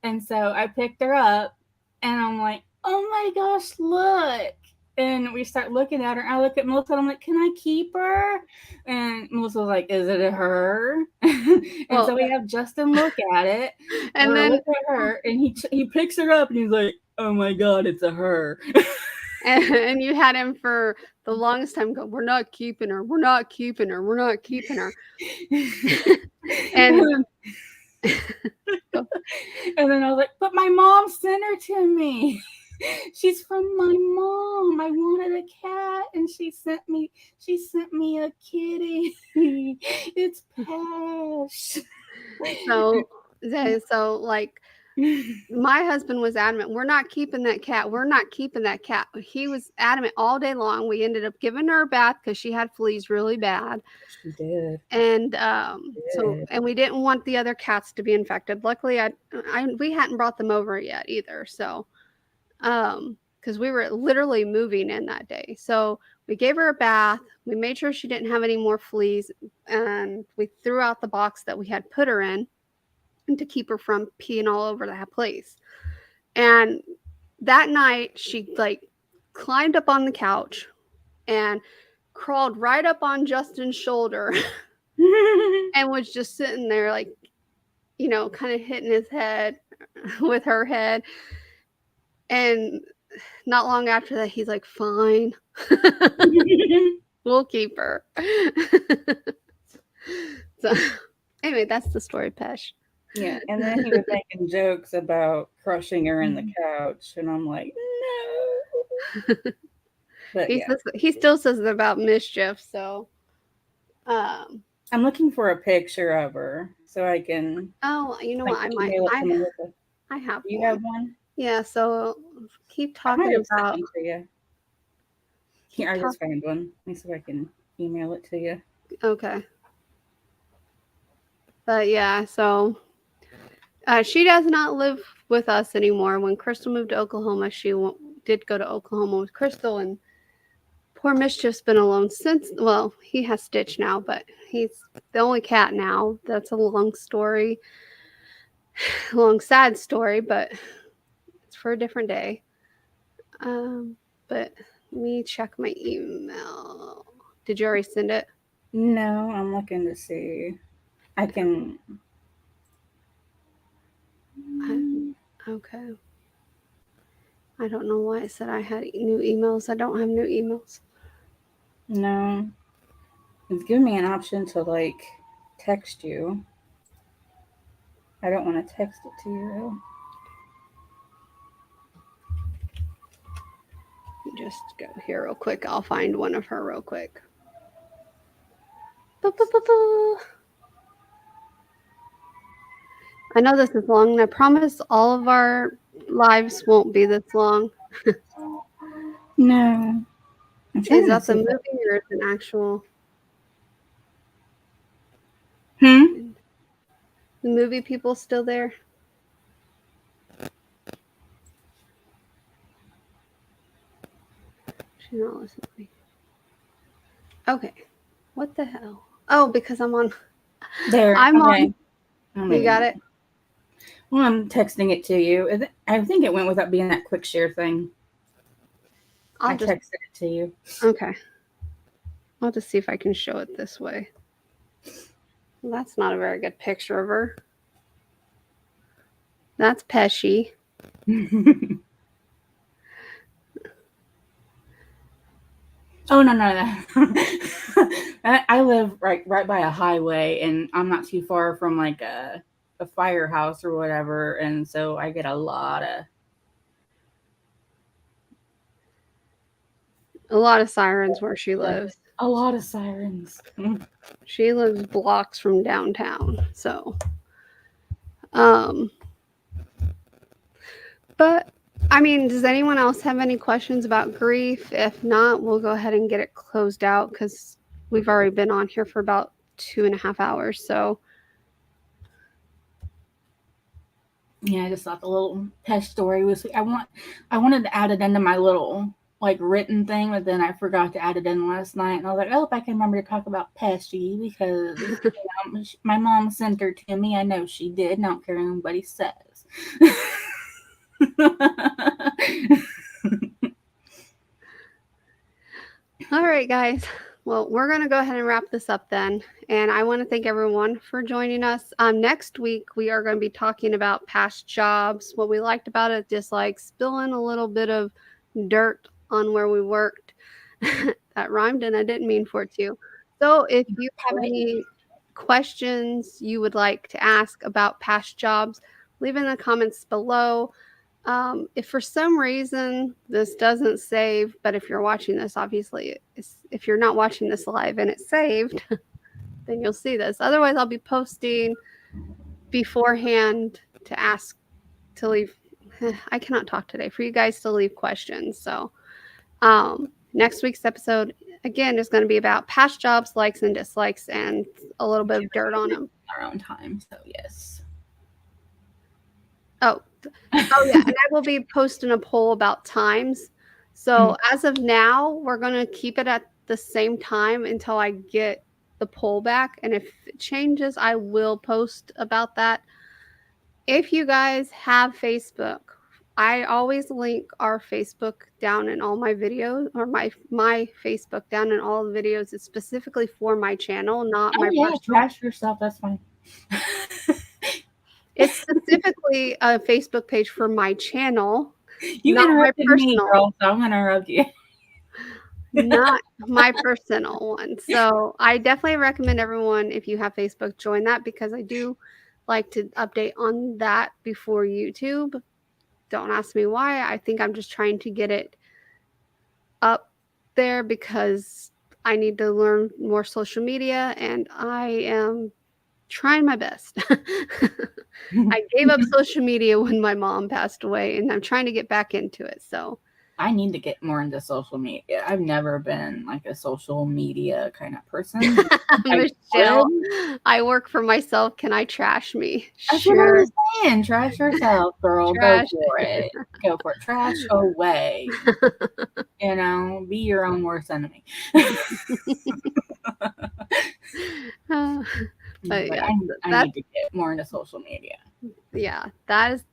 And so I picked her up and I'm like, oh my gosh, look. And we start looking at her. I look at Melissa and I'm like, can I keep her? And Melissa was like, is it a her? And so we have Justin look at it. And then look at her and he picks her up and he's like, oh my God, it's a her. And you had him for the longest time go, we're not keeping her. We're not keeping her. We're not keeping her. And and then I was like, but my mom sent her to me. She's from my mom. I wanted a cat and she sent me a kitty. It's Pesh. So like my husband was adamant, we're not keeping that cat. We're not keeping that cat. He was adamant all day long. We ended up giving her a bath because she had fleas really bad. She did. And and we didn't want the other cats to be infected. Luckily, we hadn't brought them over yet either. So because we were literally moving in that day. So we gave her a bath. We made sure she didn't have any more fleas, and we threw out the box that we had put her in to keep her from peeing all over that place. And that night, she like climbed up on the couch and crawled right up on Justin's shoulder and was just sitting there, like, you know, kind of hitting his head with her head. And not long after that, he's like, fine, we'll keep her. So, anyway, that's the story, Pesh. Yeah, and then he was making jokes about crushing her in the couch, and I'm like, no. But yeah, He still says it about mischief. So, I'm looking for a picture of her so I can. oh, you know what? I might. I have. You one. have one? Yeah. So keep I might talking have about. sent one to you. Here, I just found one. Let me see if I can email it to you. Okay. But yeah, so she does not live with us anymore. When Crystal moved to Oklahoma, she did go to Oklahoma with Crystal, and poor Mischief's been alone since. Well, he has Stitch now, but he's the only cat now. That's a long story, long sad story, but it's for a different day. But let me check my email. Did you already send it? No, I'm looking to see. I can. Okay. I don't know why it said I had new emails. I don't have new emails. No. It's giving me an option to like text you. I don't want to text it to you. Just go here real quick. I'll find one of her real quick. I know this is long, and I promise all of our lives won't be this long. No. Is that the movie or is it an actual? The movie people still there? She's not listening to me. Okay. What the hell? Oh, because I'm on. There. I'm okay. on. You got it? Well, I'm texting it to you. I think it went without being that quick share thing. I texted it to you. Okay. I'll just see if I can show it this way. Well, that's not a very good picture of her. That's Pesci. Oh no. I live right by a highway, and I'm not too far from like a firehouse or whatever, and so I get a lot of sirens where she lives. A lot of sirens. She lives blocks from downtown, so but I mean, does anyone else have any questions about grief? If not, we'll go ahead and get it closed out because we've already been on here for about 2.5 hours. So yeah, I just thought the little Pesh story was. I wanted to add it into my little like written thing, but then I forgot to add it in last night, and I was like, oh, I can remember to talk about Pesci because my mom sent her to me. I know she did. I don't care what anybody says. all right, guys. Well, we're going to go ahead and wrap this up then. And I want to thank everyone for joining us. Next week, we are going to be talking about past jobs, what we liked about it, dislikes, spilling a little bit of dirt on where we worked. That rhymed, and I didn't mean for it to. So if you have any questions you would like to ask about past jobs, leave in the comments below. If for some reason this doesn't save, but if you're watching this, obviously, if you're not watching this live and it's saved, then you'll see this. Otherwise, I'll be posting beforehand to ask to leave. I cannot talk today for you guys to leave questions. So next week's episode, again, is going to be about past jobs, likes and dislikes, and a little bit of dirt on them. Our own time, so yes. Oh yeah, and I will be posting a poll about times So as of now, we're going to keep it at the same time until I get the poll back. And if it changes, I will post about that. If you guys have Facebook, I always link our Facebook down in all my videos, or my Facebook down in all the videos. It's specifically for my channel, not Oh my yeah, personal. trash yourself. That's fine. It's specifically a Facebook page for my channel, You not my interrupted me, personal. girl, so I'm gonna interrupt you. Not my personal one. So I definitely recommend everyone, if you have Facebook, join that, because I do like to update on that before YouTube. Don't ask me why. I think I'm just trying to get it up there because I need to learn more social media, and I am trying my best. I gave up social media when my mom passed away, and I'm trying to get back into it. So I need to get more into social media. I've never been like a social media kind of person. Michelle, I work for myself. Can I trash me? That's what I Sure. was saying. Trash yourself, girl. Trash. Go for it. Go for it. Trash away. You know, be your own worst enemy. But yeah, I need to get more into social media. Yeah, that is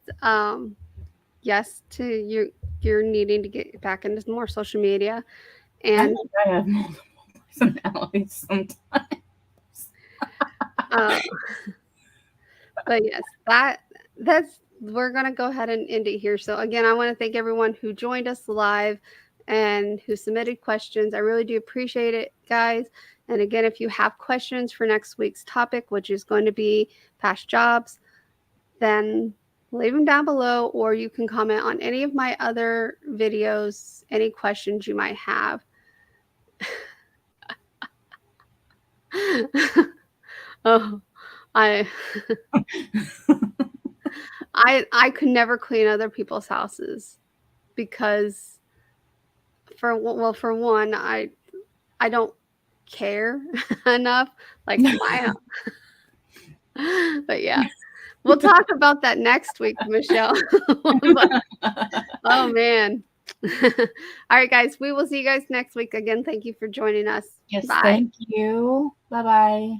yes to you're needing to get back into more social media. I And think I have multiple personalities sometimes. but yes, that's we're gonna go ahead and end it here. So again, I want to thank everyone who joined us live and who submitted questions. I really do appreciate it, guys. And again, if you have questions for next week's topic, which is going to be past jobs, then leave them down below, or you can comment on any of my other videos, any questions you might have. Oh, I could never clean other people's houses because for one, I don't care enough, like my but yeah, we'll talk about that next week, Michelle. Oh man. All right, guys, we will see you guys next week. Again, thank you for joining us. Yes, Bye. thank you. Bye-bye.